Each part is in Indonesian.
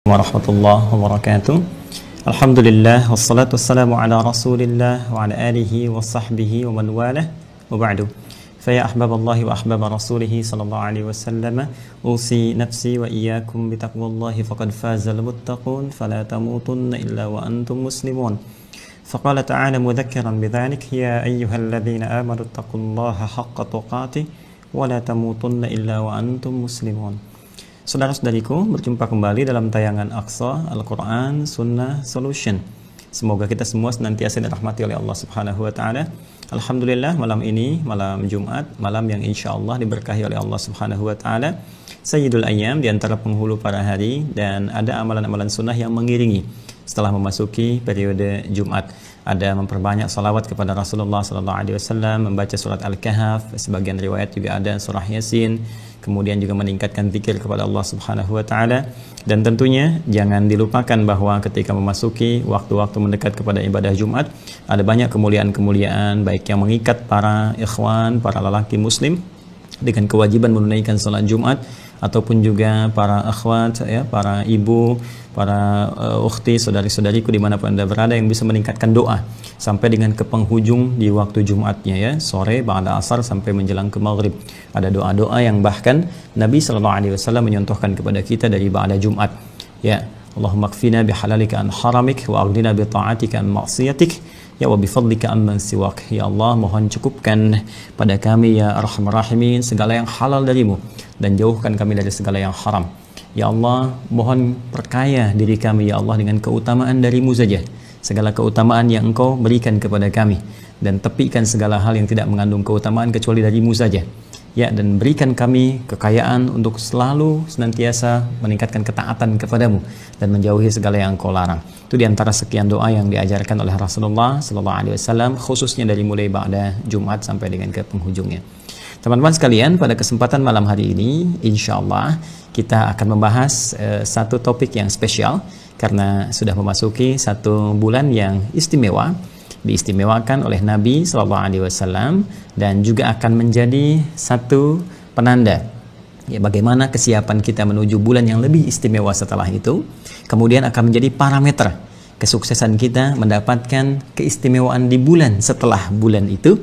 Warahmatullahi wabarakatuh. Alhamdulillah wassalatu wassalamu ala Rasulillah wa ala alihi wa sahbihi wa man walah wa ba'du. Fa ya ahbaballahi wa ahbaba rasulih sallallahu alaihi wasallam, usi nafsi wa iyyakum bi taqwallahi faqad fazal muttaqun fala tamutunna illa wa antum muslimun. Faqala ta'ala mudhakkiran bidzalik ya ayyuhalladzina amanu taqullaha haqqa tuqatih wa la tamutunna illa wa antum muslimun. Saudara-saudariku, berjumpa kembali dalam tayangan Aqsa Al-Quran Sunnah Solution. Semoga kita semua senantiasa dirahmati oleh Allah Subhanahu wa Ta'ala. Alhamdulillah, malam ini, malam Jumat, malam yang insya Allah diberkahi oleh Allah Subhanahu wa Ta'ala, Sayyidul Ayyam, di antara penghulu para hari, dan ada amalan-amalan sunnah yang mengiringi setelah memasuki periode Jumat. Ada memperbanyak salawat kepada Rasulullah SAW, membaca surat Al-Kahf, sebagian riwayat juga ada surah Yasin, kemudian juga meningkatkan zikir kepada Allah Subhanahu wa Ta'ala. Dan tentunya jangan dilupakan bahwa ketika memasuki waktu-waktu mendekat kepada ibadah Jumat, ada banyak kemuliaan-kemuliaan baik yang mengikat para ikhwan, para lelaki muslim dengan kewajiban menunaikan salat Jumat, ataupun juga para akhwat, ya, para ibu, para ukhti, saudari-saudariku dimanapun Anda berada, yang bisa meningkatkan doa sampai dengan ke penghujung di waktu Jumatnya, ya, sore, ba'da asar sampai menjelang ke maghrib. Ada doa-doa yang bahkan Nabi SAW menyontohkan kepada kita dari ba'da Jumat, ya, Allahumma kfina bihalalika an haramik wa aghdina bi ta'atika an ma'siyatik, ya wa bifadlika amman siwak. Ya Allah, mohon cukupkan pada kami ya arhamar rahimin segala yang halal darimu, dan jauhkan kami dari segala yang haram. Ya Allah, mohon perkaya diri kami ya Allah dengan keutamaan darimu saja, segala keutamaan yang Engkau berikan kepada kami, dan tepikan segala hal yang tidak mengandung keutamaan kecuali darimu saja, ya, dan berikan kami kekayaan untuk selalu senantiasa meningkatkan ketaatan kepadamu dan menjauhi segala yang Engkau larang. Itu diantara sekian doa yang diajarkan oleh Rasulullah SAW, khususnya dari mulai ba'da Jumat sampai dengan ke penghujungnya. Teman-teman sekalian, pada kesempatan malam hari ini, insya Allah kita akan membahas satu topik yang spesial, karena sudah memasuki satu bulan yang istimewa, diistimewakan oleh Nabi SAW, dan juga akan menjadi satu penanda, ya, bagaimana kesiapan kita menuju bulan yang lebih istimewa setelah itu. Kemudian akan menjadi parameter kesuksesan kita mendapatkan keistimewaan di bulan setelah bulan itu,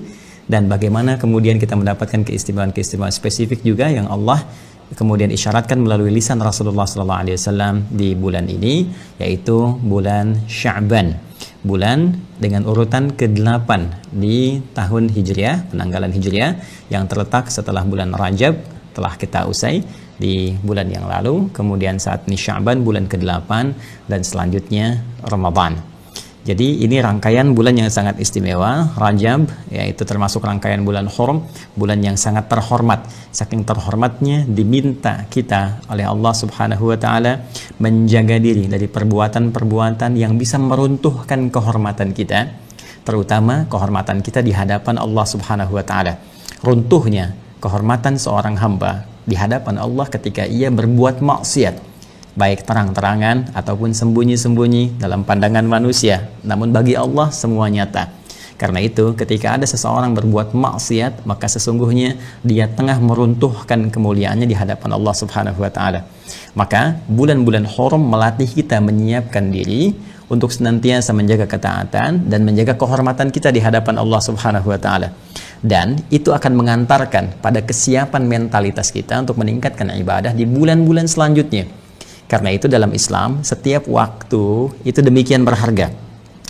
dan bagaimana kemudian kita mendapatkan keistimewaan-keistimewaan spesifik juga yang Allah kemudian isyaratkan melalui lisan Rasulullah SAW di bulan ini, yaitu bulan Sya'ban, bulan dengan urutan ke-8 di tahun Hijriah, penanggalan Hijriah, yang terletak setelah bulan Rajab telah kita usai di bulan yang lalu. Kemudian saat ini Sya'ban, bulan ke-8, dan selanjutnya Ramadan. Jadi ini rangkaian bulan yang sangat istimewa. Rajab, yaitu termasuk rangkaian bulan Hurum, bulan yang sangat terhormat. Saking terhormatnya diminta kita oleh Allah Subhanahu wa Ta'ala menjaga diri dari perbuatan-perbuatan yang bisa meruntuhkan kehormatan kita, terutama kehormatan kita di hadapan Allah Subhanahu wa Ta'ala. Runtuhnya kehormatan seorang hamba di hadapan Allah ketika ia berbuat maksiat, baik terang-terangan ataupun sembunyi-sembunyi dalam pandangan manusia, namun bagi Allah semua nyata. Karena itu ketika ada seseorang berbuat maksiat, maka sesungguhnya dia tengah meruntuhkan kemuliaannya di hadapan Allah Subhanahu wa Ta'ala. Maka bulan-bulan Hurum melatih kita menyiapkan diri untuk senantiasa menjaga ketaatan dan menjaga kehormatan kita di hadapan Allah Subhanahu wa Ta'ala. Dan itu akan mengantarkan pada kesiapan mentalitas kita untuk meningkatkan ibadah di bulan-bulan selanjutnya. Karena itu dalam Islam, setiap waktu itu demikian berharga.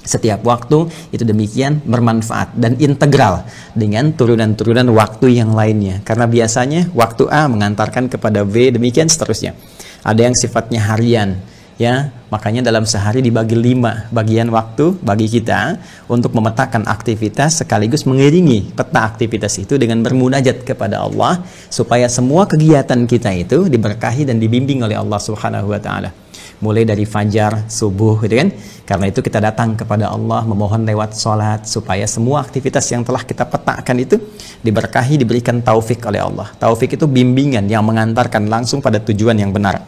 Setiap waktu itu demikian bermanfaat dan integral dengan turunan-turunan waktu yang lainnya. Karena biasanya waktu A mengantarkan kepada B, demikian seterusnya. Ada yang sifatnya harian, ya, makanya dalam sehari dibagi 5 bagian waktu bagi kita untuk memetakan aktivitas sekaligus mengiringi peta aktivitas itu dengan bermunajat kepada Allah, supaya semua kegiatan kita itu diberkahi dan dibimbing oleh Allah Subhanahu wa Ta'ala. Mulai dari fajar, subuh, gitu kan? Karena itu kita datang kepada Allah memohon lewat sholat supaya semua aktivitas yang telah kita petakan itu diberkahi, diberikan taufik oleh Allah. Taufik itu bimbingan yang mengantarkan langsung pada tujuan yang benar.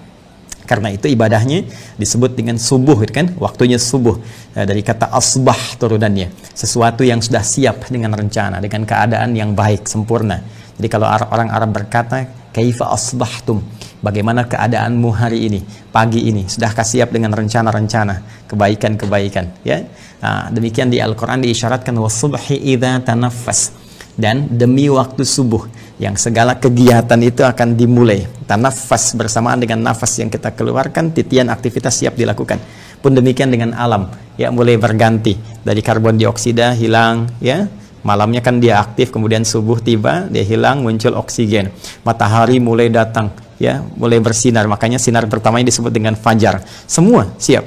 Karena itu ibadahnya disebut dengan subuh, gitu kan? Waktunya subuh, dari kata asbah turunannya, sesuatu yang sudah siap dengan rencana, dengan keadaan yang baik, sempurna. Jadi kalau orang Arab berkata kaifa asbahtum, Bagaimana keadaanmu hari ini, pagi ini? Sudahkah siap dengan rencana-rencana kebaikan-kebaikan? Ya, nah, demikian di Al-Quran diisyaratkan wasubhi idza tanaffas, dan demi waktu subuh yang segala kegiatan itu akan dimulai. Tanaffas bersamaan dengan nafas yang kita keluarkan, titian aktivitas siap dilakukan. Pun demikian dengan alam, ya, mulai berganti dari karbon dioksida hilang, ya. Malamnya kan dia aktif, kemudian subuh tiba, dia hilang, muncul oksigen. Matahari mulai datang, ya, mulai bersinar. Makanya sinar pertamanya disebut dengan fajar. Semua siap,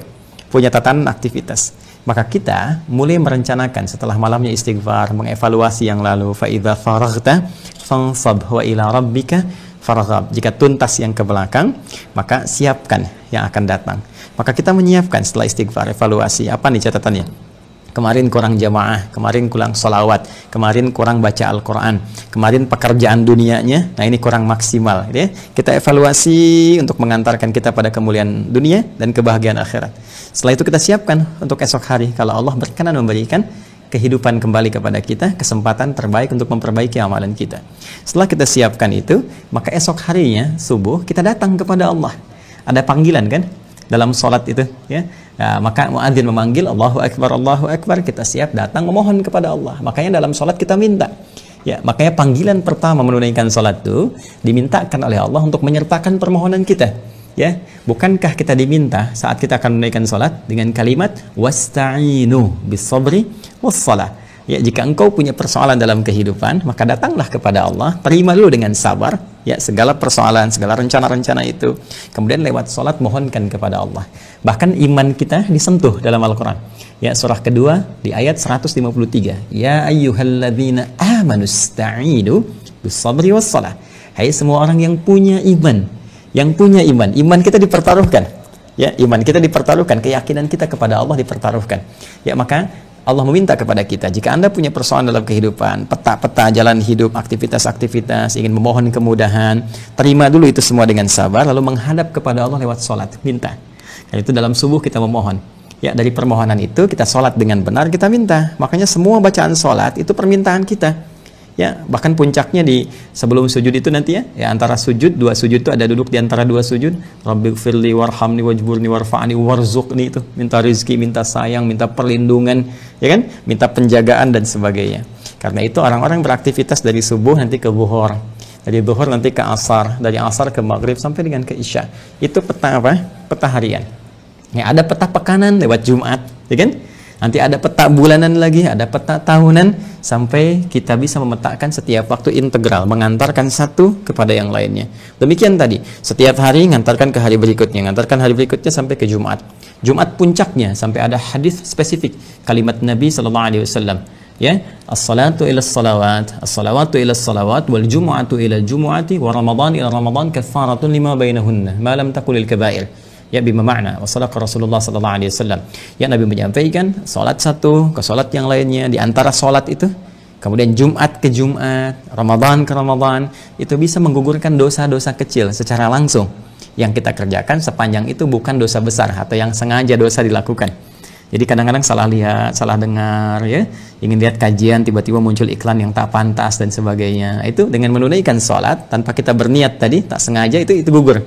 punya tatanan aktivitas. Maka kita mulai merencanakan setelah malamnya istighfar, mengevaluasi yang lalu. Fa idza faraghta fansab wa ila rabbika farghab. Jika tuntas yang ke belakang, maka siapkan yang akan datang. Maka kita menyiapkan setelah istighfar, evaluasi. Apa nih catatannya? Kemarin kurang jamaah, kemarin kurang sholawat, kemarin kurang baca Al-Quran, kemarin pekerjaan dunianya, nah ini kurang maksimal, ya. Kita evaluasi untuk mengantarkan kita pada kemuliaan dunia dan kebahagiaan akhirat. Setelah itu kita siapkan untuk esok hari, kalau Allah berkenan memberikan kehidupan kembali kepada kita, kesempatan terbaik untuk memperbaiki amalan kita. Setelah kita siapkan itu, maka esok harinya, subuh, kita datang kepada Allah. Ada panggilan kan? Dalam sholat itu, ya. Nah, maka muadzin memanggil Allahu Akbar, kita siap datang memohon kepada Allah. Makanya dalam sholat kita minta, ya. Makanya panggilan pertama menunaikan sholat itu dimintakan oleh Allah untuk menyertakan permohonan kita, ya. Bukankah kita diminta saat kita akan menunaikan sholat dengan kalimat wasta'inu bis-sabri was-shalah? Ya, jika engkau punya persoalan dalam kehidupan, maka datanglah kepada Allah, terima dulu dengan sabar, ya, segala persoalan, segala rencana-rencana itu. Kemudian lewat sholat mohonkan kepada Allah. Bahkan iman kita disentuh dalam Al-Quran. Ya, surah kedua di ayat 153. Ya ayyuhalladzina amanu sta'inu bis-sabri was-shalah. Hai semua orang yang punya iman, iman kita dipertaruhkan. Ya, iman kita dipertaruhkan, keyakinan kita kepada Allah dipertaruhkan. Ya, maka Allah meminta kepada kita, jika Anda punya persoalan dalam kehidupan, peta-peta jalan hidup, aktivitas-aktivitas, ingin memohon kemudahan, terima dulu itu semua dengan sabar, lalu menghadap kepada Allah lewat sholat, minta. Dan itu dalam subuh kita memohon. Ya, dari permohonan itu kita sholat dengan benar, kita minta. Makanya semua bacaan sholat itu permintaan kita. Ya, bahkan puncaknya di sebelum sujud itu nanti, ya, antara sujud, dua sujud itu ada duduk di antara dua sujud. Rabbighfirli warhamni wajburni warfa'ni warzuqni, itu minta rezeki, minta sayang, minta perlindungan, ya kan? Minta penjagaan dan sebagainya. Karena itu orang-orang beraktivitas dari subuh nanti ke zuhur, dari zuhur nanti ke asar, dari asar ke maghrib sampai dengan ke isya. Itu peta apa? Peta harian. Ya, ada peta pekanan lewat Jumat, ya kan? Nanti ada peta bulanan lagi, ada peta tahunan, sampai kita bisa memetakan setiap waktu integral, mengantarkan satu kepada yang lainnya. Demikian tadi, setiap hari ngantarkan ke hari berikutnya, ngantarkan hari berikutnya sampai ke Jumat. Jumat puncaknya sampai ada hadis spesifik, kalimat Nabi SAW. Ya, as-salatu ila as-salawat, as-salawatu ila as-salawat, wal jumu'atu ila al-jumu'ati, wa ramadan ila ramadan kafaratun lima bainahunna, ma lam takulil kabair. Ya, bima makna wassalaqa Rasulullah sallallahu alaihi wasallam. Ya, Nabi menyampaikan salat satu ke salat yang lainnya, di antara salat itu, kemudian Jumat ke Jumat, Ramadan ke Ramadan, itu bisa menggugurkan dosa-dosa kecil secara langsung. Yang kita kerjakan sepanjang itu bukan dosa besar atau yang sengaja dosa dilakukan. Jadi kadang-kadang salah lihat, salah dengar, ya, ingin lihat kajian, tiba-tiba muncul iklan yang tak pantas dan sebagainya. Itu dengan menunaikan salat tanpa kita berniat tadi, tak sengaja, itu gugur.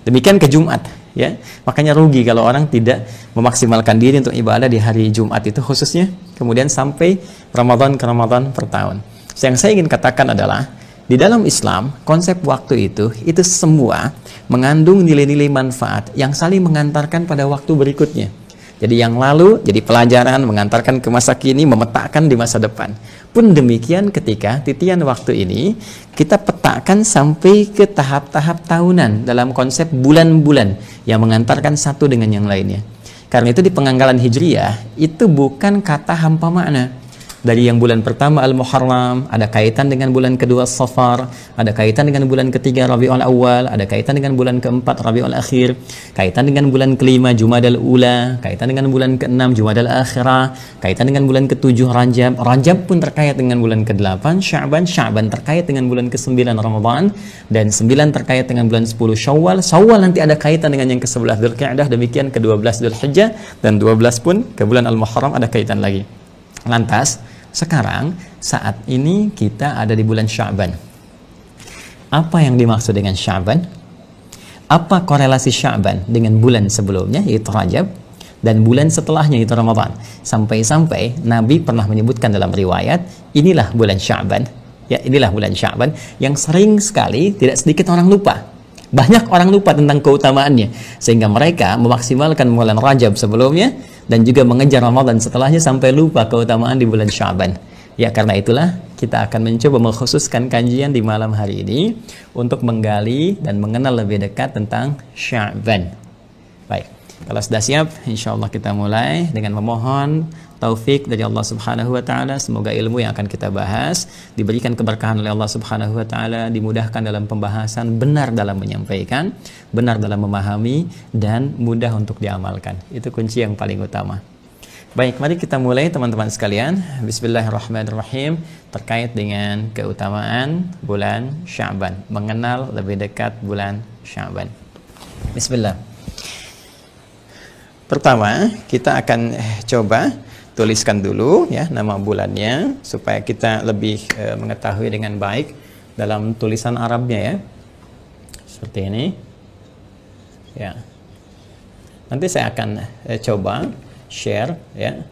Demikian ke Jumat, ya. Makanya rugi kalau orang tidak memaksimalkan diri untuk ibadah di hari Jumat itu khususnya, kemudian sampai Ramadan ke Ramadan per tahun. Yang saya ingin katakan adalah, di dalam Islam, konsep waktu itu semua mengandung nilai-nilai manfaat yang saling mengantarkan pada waktu berikutnya. Jadi yang lalu jadi pelajaran, mengantarkan ke masa kini, memetakan di masa depan. Pun demikian ketika titian waktu ini kita petakan sampai ke tahap-tahap tahunan dalam konsep bulan-bulan yang mengantarkan satu dengan yang lainnya. Karena itu di penganggalan Hijriyah itu bukan kata hampa makna. Dari yang bulan pertama Al-Muharram, ada kaitan dengan bulan kedua Safar, ada kaitan dengan bulan ketiga Rabiul Awal, ada kaitan dengan bulan keempat Rabiul Akhir, kaitan dengan bulan kelima Jumadal Ula, kaitan dengan bulan keenam Jumadal Akhirah, kaitan dengan bulan ketujuh Rajab, Rajab pun terkait dengan bulan ke-8 Sya'ban, Sya'ban terkait dengan bulan ke-9 Ramadan, dan 9 terkait dengan bulan 10 Syawal, Syawal nanti ada kaitan dengan yang ke-11 Dzulqa'dah, demikian ke-12 Dzulhijjah, dan 12 pun ke bulan Al-Muharram ada kaitan lagi. Lantas, sekarang saat ini kita ada di bulan Sya'ban. Apa yang dimaksud dengan Sya'ban? Apa korelasi Sya'ban dengan bulan sebelumnya yaitu Rajab dan bulan setelahnya yaitu Ramadan? Sampai-sampai Nabi pernah menyebutkan dalam riwayat, inilah bulan Sya'ban. Ya, inilah bulan Sya'ban yang sering sekali tidak sedikit orang lupa. Banyak orang lupa tentang keutamaannya sehingga mereka memaksimalkan bulan Rajab sebelumnya dan juga mengejar Ramadan setelahnya sampai lupa keutamaan di bulan Sya'ban. Ya, karena itulah kita akan mencoba mengkhususkan kajian di malam hari ini untuk menggali dan mengenal lebih dekat tentang Sya'ban. Baik, kalau sudah siap, insya Allah kita mulai dengan memohon taufik dari Allah Subhanahu wa Ta'ala. Semoga ilmu yang akan kita bahas diberikan keberkahan oleh Allah Subhanahu wa Ta'ala, dimudahkan dalam pembahasan, benar dalam menyampaikan, benar dalam memahami, dan mudah untuk diamalkan. Itu kunci yang paling utama. Baik, mari kita mulai teman-teman sekalian. Bismillahirrahmanirrahim. Terkait dengan keutamaan bulan Sya'ban, mengenal lebih dekat bulan Sya'ban. Bismillah. Pertama, kita akan coba tuliskan dulu ya nama bulannya supaya kita lebih mengetahui dengan baik dalam tulisan Arabnya ya. Seperti ini. Ya. Nanti saya akan coba share ya.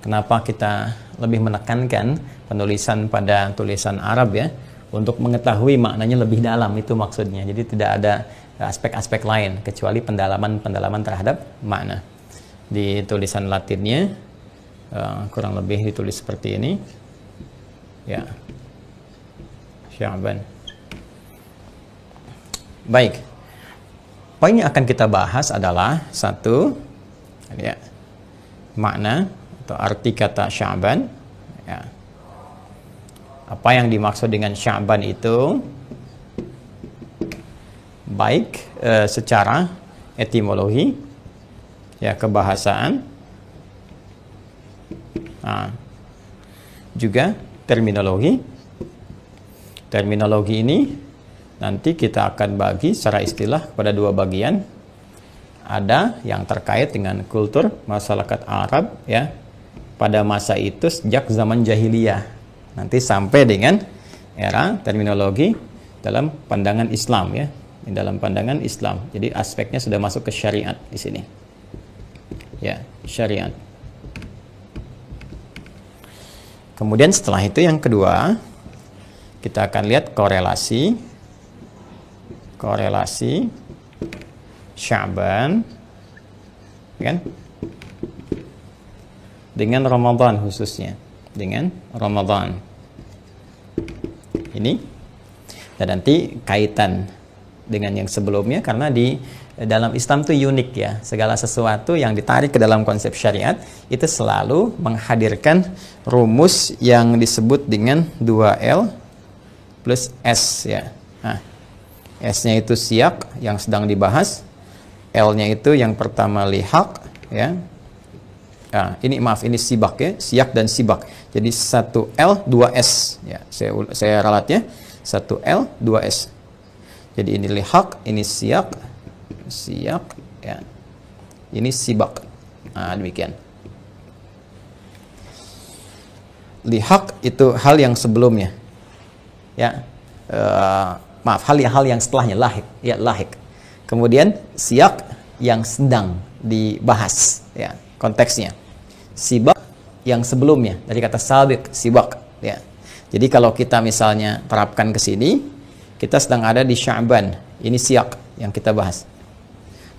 Kenapa kita lebih menekankan penulisan pada tulisan Arab ya, untuk mengetahui maknanya lebih dalam, itu maksudnya. Jadi tidak ada aspek-aspek lain kecuali pendalaman terhadap makna. Di tulisan Latinnya kurang lebih ditulis seperti ini ya, Sya'ban. Baik, poin yang akan kita bahas adalah satu ya, makna atau arti kata Sya'ban ya. Apa yang dimaksud dengan Sya'ban itu baik secara etimologi ya, kebahasaan, juga terminologi. Terminologi ini nanti kita akan bagi secara istilah kepada dua bagian. Ada yang terkait dengan kultur masyarakat Arab ya, pada masa itu sejak zaman jahiliyah nanti sampai dengan era terminologi dalam pandangan Islam ya, dalam pandangan Islam. Jadi aspeknya sudah masuk ke syariat di sini. Ya, syariat. Kemudian setelah itu yang kedua, kita akan lihat korelasi Sya'ban kan dengan Ramadan, khususnya dengan Ramadan ini. Dan nanti kaitan dengan yang sebelumnya, karena di dalam Islam itu unik ya, segala sesuatu yang ditarik ke dalam konsep syariat itu selalu menghadirkan rumus yang disebut dengan 2L plus S ya. Nah, S-nya itu siyak yang sedang dibahas, L-nya itu yang pertama lihaq ya. Nah, ini sibak ya, siyak dan sibak. Jadi 1L 2S ya. Saya ralatnya 1L 2S. Jadi ini lihaq, ini siyak ya, ini sibak. Nah, demikian. Lihaq itu hal yang sebelumnya ya, maaf, hal yang setelahnya, lahik ya, lahik. Kemudian siyak yang sedang dibahas ya, konteksnya. Sibak yang sebelumnya, dari kata sabiq, sibak ya. Jadi kalau kita misalnya terapkan ke sini, kita sedang ada di Sya'ban, ini siyak yang kita bahas.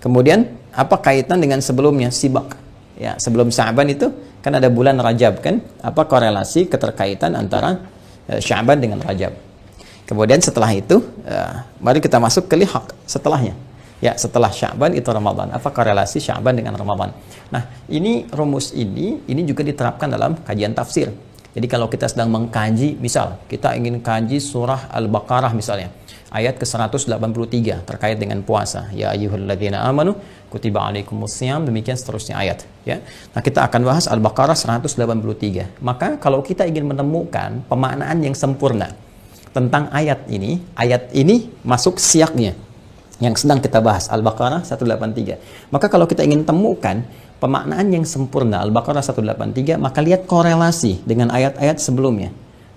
Kemudian apa kaitan dengan sebelumnya, sibak ya, sebelum Sya'ban itu kan ada bulan Rajab kan, apa korelasi keterkaitan antara Sya'ban dengan Rajab. Kemudian setelah itu mari kita masuk ke lihaq setelahnya ya, setelah Sya'ban itu Ramadan. Apa korelasi Sya'ban dengan Ramadan? Nah, ini rumus ini juga diterapkan dalam kajian tafsir. Jadi kalau kita sedang mengkaji, misal kita ingin kaji surah Al-Baqarah misalnya, ayat ke-183 terkait dengan puasa. Ya ayyuhalladzina amanu kutiba alaikumussyam, demikian seterusnya ayat ya. Nah, kita akan bahas Al-Baqarah 183. Maka kalau kita ingin menemukan pemaknaan yang sempurna tentang ayat ini masuk siyaknya yang sedang kita bahas, Al-Baqarah 183. Maka kalau kita ingin temukan pemaknaan yang sempurna Al-Baqarah 183, maka lihat korelasi dengan ayat-ayat sebelumnya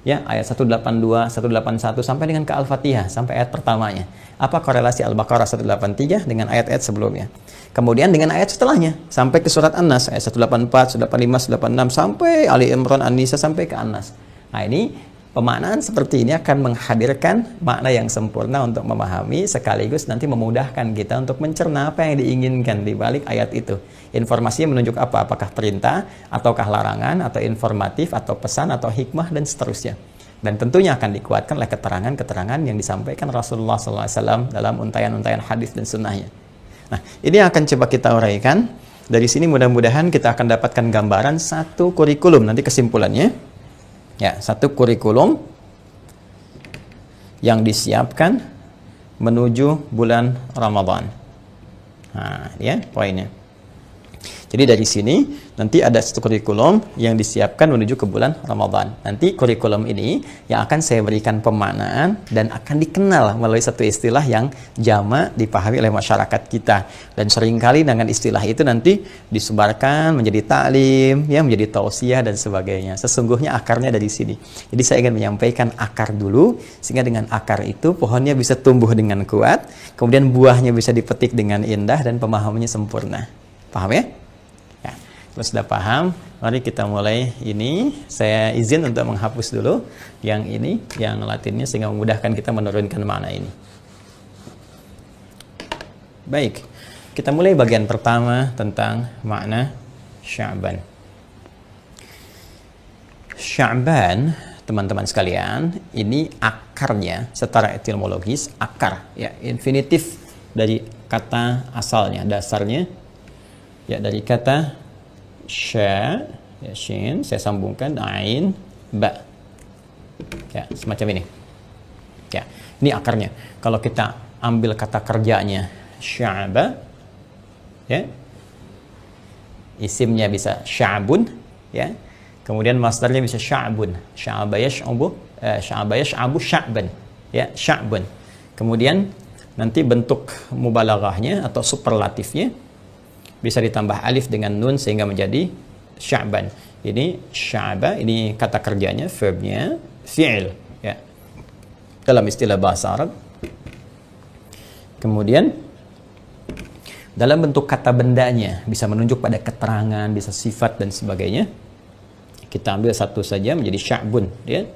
Ya, ayat 182, 181 sampai dengan ke Al-Fatihah, sampai ayat pertamanya. Apa korelasi Al-Baqarah 183 dengan ayat-ayat sebelumnya? Kemudian dengan ayat setelahnya, sampai ke surat An-Nas, ayat 184, 185, 186, sampai Ali Imran, An-Nisa, sampai ke An-Nas. Nah, ini pemaknaan seperti ini akan menghadirkan makna yang sempurna untuk memahami, sekaligus nanti memudahkan kita untuk mencerna apa yang diinginkan di balik ayat itu. Informasinya menunjuk apa? Apakah perintah, ataukah larangan, atau informatif, atau pesan, atau hikmah, dan seterusnya. Dan tentunya akan dikuatkan oleh keterangan-keterangan yang disampaikan Rasulullah SAW dalam untayan-untayan hadis dan sunnahnya. Nah, ini akan coba kita uraikan. Dari sini mudah-mudahan kita akan dapatkan gambaran satu kurikulum. Nanti kesimpulannya. Ya, satu kurikulum yang disiapkan menuju bulan Ramadan. Nah, ya poinnya. Jadi dari sini nanti ada satu kurikulum yang disiapkan menuju ke bulan Ramadan. Nanti kurikulum ini yang akan saya berikan pemaknaan dan akan dikenal melalui satu istilah yang jamak dipahami oleh masyarakat kita. Dan seringkali dengan istilah itu nanti disebarkan menjadi taklim, ya, menjadi tausiah dan sebagainya. Sesungguhnya akarnya dari sini. Jadi saya ingin menyampaikan akar dulu, sehingga dengan akar itu pohonnya bisa tumbuh dengan kuat, kemudian buahnya bisa dipetik dengan indah dan pemahamannya sempurna. Paham ya? Kalau sudah paham, mari kita mulai ini. Saya izin untuk menghapus dulu yang ini, yang latinnya, sehingga memudahkan kita menurunkan makna ini. Baik, kita mulai bagian pertama tentang makna Sya'ban. Sya'ban, teman-teman sekalian, ini akarnya secara etimologis, akar, ya, infinitif dari kata asalnya, dasarnya, ya, dari kata sya, ya, shin, saya sambungkan ain, ba, ya, semacam ini. Ya, ini akarnya. Kalau kita ambil kata kerjanya sya'ba, ya, isimnya bisa sya'bun, ya, kemudian masdarnya bisa sya'bun, sya'ba yash'abu, sya'ban, ya, sya'bun. Kemudian nanti bentuk mubalaghahnya atau superlatifnya bisa ditambah alif dengan nun sehingga menjadi sya'ban. Ini sya'ba, ini kata kerjanya, verbnya, fi'il, ya, dalam istilah bahasa Arab. Kemudian dalam bentuk kata bendanya bisa menunjuk pada keterangan, bisa sifat dan sebagainya. Kita ambil satu saja menjadi sya'bun, ya.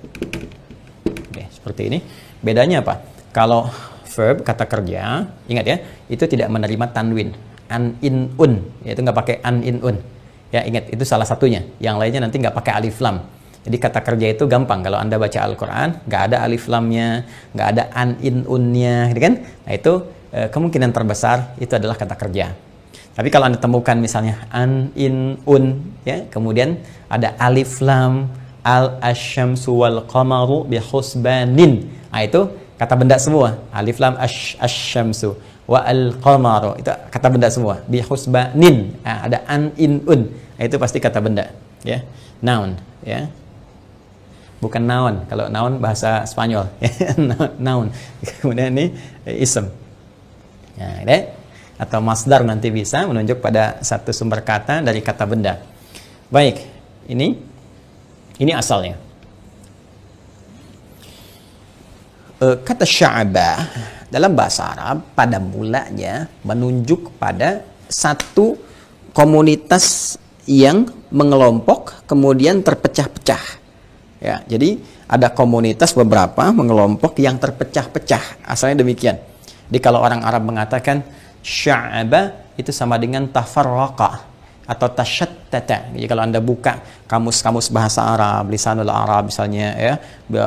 Oke, seperti ini. Bedanya apa? Kalau verb, kata kerja, ingat ya, itu tidak menerima tanwin, an in un, yaitu nggak pakai an in un, ya, ingat itu salah satunya. Yang lainnya nanti nggak pakai alif lam. Jadi kata kerja itu gampang, kalau Anda baca Al-Quran nggak ada alif lamnya, nggak ada an in unnya, gitu kan? Nah, itu kemungkinan terbesar itu adalah kata kerja. Tapi kalau Anda temukan misalnya an in un, ya, kemudian ada alif lam, al asyamsu wal qamaru bi husbanin, nah itu kata benda semua. Alif lam asyamsu wa al-qamaru, itu kata benda semua. Bi husbanin, nah, ada an in un, nah, itu pasti kata benda, ya, noun, ya, bukan noun. Kalau noun bahasa Spanyol, noun. Kemudian ini ism, ya, deh. Atau masdar nanti bisa menunjuk pada satu sumber kata dari kata benda. Baik, ini asalnya. Kata sya'ba dalam bahasa Arab pada mulanya menunjuk pada satu komunitas yang mengelompok kemudian terpecah-pecah. Ya, jadi ada komunitas beberapa mengelompok yang terpecah-pecah. Asalnya demikian. Jadi kalau orang Arab mengatakan sya'ba itu sama dengan tafarraqa atau tasyattata. Jadi kalau Anda buka kamus-kamus bahasa Arab, Lisanul Arab misalnya, ya,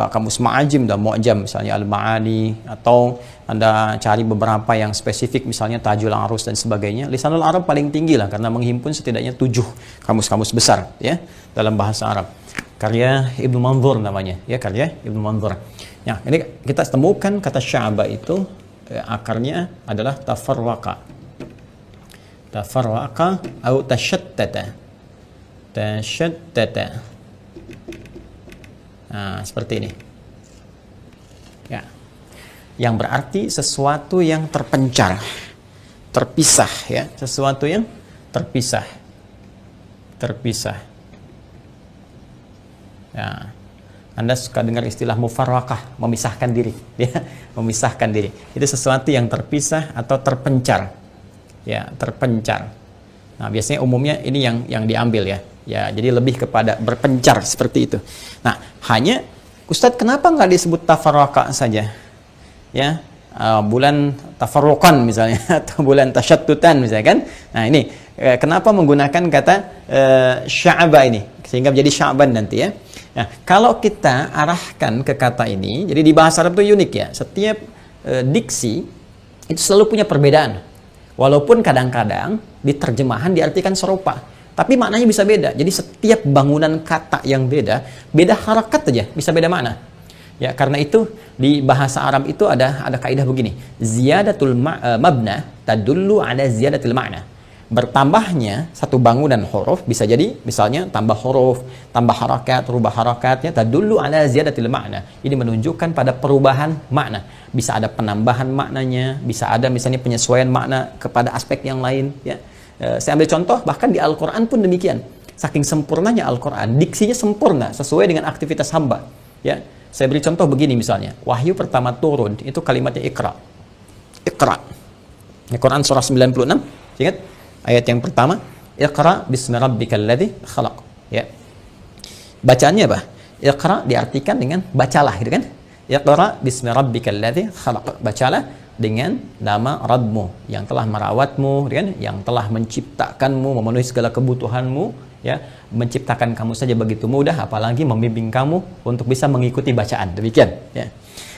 kamus Ma'ajim dan Mu'jam misalnya Al-Ma'ani, atau Anda cari beberapa yang spesifik misalnya Tajul Arus dan sebagainya. Lisanul Arab paling tinggi lah karena menghimpun setidaknya 7 kamus-kamus besar, ya, dalam bahasa Arab. Karya Ibnu Manzur namanya, ya, karya Ibnu Manzur. Nah, ini kita temukan kata sya'ba itu akarnya adalah tafarraqa. Tafarraqa atau tasyattata. Tasyattata. Nah, seperti ini. Ya. Yang berarti sesuatu yang terpencar, terpisah, ya, sesuatu yang terpisah. Terpisah. Ya. Anda suka dengar istilah mufarraqah, memisahkan diri, ya, memisahkan diri. Itu sesuatu yang terpisah atau terpencar, ya, terpencar. Nah, biasanya umumnya ini yang diambil ya, ya, jadi lebih kepada berpencar seperti itu. Nah, hanya Ustadz kenapa nggak disebut tafarraqa saja, ya, bulan tafarruqan misalnya atau bulan tasyattutan misalnya kan? Nah ini kenapa menggunakan kata sya'ba ini sehingga menjadi sya'ban nanti ya. Nah, kalau kita arahkan ke kata ini, jadi di bahasa Arab itu unik ya. Setiap diksi itu selalu punya perbedaan. Walaupun kadang-kadang di terjemahan diartikan serupa, tapi maknanya bisa beda. Jadi setiap bangunan kata yang beda, beda harakat aja bisa beda makna. Ya, karena itu di bahasa Arab itu ada kaidah begini. Ziyadatul mabna tadullu ala ziyadatil ma'na. Bertambahnya satu bangunan huruf bisa jadi misalnya tambah huruf, tambah harakat, rubah harakatnya tadullu ala ziyadatil ma'na. Ini menunjukkan pada perubahan makna. Bisa ada penambahan maknanya, bisa ada misalnya penyesuaian makna kepada aspek yang lain ya. Saya ambil contoh bahkan di Al-Qur'an pun demikian. Saking sempurnanya Al-Qur'an, diksinya sempurna sesuai dengan aktivitas hamba ya. Saya beri contoh begini misalnya. Wahyu pertama turun itu kalimatnya Iqra. Iqra. Ya, Quran surah 96. Ingat? Ayat yang pertama, Iqra bismi rabbikal ladzi khalaq. Ya. Bacaannya apa? Iqra diartikan dengan bacalah gitu kan? Iqra bismi rabbikal ladzi khalaq. Bacalah dengan nama Rabbmu yang telah merawatmu, kan? Yang telah menciptakanmu, memenuhi segala kebutuhanmu, ya, menciptakan kamu saja begitu mudah, apalagi membimbing kamu untuk bisa mengikuti bacaan. Demikian, ya.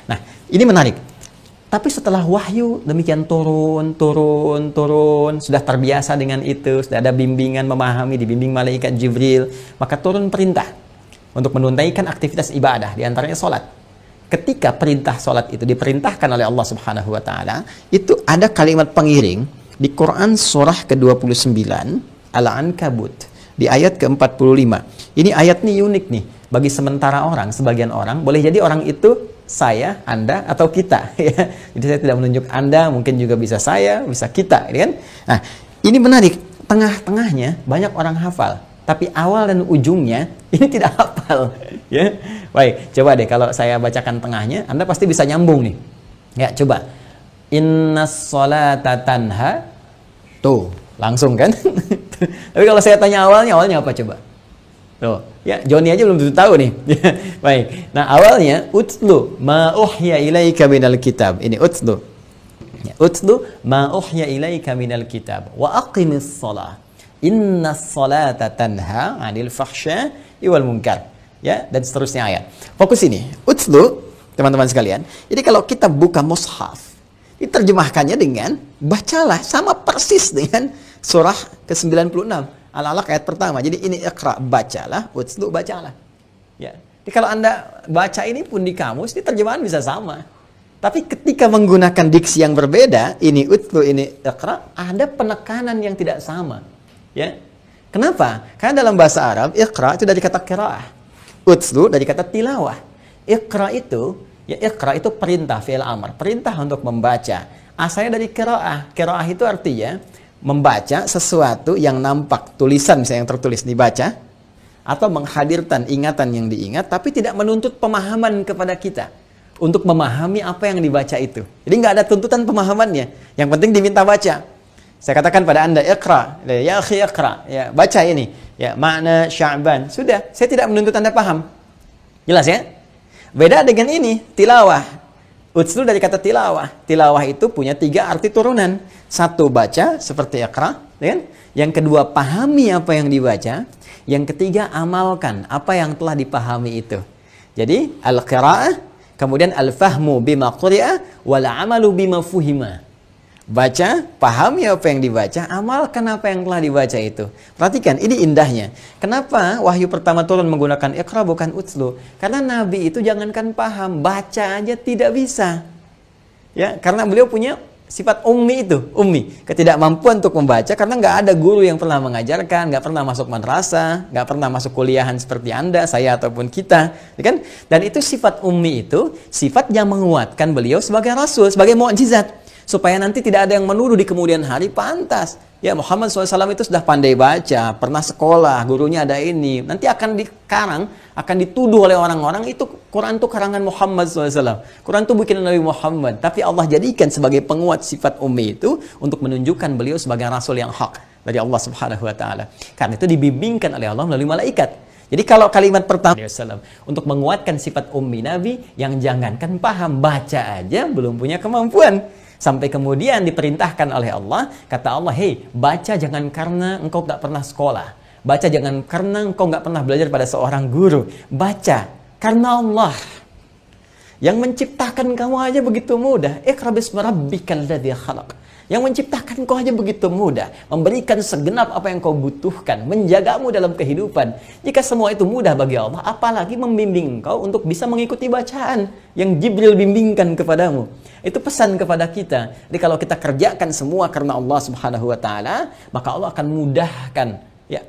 Nah, ini menarik. Tapi setelah wahyu demikian turun, sudah terbiasa dengan itu, sudah ada bimbingan memahami, dibimbing malaikat Jibril, maka turun perintah untuk menunaikan aktivitas ibadah, diantaranya sholat. Ketika perintah sholat itu diperintahkan oleh Allah Subhanahu Wa Taala, itu ada kalimat pengiring di Quran surah ke-29 Al-Ankabut di ayat ke-45. Ini ayat ini unik nih bagi sementara orang, sebagian orang boleh jadi orang itu saya, Anda, atau kita ya. Jadi saya tidak menunjuk Anda, mungkin juga bisa saya, bisa kita kan? Nah, ini menarik, tengah-tengahnya banyak orang hafal, tapi awal dan ujungnya ini tidak hafal ya. Baik, coba deh kalau saya bacakan tengahnya, Anda pasti bisa nyambung nih. Ya, coba. Innas sholata tanha. Tuh, langsung kan? Tapi kalau saya tanya awalnya apa coba? Tuh, ya Joni aja belum tentu tahu nih. Baik. Nah, awalnya utlu ma uhya ilaika minal kitab. Ini utlu. Ya, utlu ma uhya ilaika minal kitab wa aqimis shalah. Innas salata tanha 'anil fahsya'i wal munkar. Ya, dan seterusnya ayat. Fokus ini. Utlu, teman-teman sekalian. Jadi kalau kita buka mushaf, diterjemahkannya dengan bacalah, sama persis dengan surah ke-96. Al-Alaq ayat pertama. Jadi ini Iqra, bacalah, utlu, bacalah. Ya. Jadi kalau Anda baca ini pun di kamus, ini terjemahan bisa sama. Tapi ketika menggunakan diksi yang berbeda, ini utlu, ini Iqra, ada penekanan yang tidak sama. Ya. Kenapa? Karena dalam bahasa Arab, Iqra itu dari kata qiraah. Utlu dari kata tilawah. Iqra itu perintah, fi'il amr, perintah untuk membaca. Asalnya dari qiraah. Qiraah itu artinya membaca sesuatu yang nampak, tulisan misalnya yang tertulis dibaca, atau menghadirkan ingatan yang diingat, tapi tidak menuntut pemahaman kepada kita untuk memahami apa yang dibaca itu. Jadi nggak ada tuntutan pemahamannya, yang penting diminta baca. Saya katakan pada Anda, Iqra, ya akhi Iqra, ya baca ini, ya makna Sya'ban. Sudah, saya tidak menuntut Anda paham. Jelas ya? Beda dengan ini, tilawah. Utlu dari kata tilawah. Tilawah itu punya 3 arti turunan. Satu, baca seperti Iqra, kan? Yang kedua, pahami apa yang dibaca. Yang ketiga, amalkan apa yang telah dipahami itu. Jadi al-qira'ah, kemudian al-fahmu bima quri'a wal 'amalu bima fuhima. Baca, pahami apa yang dibaca, amalkan apa yang telah dibaca itu. Perhatikan, ini indahnya. Kenapa wahyu pertama turun menggunakan Iqra bukan utlu? Karena Nabi itu jangankan paham, baca aja tidak bisa. Ya, karena beliau punya sifat ummi itu, ummi, ketidakmampuan untuk membaca karena nggak ada guru yang pernah mengajarkan, nggak pernah masuk madrasah, nggak pernah masuk kuliahan seperti Anda, saya ataupun kita, ya kan? Dan itu sifat ummi itu sifat yang menguatkan beliau sebagai rasul, sebagai mukjizat. Supaya nanti tidak ada yang menuduh di kemudian hari, pantas. Ya, Muhammad SAW itu sudah pandai baca, pernah sekolah, gurunya ada ini. Nanti akan dikarang, akan dituduh oleh orang-orang, itu Quran itu karangan Muhammad SAW. Quran itu bikinan Nabi Muhammad. Tapi Allah jadikan sebagai penguat sifat ummi itu untuk menunjukkan beliau sebagai Rasul yang hak dari Allah Subhanahu Wa Taala. Karena itu dibimbingkan oleh Allah melalui malaikat. Jadi kalau kalimat pertama untuk menguatkan sifat ummi Nabi, yang jangankan paham, baca aja belum punya kemampuan. Sampai kemudian diperintahkan oleh Allah, kata Allah, hei, baca jangan karena engkau tak pernah sekolah. Baca jangan karena engkau nggak pernah belajar pada seorang guru. Baca karena Allah yang menciptakan kamu aja begitu mudah. Iqra bismi rabbikal ladzi khalaq. Yang menciptakan kau aja begitu mudah, memberikan segenap apa yang kau butuhkan, menjagamu dalam kehidupan. Jika semua itu mudah bagi Allah, apalagi membimbing kau untuk bisa mengikuti bacaan yang Jibril bimbingkan kepadamu. Itu pesan kepada kita. Jadi kalau kita kerjakan semua karena Allah Subhanahu Wa Taala, maka Allah akan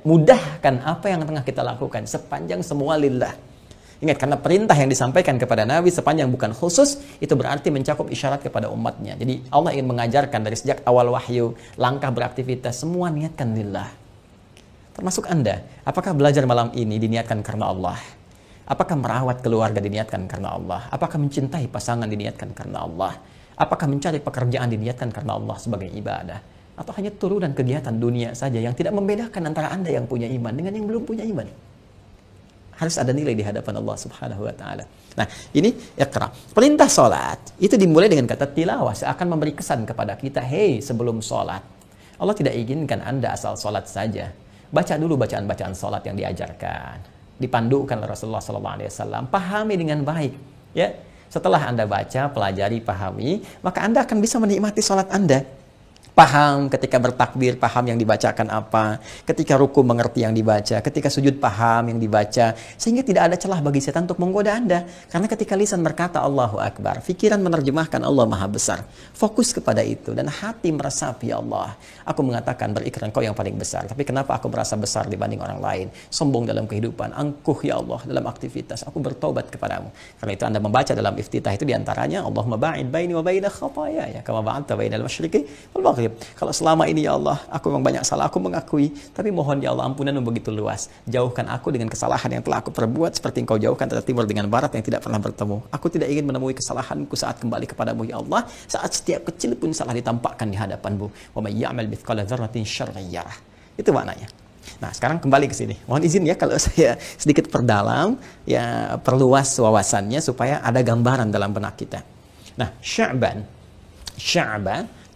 mudahkan apa yang tengah kita lakukan sepanjang semua lillah. Ingat, karena perintah yang disampaikan kepada Nabi sepanjang bukan khusus, itu berarti mencakup isyarat kepada umatnya. Jadi Allah ingin mengajarkan dari sejak awal wahyu, langkah beraktivitas, semua niatkan lillah. Termasuk Anda, apakah belajar malam ini diniatkan karena Allah? Apakah merawat keluarga diniatkan karena Allah? Apakah mencintai pasangan diniatkan karena Allah? Apakah mencari pekerjaan diniatkan karena Allah sebagai ibadah? Atau hanya turunan kegiatan dunia saja yang tidak membedakan antara Anda yang punya iman dengan yang belum punya iman? Harus ada nilai di hadapan Allah Subhanahu Wa Taala. Nah, ini Iqra. Perintah sholat itu dimulai dengan kata tilawah. Seakan memberi kesan kepada kita, hei, sebelum sholat, Allah tidak inginkan Anda asal sholat saja. Baca dulu bacaan-bacaan sholat yang diajarkan, dipandukan oleh Rasulullah SAW. Pahami dengan baik. Ya, setelah Anda baca, pelajari, pahami, maka Anda akan bisa menikmati sholat Anda. Paham ketika bertakbir, paham yang dibacakan apa. Ketika ruku mengerti yang dibaca. Ketika sujud paham yang dibaca. Sehingga tidak ada celah bagi setan untuk menggoda Anda. Karena ketika lisan berkata Allahu Akbar, pikiran menerjemahkan Allah Maha Besar. Fokus kepada itu. Dan hati meresapi, ya Allah, aku mengatakan berikrar Engkau yang paling besar. Tapi kenapa aku merasa besar dibanding orang lain? Sombong dalam kehidupan. Angkuh, ya Allah, dalam aktivitas. Aku bertobat kepadamu. Karena itu Anda membaca dalam iftitah itu diantaranya, Allahumma ba'id baini wa baina khataya. Kama ba'adta bainal masyriqi wal maghrib. Kalau selama ini, ya Allah, aku memang banyak salah, aku mengakui. Tapi mohon, ya Allah, ampunan begitu luas. Jauhkan aku dengan kesalahan yang telah aku perbuat, seperti Engkau jauhkan antara timur dengan barat yang tidak pernah bertemu. Aku tidak ingin menemui kesalahanku saat kembali kepadamu, ya Allah. Saat setiap kecil pun salah ditampakkan di hadapanmu. Wa may ya'mal mithqala dzarratin syarran yarah. Itu maknanya. Nah, sekarang kembali ke sini. Mohon izin ya kalau saya sedikit perdalam, ya perluas wawasannya supaya ada gambaran dalam benak kita. Nah, Sya'ban,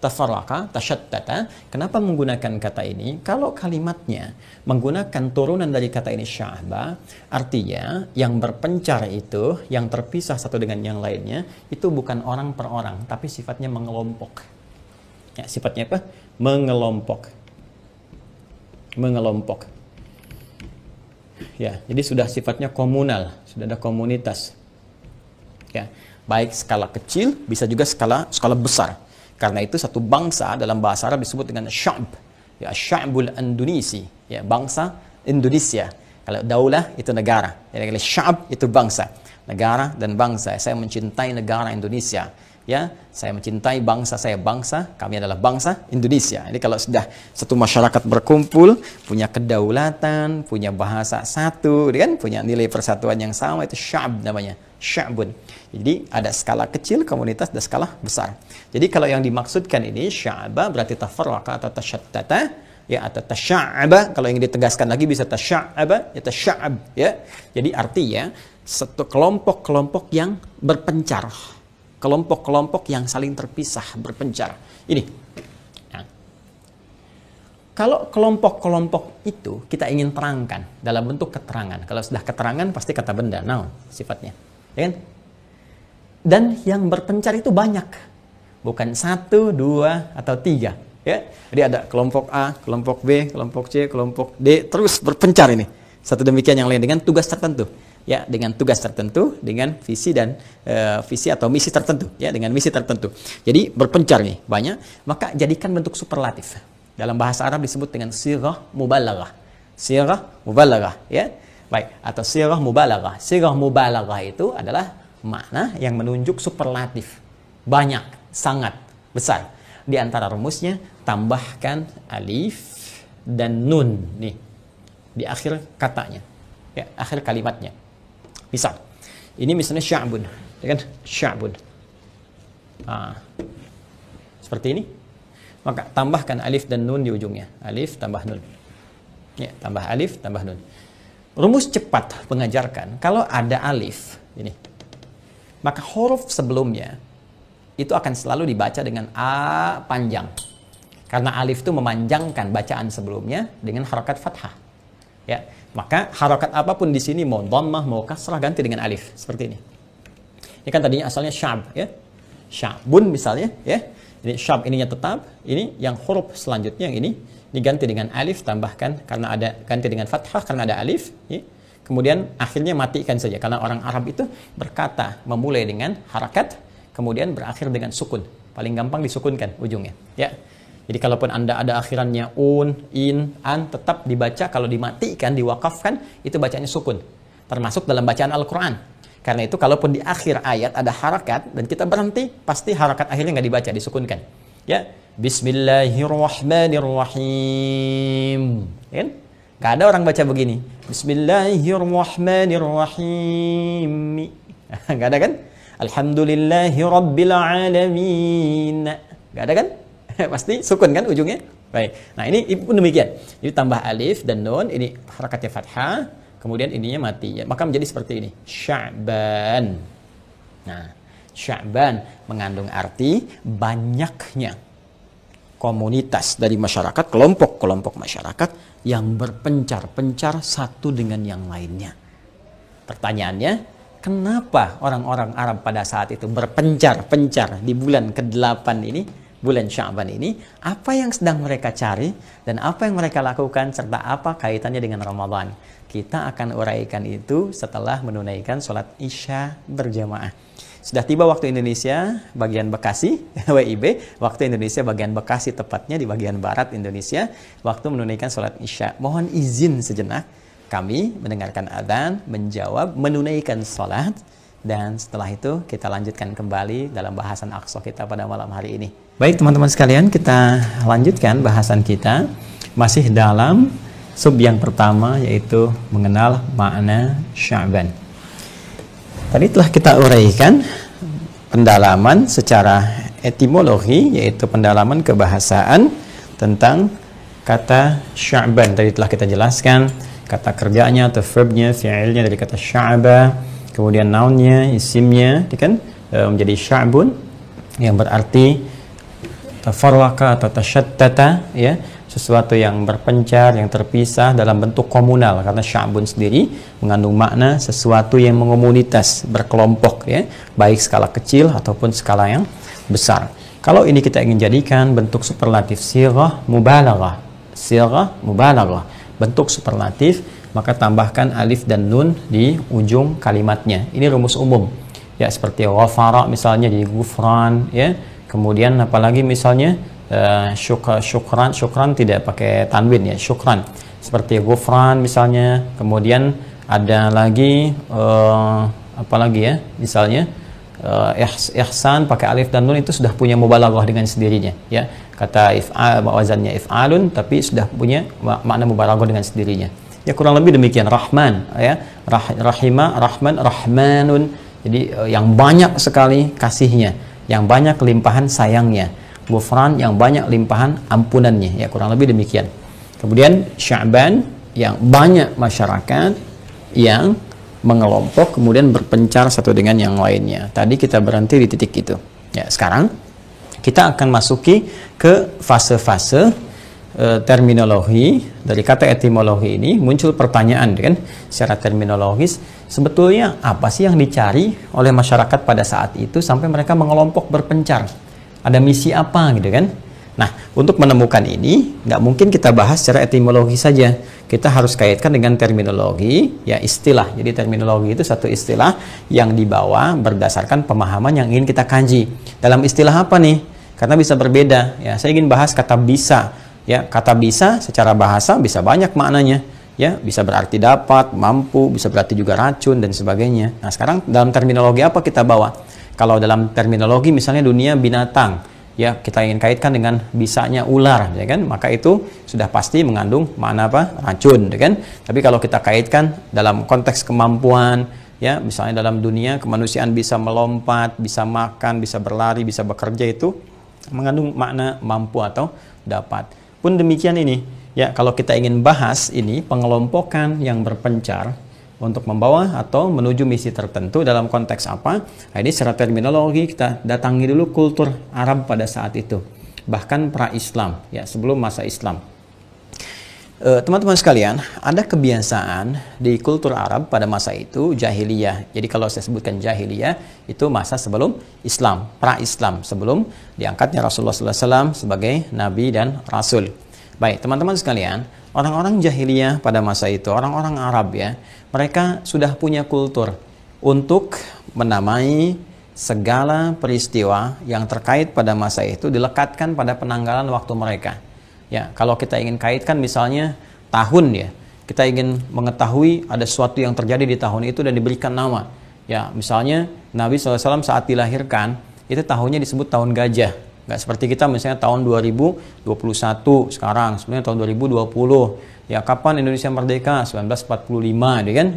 tafarraqa, tashattata. Kenapa menggunakan kata ini? Kalau kalimatnya menggunakan turunan dari kata ini sya'ba, artinya yang berpencar itu, yang terpisah satu dengan yang lainnya, itu bukan orang per orang, tapi sifatnya mengelompok. Ya, sifatnya apa? Mengelompok. Ya, jadi sudah sifatnya komunal, sudah ada komunitas. Ya, baik skala kecil, bisa juga skala besar. Karena itu satu bangsa dalam bahasa Arab disebut dengan sya'b. Ya, sya'bul Indonesia. Ya, bangsa Indonesia. Kalau daulah itu negara. Jadi kalau sya'b itu bangsa. Negara dan bangsa. Saya mencintai negara Indonesia. Ya, saya mencintai bangsa saya, kami adalah bangsa Indonesia. Jadi kalau sudah satu masyarakat berkumpul, punya kedaulatan, punya bahasa satu, kan, punya nilai persatuan yang sama, itu sya'b namanya, sya'bun. Jadi ada skala kecil komunitas, ada skala besar. Jadi kalau yang dimaksudkan ini sya'ba berarti tafarraqa atau tasyattata, ya, atau tasya'aba. Kalau yang ditegaskan lagi bisa tasya'aba, ya tasya'ab, ya. Jadi artinya satu kelompok-kelompok yang berpencar. Kelompok-kelompok yang saling terpisah, berpencar. Ini. Nah, kalau kelompok-kelompok itu kita ingin terangkan dalam bentuk keterangan. Kalau sudah keterangan pasti kata benda, noun sifatnya. Ya kan? Dan yang berpencar itu banyak. Bukan 1, 2, atau 3. Ya? Jadi ada kelompok A, kelompok B, kelompok C, kelompok D, terus berpencar ini. Satu demikian yang lain dengan tugas tertentu. Ya, dengan tugas tertentu, dengan visi dan visi atau misi tertentu, ya, dengan misi tertentu. Jadi berpencar nih banyak, maka jadikan bentuk superlatif. Dalam bahasa Arab disebut dengan sirah mubalaghah. Sirah mubalaghah, ya. Baik, atau sirah mubalaghah. Sirah mubalaghah itu adalah makna yang menunjuk superlatif. Banyak, sangat, besar. Di antara rumusnya, tambahkan alif dan nun nih di akhir katanya, ya, akhir kalimatnya. Misal, ini misalnya sya'bun, ya kan? Sya'bun. Seperti ini. Maka tambahkan alif dan nun di ujungnya. Alif tambah nun. Ya, tambah alif tambah nun. Rumus cepat mengajarkan, kalau ada alif ini, maka huruf sebelumnya itu akan selalu dibaca dengan A panjang. Karena alif itu memanjangkan bacaan sebelumnya dengan harakat fathah. Ya, maka harakat apapun di sini, mau dhammah, mau kasrah, ganti dengan alif seperti ini. Ini kan tadinya asalnya sya'b, ya. Sya'bun misalnya, ya. Ini sya'b ininya tetap, ini yang huruf selanjutnya yang ini diganti dengan alif, tambahkan karena ada, ganti dengan fathah karena ada alif, ya. Kemudian akhirnya matikan saja karena orang Arab itu berkata memulai dengan harakat, kemudian berakhir dengan sukun. Paling gampang disukunkan ujungnya, ya. Jadi kalaupun Anda ada akhirannya un, in, an, tetap dibaca, kalau dimatikan, diwakafkan, itu bacanya sukun. Termasuk dalam bacaan Al-Quran. Karena itu kalaupun di akhir ayat ada harakat dan kita berhenti, pasti harakat akhirnya nggak dibaca, disukunkan. Ya, Bismillahirrahmanirrahim. Ya, nggak ada orang baca begini. Bismillahirrahmanirrahim. Nggak ada kan? Alhamdulillahirrabbilalamin. Gak ada kan? Pasti sukun kan ujungnya? Baik. Nah, ini pun demikian. Jadi tambah alif dan nun, ini harakatnya fathah, kemudian ininya mati. Ya, maka menjadi seperti ini. Sya'ban. Nah, Sya'ban mengandung arti banyaknya komunitas dari masyarakat, kelompok-kelompok masyarakat yang berpencar-pencar satu dengan yang lainnya. Pertanyaannya, kenapa orang-orang Arab pada saat itu berpencar-pencar di bulan ke-8 ini, bulan Sya'ban ini? Apa yang sedang mereka cari dan apa yang mereka lakukan serta apa kaitannya dengan Ramadan? Kita akan uraikan itu setelah menunaikan sholat Isya berjamaah. Sudah tiba waktu Indonesia bagian Bekasi, WIB, waktu Indonesia bagian Bekasi tepatnya di bagian barat Indonesia, waktu menunaikan sholat Isya. Mohon izin sejenak. Kami mendengarkan adzan, menjawab, menunaikan sholat, dan setelah itu kita lanjutkan kembali dalam bahasan Aqsa kita pada malam hari ini. Baik teman-teman sekalian, kita lanjutkan bahasan kita masih dalam sub yang pertama, yaitu mengenal makna Sya'ban. Tadi telah kita uraikan pendalaman secara etimologi, yaitu pendalaman kebahasaan tentang kata Sya'ban. Tadi telah kita jelaskan kata kerjanya atau verbnya, fi'ilnya dari kata sya'ba, kemudian nounnya, isimnya, kan menjadi sya'bun yang berarti tafarraqa atau tashattata, ya, sesuatu yang berpencar, yang terpisah dalam bentuk komunal, karena sya'bun sendiri mengandung makna sesuatu yang mengomunitas, berkelompok, ya, baik skala kecil ataupun skala yang besar. Kalau ini kita ingin jadikan bentuk superlatif, sighah mubalaghah, bentuk superlatif, maka tambahkan alif dan nun di ujung kalimatnya. Ini rumus umum, ya, seperti ghafara misalnya di ghufran, ya. Kemudian apalagi misalnya syukran tidak pakai tanwin, ya, syukran, seperti ghufran misalnya. Kemudian ada lagi apalagi, ya, misalnya ihsan pakai alif dan nun, itu sudah punya mubalaghah dengan sendirinya, ya. Kata if'al, wazannya if'alun, tapi sudah punya makna mubalaghah dengan sendirinya. Ya, kurang lebih demikian. Rahman, ya, rahimah, rahman, rahmanun. Jadi yang banyak sekali kasihnya, yang banyak limpahan sayangnya. Ghufran, yang banyak limpahan ampunannya. Ya, kurang lebih demikian. Kemudian Sya'ban, yang banyak masyarakat yang mengelompok kemudian berpencar satu dengan yang lainnya. Tadi kita berhenti di titik itu. Ya, sekarang kita akan masuki ke fase-fase terminologi. Dari kata etimologi ini muncul pertanyaan, kan, secara terminologis, sebetulnya apa sih yang dicari oleh masyarakat pada saat itu sampai mereka mengelompok berpencar? Ada misi apa, gitu kan? Nah, untuk menemukan ini nggak mungkin kita bahas secara etimologi saja. Kita harus kaitkan dengan terminologi, ya, istilah. Jadi terminologi itu satu istilah yang dibawa berdasarkan pemahaman yang ingin kita kaji. Dalam istilah apa nih? Karena bisa berbeda. Ya, saya ingin bahas kata bisa. Ya, kata bisa secara bahasa bisa banyak maknanya. Ya, bisa berarti dapat, mampu, bisa berarti juga racun dan sebagainya. Nah, sekarang dalam terminologi apa kita bawa? Kalau dalam terminologi misalnya dunia binatang, ya kita ingin kaitkan dengan bisanya ular, ya kan, maka itu sudah pasti mengandung makna apa? Racun, ya kan. Tapi kalau kita kaitkan dalam konteks kemampuan, ya misalnya dalam dunia kemanusiaan bisa melompat, bisa makan, bisa berlari, bisa bekerja, itu mengandung makna mampu atau dapat. Pun demikian ini, ya kalau kita ingin bahas ini pengelompokan yang berpencar untuk membawa atau menuju misi tertentu dalam konteks apa? Nah, ini secara terminologi kita datangi dulu kultur Arab pada saat itu, bahkan pra-Islam, ya sebelum masa Islam. Teman-teman sekalian, ada kebiasaan di kultur Arab pada masa itu jahiliyah. Jadi kalau saya sebutkan jahiliyah, itu masa sebelum Islam, pra-Islam, sebelum diangkatnya Rasulullah SAW sebagai Nabi dan Rasul. Baik, teman-teman sekalian, orang-orang jahiliyah pada masa itu, orang-orang Arab ya, mereka sudah punya kultur untuk menamai segala peristiwa yang terkait pada masa itu dilekatkan pada penanggalan waktu mereka. Ya, kalau kita ingin kaitkan misalnya tahun ya, kita ingin mengetahui ada sesuatu yang terjadi di tahun itu dan diberikan nama. Ya, misalnya Nabi SAW saat dilahirkan, itu tahunnya disebut tahun gajah. Nggak seperti kita misalnya tahun 2021 sekarang, sebenarnya tahun 2020. Ya, kapan Indonesia merdeka? 1945, ya kan?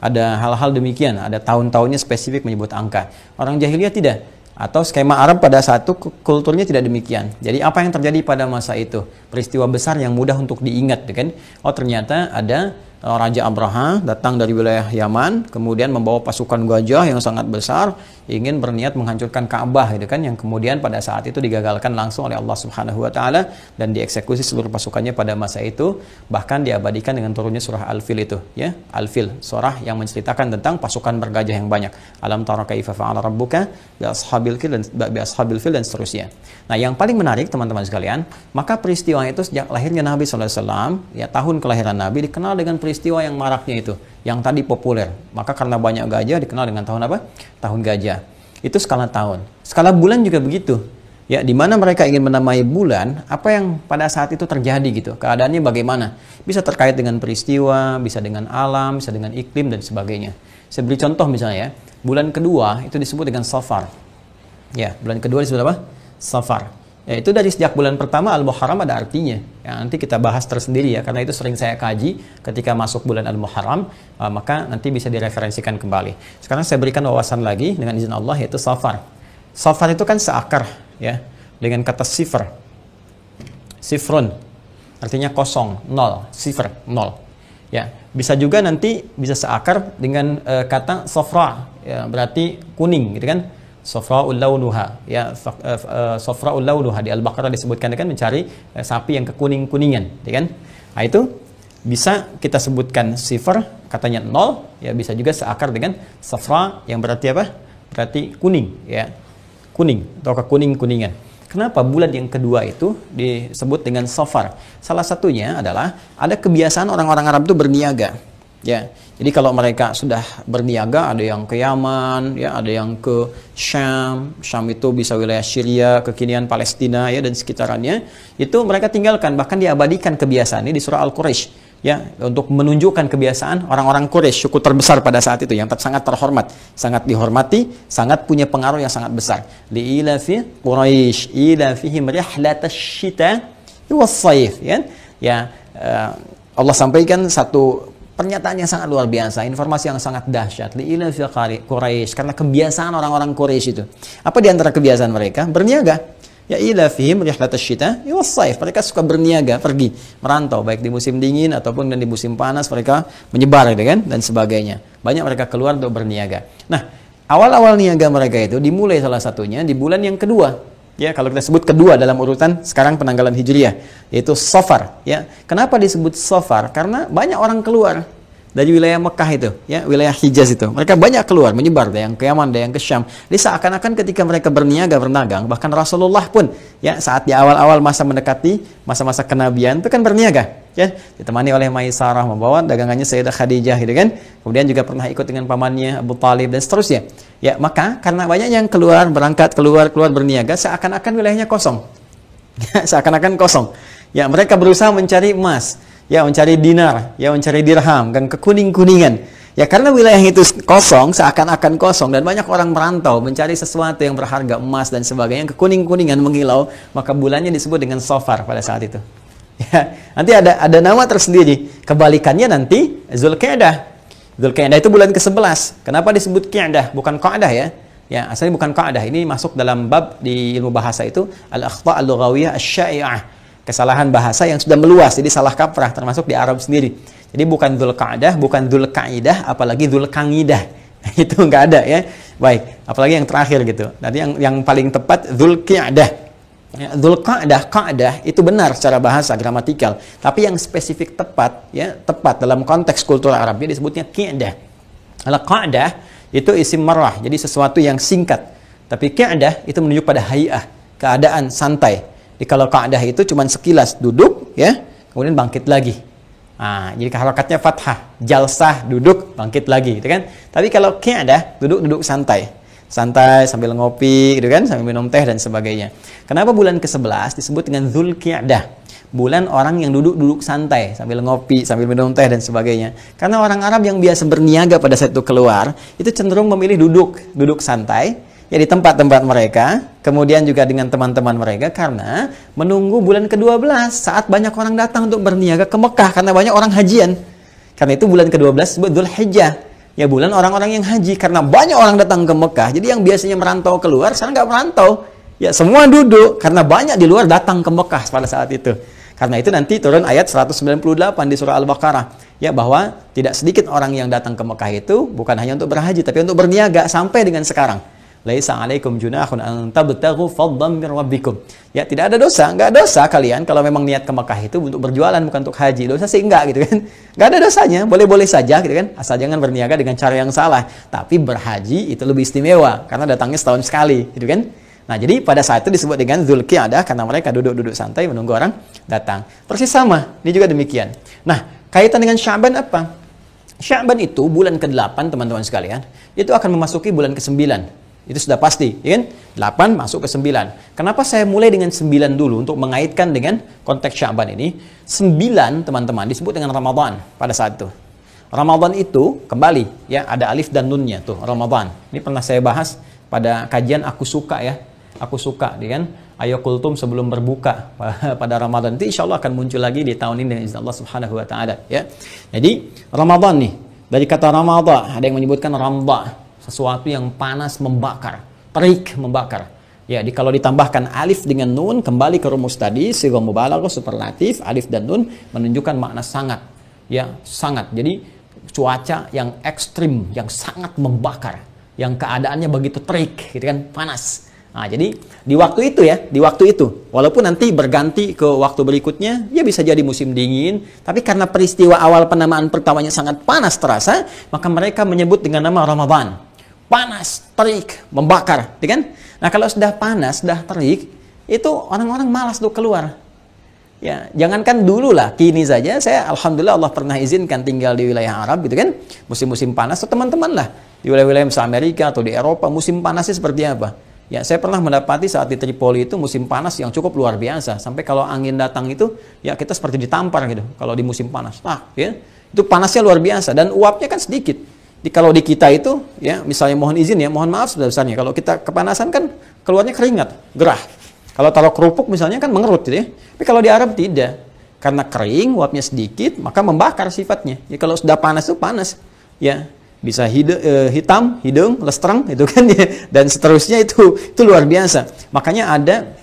Ada hal-hal demikian, ada tahun-tahunnya spesifik menyebut angka. Orang jahiliyah tidak. Atau skema Arab pada saat itu kulturnya tidak demikian. Jadi apa yang terjadi pada masa itu? Peristiwa besar yang mudah untuk diingat, kan? Oh, ternyata ada Raja Abraha datang dari wilayah Yaman, kemudian membawa pasukan gajah yang sangat besar, ingin berniat menghancurkan Ka'bah, gitu kan, yang kemudian pada saat itu digagalkan langsung oleh Allah Subhanahu wa taala dan dieksekusi seluruh pasukannya pada masa itu, bahkan diabadikan dengan turunnya surah Al-Fil itu, ya. Al-Fil, surah yang menceritakan tentang pasukan bergajah yang banyak. Alam tara kaifa fa'ala rabbuka bi ashabil fil dan seterusnya. Nah, yang paling menarik teman-teman sekalian, maka peristiwa itu sejak lahirnya Nabi SAW, ya tahun kelahiran Nabi dikenal dengan peristiwa yang maraknya itu, yang tadi populer. Maka karena banyak gajah dikenal dengan tahun apa? Tahun gajah. Itu skala tahun. Skala bulan juga begitu. Ya, di mana mereka ingin menamai bulan, apa yang pada saat itu terjadi gitu. Keadaannya bagaimana? Bisa terkait dengan peristiwa, bisa dengan alam, bisa dengan iklim dan sebagainya. Saya beri contoh misalnya ya, bulan kedua itu disebut dengan Safar. Ya, bulan kedua disebut apa? Safar. Ya, itu dari sejak bulan pertama Al-Muharram ada artinya. Ya, nanti kita bahas tersendiri ya, karena itu sering saya kaji ketika masuk bulan Al-Muharram, maka nanti bisa direferensikan kembali. Sekarang saya berikan wawasan lagi dengan izin Allah, yaitu Safar. Safar itu kan seakar ya, dengan kata sifr. Sifrun artinya kosong, nol, sifr, nol. Ya, bisa juga nanti bisa seakar dengan kata sofra, ya, berarti kuning gitu kan. Sofra'ul launuha, ya, sofra'ul launuha di Al-Baqarah disebutkan kan mencari sapi yang kekuning-kuningan, ya kan? Nah, itu bisa kita sebutkan sifar katanya nol, ya bisa juga seakar dengan safra yang berarti apa? Berarti kuning, ya. Kuning atau kekuning-kuningan. Kenapa bulan yang kedua itu disebut dengan Safar? Salah satunya adalah ada kebiasaan orang-orang Arab itu berniaga. Ya, jadi kalau mereka sudah berniaga, ada yang ke Yaman, ya, ada yang ke Syam. Syam itu bisa wilayah Syria, kekinian Palestina, ya, dan sekitarannya. Itu mereka tinggalkan, bahkan diabadikan kebiasaan ini di surah Al-Quraisy. Ya, untuk menunjukkan kebiasaan orang-orang Quraisy, suku terbesar pada saat itu yang sangat terhormat, sangat dihormati, sangat punya pengaruh yang sangat besar. Li'ilafi Quraisy, ilafihim rihlatash shita was-sayf, ya. Ya, Allah sampaikan satu pernyataan yang sangat luar biasa, informasi yang sangat dahsyat. Li'ilafi Quraisy, karena kebiasaan orang-orang Quraisy itu. Apa di antara kebiasaan mereka? Berniaga. Ya, ilafihim rihlatash shita was-sayf. Mereka suka berniaga, pergi merantau baik di musim dingin ataupun di musim panas, mereka menyebar, gitu kan, dan sebagainya. Banyak mereka keluar untuk berniaga. Nah, awal-awal niaga mereka itu dimulai salah satunya di bulan yang kedua. Ya, kalau kita sebut kedua dalam urutan sekarang penanggalan Hijriah, yaitu Safar, ya. Kenapa disebut Safar? Karena banyak orang keluar dari wilayah Mekah itu, ya, wilayah Hijaz itu. Mereka banyak keluar, menyebar, ada yang ke Yaman, ada yang ke Syam. Jadi seakan-akan ketika mereka berniaga, berdagang, bahkan Rasulullah pun, ya, saat di awal-awal masa mendekati masa-masa kenabian itu kan berniaga, ya, ditemani oleh Maisarah membawa dagangannya Sayyidah Khadijah, gitu kan. Kemudian juga pernah ikut dengan pamannya Abu Talib dan seterusnya. Ya, maka karena banyak yang keluar, berangkat, keluar berniaga, seakan-akan wilayahnya kosong. Seakan-akan kosong. Ya, mereka berusaha mencari emas, ya, mencari dinar, ya, mencari dirham, dan kekuning-kuningan. Ya karena wilayah itu kosong, seakan-akan kosong, dan banyak orang merantau mencari sesuatu yang berharga, emas dan sebagainya, kekuning-kuningan menghilau, maka bulannya disebut dengan Safar pada saat itu. Ya, nanti ada nama tersendiri. Kebalikannya nanti Zulqa'dah. Zulqa'dah itu bulan ke-11. Kenapa disebut Qi'dah? Bukan Qa'dah ya. Ya, asalnya bukan Qa'dah. Ini masuk dalam bab di ilmu bahasa itu al-akhta' al-lughawiyah asy-sya'i'ah. Kesalahan bahasa yang sudah meluas, jadi salah kaprah, termasuk di Arab sendiri. Jadi bukan Dzulqa'dah, bukan Dzulqa'idah, apalagi Dzulqa'idah. Itu nggak ada ya. Baik, apalagi yang terakhir gitu. Nanti yang paling tepat Dzulqi'dah. Ya, Dzulqa'dah, Qa'dah itu benar secara bahasa gramatikal. Tapi yang spesifik tepat, ya tepat dalam konteks kultur Arabnya disebutnya Qi'dah. Kalau Qa'dah itu isim marrah, jadi sesuatu yang singkat. Tapi Qi'dah itu menunjuk pada hay'ah, keadaan santai. Jadi kalau Qa'dah itu cuma sekilas duduk, ya, kemudian bangkit lagi. Nah, jadi harokatnya fathah, jalsah, duduk, bangkit lagi, gitu kan? Tapi kalau Qi'dah, duduk santai. Santai sambil ngopi, gitu kan? Sambil minum teh dan sebagainya. Kenapa bulan ke-11 disebut dengan Dzulqa'dah? Bulan orang yang duduk santai, sambil ngopi, sambil minum teh dan sebagainya. Karena orang Arab yang biasa berniaga pada saat itu keluar, itu cenderung memilih duduk santai, ya di tempat-tempat mereka, kemudian juga dengan teman-teman mereka, karena menunggu bulan ke-12 saat banyak orang datang untuk berniaga ke Mekah, karena banyak orang hajian. Karena itu bulan ke-12 disebut Dzulhijjah, ya bulan orang-orang yang haji, karena banyak orang datang ke Mekah. Jadi yang biasanya merantau keluar sekarang nggak merantau, ya semua duduk karena banyak di luar datang ke Mekah pada saat itu. Karena itu nanti turun ayat 198 di surah Al-Baqarah, ya bahwa tidak sedikit orang yang datang ke Mekah itu bukan hanya untuk berhaji tapi untuk berniaga sampai dengan sekarang. Laisa 'alaikum junahun an tabtaghu fadlan min rabbikum. Ya, tidak ada dosa, enggak dosa kalian kalau memang niat ke Mekah itu untuk berjualan bukan untuk haji. Dosa sih enggak gitu kan. Enggak ada dosanya, boleh-boleh saja gitu kan. Asal jangan berniaga dengan cara yang salah. Tapi berhaji itu lebih istimewa karena datangnya setahun sekali, gitu kan. Nah, jadi pada saat itu disebut dengan Dzulqa'dah karena mereka duduk-duduk santai menunggu orang datang. Persis sama, ini juga demikian. Nah, kaitan dengan Sya'ban apa? Sya'ban itu bulan ke-8 teman-teman sekalian, itu akan memasuki bulan ke-9. Itu sudah pasti, ya kan? 8 masuk ke 9. Kenapa saya mulai dengan 9 dulu untuk mengaitkan dengan konteks Sya'ban ini? 9 teman-teman disebut dengan Ramadan pada saat itu. Ramadan itu kembali ya ada alif dan nunnya tuh Ramadan. Ini pernah saya bahas pada kajian Aku Suka ya. Aku Suka, ya kan? Ayo kultum sebelum berbuka pada Ramadan. Itu insya Allah akan muncul lagi di tahun ini dengan izin Allah Subhanahu wa taala ya. Jadi Ramadan nih, dari kata Ramadha ada yang menyebutkan ramda, sesuatu yang panas membakar, terik membakar. Ya, kalau ditambahkan alif dengan nun kembali ke rumus tadi, sighah mubalaghah superlatif, alif dan nun menunjukkan makna sangat. Ya, sangat. Jadi cuaca yang ekstrim, yang sangat membakar, yang keadaannya begitu terik, gitu kan, panas. Nah, jadi di waktu itu ya, di waktu itu, walaupun nanti berganti ke waktu berikutnya, ya bisa jadi musim dingin, tapi karena peristiwa awal penamaan pertamanya sangat panas terasa, maka mereka menyebut dengan nama Ramadan. Panas, terik, membakar, ya kan? Nah, kalau sudah panas, sudah terik, itu orang-orang malas tuh keluar. Ya, jangankan dulu lah, kini saja saya alhamdulillah Allah pernah izinkan tinggal di wilayah Arab gitu kan, musim-musim panas, atau teman-teman lah di wilayah-wilayah Amerika atau di Eropa, musim panasnya seperti apa? Ya, saya pernah mendapati saat di Tripoli itu musim panas yang cukup luar biasa. Sampai kalau angin datang itu, ya kita seperti ditampar gitu. Kalau di musim panas, ya itu panasnya luar biasa dan uapnya kan sedikit. Kalau di kita itu, ya misalnya mohon izin ya, mohon maaf sebesar-besarnya. Kalau kita kepanasan kan keluarnya keringat, gerah. Kalau taruh kerupuk misalnya kan mengerut gitu ya. Tapi kalau di Arab tidak, karena kering, uapnya sedikit, maka membakar sifatnya. Ya kalau sudah panas itu panas, ya. Bisa hitam, hidung, lestreng itu kan ya, dan seterusnya itu luar biasa. Makanya ada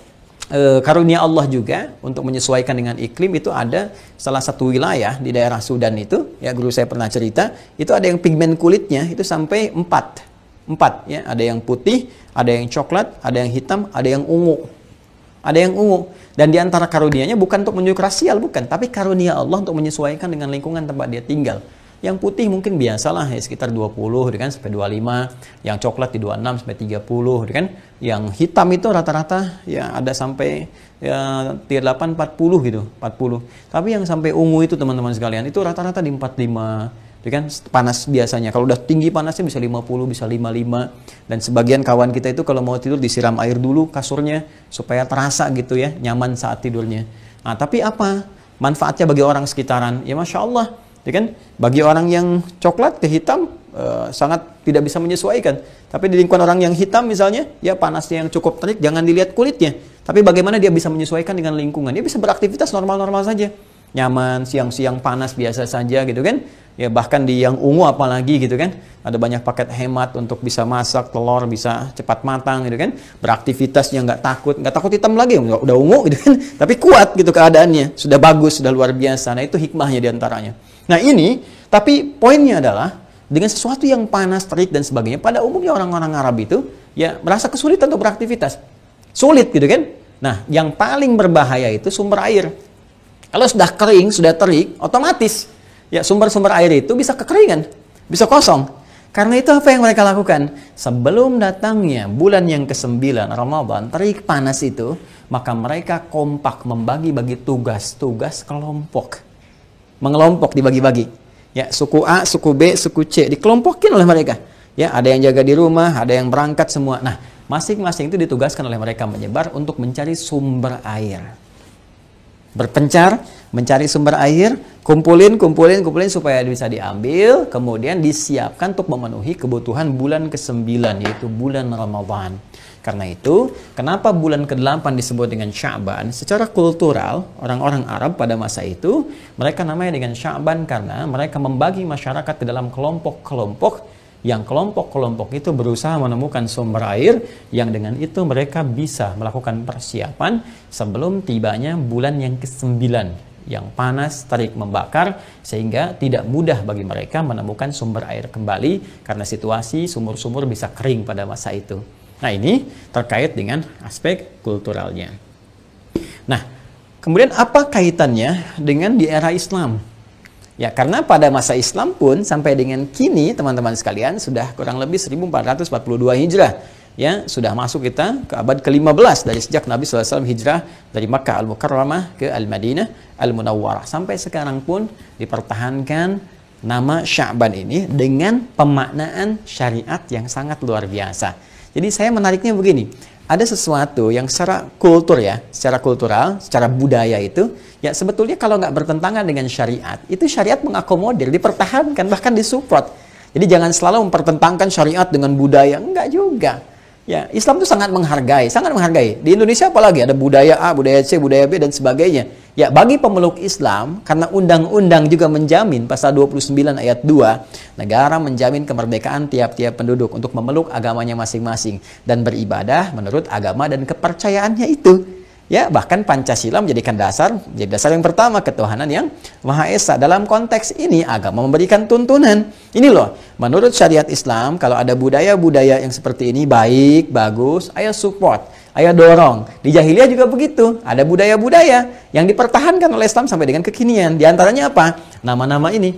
karunia Allah juga untuk menyesuaikan dengan iklim. Itu ada salah satu wilayah di daerah Sudan itu, ya guru saya pernah cerita, itu ada yang pigmen kulitnya itu sampai 4 ya, ada yang putih, ada yang coklat, ada yang hitam, ada yang ungu. Ada yang ungu. Dan di antara karunianya bukan untuk menunjuk rasial, bukan, tapi karunia Allah untuk menyesuaikan dengan lingkungan tempat dia tinggal. Yang putih mungkin biasalah ya sekitar 20 kan sampai 25, yang coklat di 26 sampai 30 kan. Yang hitam itu rata-rata ya ada sampai ya 38 40 gitu, 40. Tapi yang sampai ungu itu teman-teman sekalian itu rata-rata di 45. kan panas biasanya. Kalau udah tinggi panasnya bisa 50, bisa 55. Dan sebagian kawan kita itu kalau mau tidur disiram air dulu kasurnya supaya terasa gitu ya, nyaman saat tidurnya. Nah, tapi apa manfaatnya bagi orang sekitaran? Ya Masya Allah, Ya kan? Bagi orang yang coklat ke hitam sangat tidak bisa menyesuaikan. Tapi di lingkungan orang yang hitam misalnya, ya panasnya yang cukup terik, jangan dilihat kulitnya. Tapi bagaimana dia bisa menyesuaikan dengan lingkungan? Dia bisa beraktivitas normal-normal saja. Nyaman, siang-siang panas biasa saja gitu kan. Ya bahkan di yang ungu apalagi gitu kan. Ada banyak paket hemat untuk bisa masak telur, bisa cepat matang gitu kan. Beraktivitasnya nggak takut hitam lagi, udah ungu gitu kan. Tapi kuat gitu keadaannya, sudah bagus, sudah luar biasa. Nah itu hikmahnya diantaranya. Nah ini, tapi poinnya adalah dengan sesuatu yang panas, terik dan sebagainya. Pada umumnya orang-orang Arab itu ya merasa kesulitan untuk beraktivitas, sulit gitu kan. Nah yang paling berbahaya itu sumber air. Kalau sudah kering, sudah terik, otomatis ya sumber-sumber air itu bisa kekeringan, bisa kosong. Karena itu apa yang mereka lakukan? Sebelum datangnya bulan yang ke-9 Ramadan, terik panas itu, maka mereka kompak membagi-bagi tugas-tugas kelompok. Mengelompok dibagi-bagi. Ya, suku A, suku B, suku C dikelompokin oleh mereka. Ya, ada yang jaga di rumah, ada yang berangkat semua. Nah, masing-masing itu ditugaskan oleh mereka menyebar untuk mencari sumber air. Berpencar, mencari sumber air, kumpulin supaya bisa diambil, kemudian disiapkan untuk memenuhi kebutuhan bulan ke-9, yaitu bulan Ramadan. Karena itu, kenapa bulan ke-8 disebut dengan Sya'ban? Secara kultural, orang-orang Arab pada masa itu, mereka namanya dengan Sya'ban karena mereka membagi masyarakat ke dalam kelompok-kelompok, yang kelompok-kelompok itu berusaha menemukan sumber air yang dengan itu mereka bisa melakukan persiapan sebelum tibanya bulan yang ke-9 yang panas, terik, membakar, sehingga tidak mudah bagi mereka menemukan sumber air kembali karena situasi sumur-sumur bisa kering pada masa itu. Nah ini terkait dengan aspek kulturalnya. Nah kemudian apa kaitannya dengan di era Islam? Ya, karena pada masa Islam pun sampai dengan kini teman-teman sekalian sudah kurang lebih 1442 Hijrah. Ya, sudah masuk kita ke abad ke-15 dari sejak Nabi SAW hijrah dari Makkah Al-Mukarramah ke Al-Madinah Al-Munawwarah. Sampai sekarang pun dipertahankan nama Sya'ban ini dengan pemaknaan syariat yang sangat luar biasa. Jadi saya menariknya begini. Ada sesuatu yang secara kultur ya, secara kultural, secara budaya itu, ya sebetulnya kalau nggak bertentangan dengan syariat, itu syariat mengakomodir, dipertahankan, bahkan disupport. Jadi jangan selalu mempertentangkan syariat dengan budaya, enggak juga. Ya, Islam itu sangat menghargai, sangat menghargai. Di Indonesia apalagi ada budaya A, budaya C, budaya B dan sebagainya. Ya, bagi pemeluk Islam, karena undang-undang juga menjamin pasal 29 ayat 2, negara menjamin kemerdekaan tiap-tiap penduduk untuk memeluk agamanya masing-masing dan beribadah menurut agama dan kepercayaannya itu. Ya, bahkan Pancasila menjadikan dasar, jadi dasar yang pertama ketuhanan yang Maha Esa. Dalam konteks ini agama memberikan tuntunan. Ini loh, menurut syariat Islam kalau ada budaya-budaya yang seperti ini baik, bagus, ayo support, ayo dorong. Di jahiliyah juga begitu. Ada budaya-budaya yang dipertahankan oleh Islam sampai dengan kekinian. Di antaranya apa? Nama-nama ini.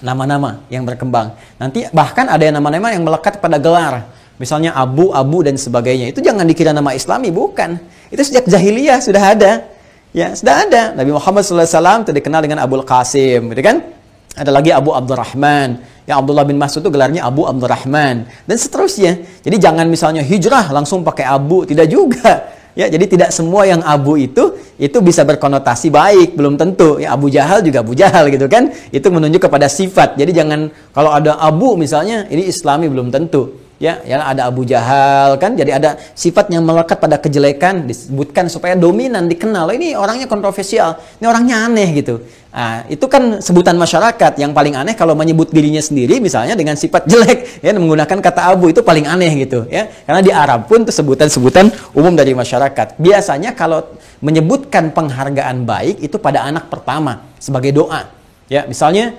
Nama-nama yang berkembang. Nanti bahkan ada nama-nama yang melekat pada gelar. Misalnya Abu dan sebagainya. Itu jangan dikira nama Islami, bukan. Itu sejak jahiliyah sudah ada. Ya, sudah ada. Nabi Muhammad SAW itu dikenal dengan Abul Qasim, gitu kan? Ada lagi Abu Abdurrahman. Yang Abdullah bin Mas'ud itu gelarnya Abu Abdurrahman. Dan seterusnya. Jadi jangan misalnya hijrah langsung pakai Abu, tidak juga. Ya, jadi tidak semua yang Abu itu bisa berkonotasi baik, belum tentu. Ya, Abu Jahal juga Abu Jahal gitu kan? Itu menunjuk kepada sifat. Jadi jangan kalau ada Abu misalnya ini Islami belum tentu. Ya, ada Abu Jahal kan, jadi ada sifat yang melekat pada kejelekan disebutkan supaya dominan dikenal. Ini orangnya kontroversial, ini orangnya aneh gitu. Nah, itu kan sebutan masyarakat. Yang paling aneh kalau menyebut dirinya sendiri misalnya dengan sifat jelek, ya menggunakan kata Abu itu paling aneh gitu. Ya, karena di Arab pun itu sebutan-sebutan umum dari masyarakat. Biasanya kalau menyebutkan penghargaan baik itu pada anak pertama sebagai doa. Ya, misalnya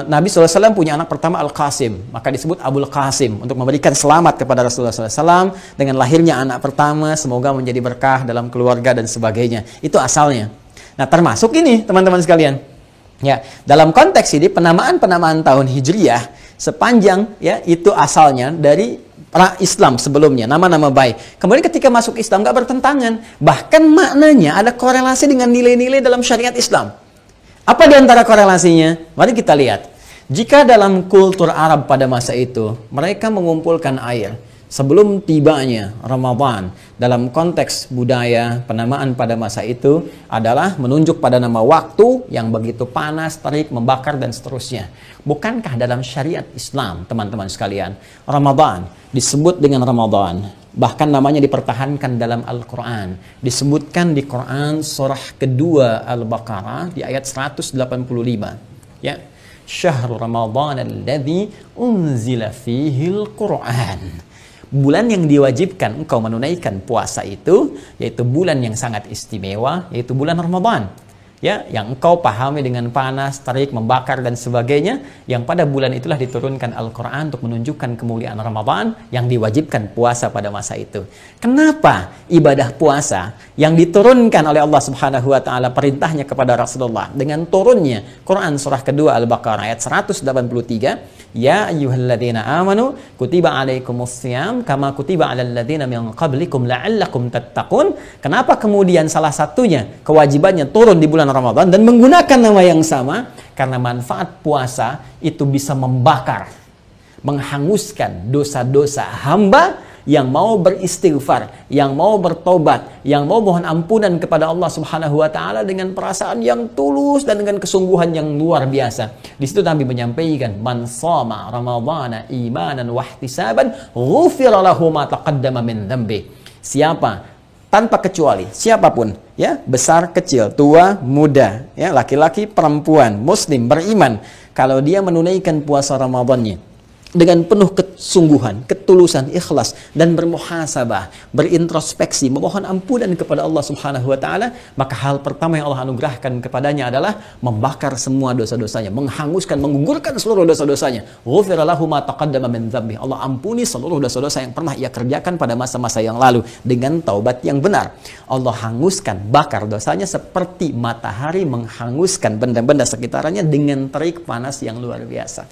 Nabi SAW punya anak pertama Al-Qasim, maka disebut Abul Qasim untuk memberikan selamat kepada Rasulullah SAW dengan lahirnya anak pertama, semoga menjadi berkah dalam keluarga dan sebagainya. Itu asalnya. Nah, termasuk ini teman-teman sekalian. Ya, dalam konteks ini penamaan-penamaan tahun Hijriyah sepanjang ya itu asalnya dari Islam sebelumnya, nama-nama baik. Kemudian ketika masuk Islam nggak bertentangan, bahkan maknanya ada korelasi dengan nilai-nilai dalam syariat Islam. Apa di antara korelasinya? Mari kita lihat. Jika dalam kultur Arab pada masa itu, mereka mengumpulkan air, sebelum tibanya Ramadan, dalam konteks budaya, penamaan pada masa itu adalah menunjuk pada nama waktu yang begitu panas, terik, membakar, dan seterusnya. Bukankah dalam syariat Islam, teman-teman sekalian, Ramadan disebut dengan Ramadan, bahkan namanya dipertahankan dalam Al-Quran, disebutkan di Quran surah kedua Al-Baqarah di ayat 185, ya, Syahrul Ramadan alladzi unzila fihil Quran. Bulan yang diwajibkan engkau menunaikan puasa itu, yaitu bulan yang sangat istimewa, yaitu bulan Ramadan. Ya, yang engkau pahami dengan panas, terik, membakar, dan sebagainya, yang pada bulan itulah diturunkan Al-Quran untuk menunjukkan kemuliaan Ramadan yang diwajibkan puasa pada masa itu. Kenapa ibadah puasa yang diturunkan oleh Allah Subhanahu wa Ta'ala perintahnya kepada Rasulullah dengan turunnya Quran surah kedua Al-Baqarah ayat 183, ya ayyuhalladzina amanu kutiba alaikumussyam kama kutiba alal ladzina min qablikum la'allakum tattaqun. Kenapa kemudian salah satunya kewajibannya turun di bulan Ramadan dan menggunakan nama yang sama? Karena manfaat puasa itu bisa membakar, menghanguskan dosa-dosa hamba yang mau beristighfar, yang mau bertobat, yang mau mohon ampunan kepada Allah Subhanahu wa Ta'ala dengan perasaan yang tulus dan dengan kesungguhan yang luar biasa. Di situ Nabi menyampaikan, man shoma ramadhana imanan wa ihtisaban ghufira lahu ma taqaddama min dzambi. Siapa, tanpa kecuali siapapun, ya, besar kecil, tua muda, ya, laki-laki perempuan, muslim beriman, kalau dia menunaikan puasa Ramadannya dengan penuh kesungguhan, ketulusan, ikhlas, dan bermuhasabah, berintrospeksi, memohon ampunan kepada Allah Subhanahu wa Ta'ala, maka hal pertama yang Allah anugerahkan kepadanya adalah membakar semua dosa-dosanya, menghanguskan, menggugurkan seluruh dosa-dosanya. Ghufira lahu ma taqaddama min dzambi. Allah ampuni seluruh dosa-dosa yang pernah ia kerjakan pada masa-masa yang lalu dengan taubat yang benar. Allah hanguskan, bakar dosanya seperti matahari menghanguskan benda-benda sekitarnya dengan terik panas yang luar biasa.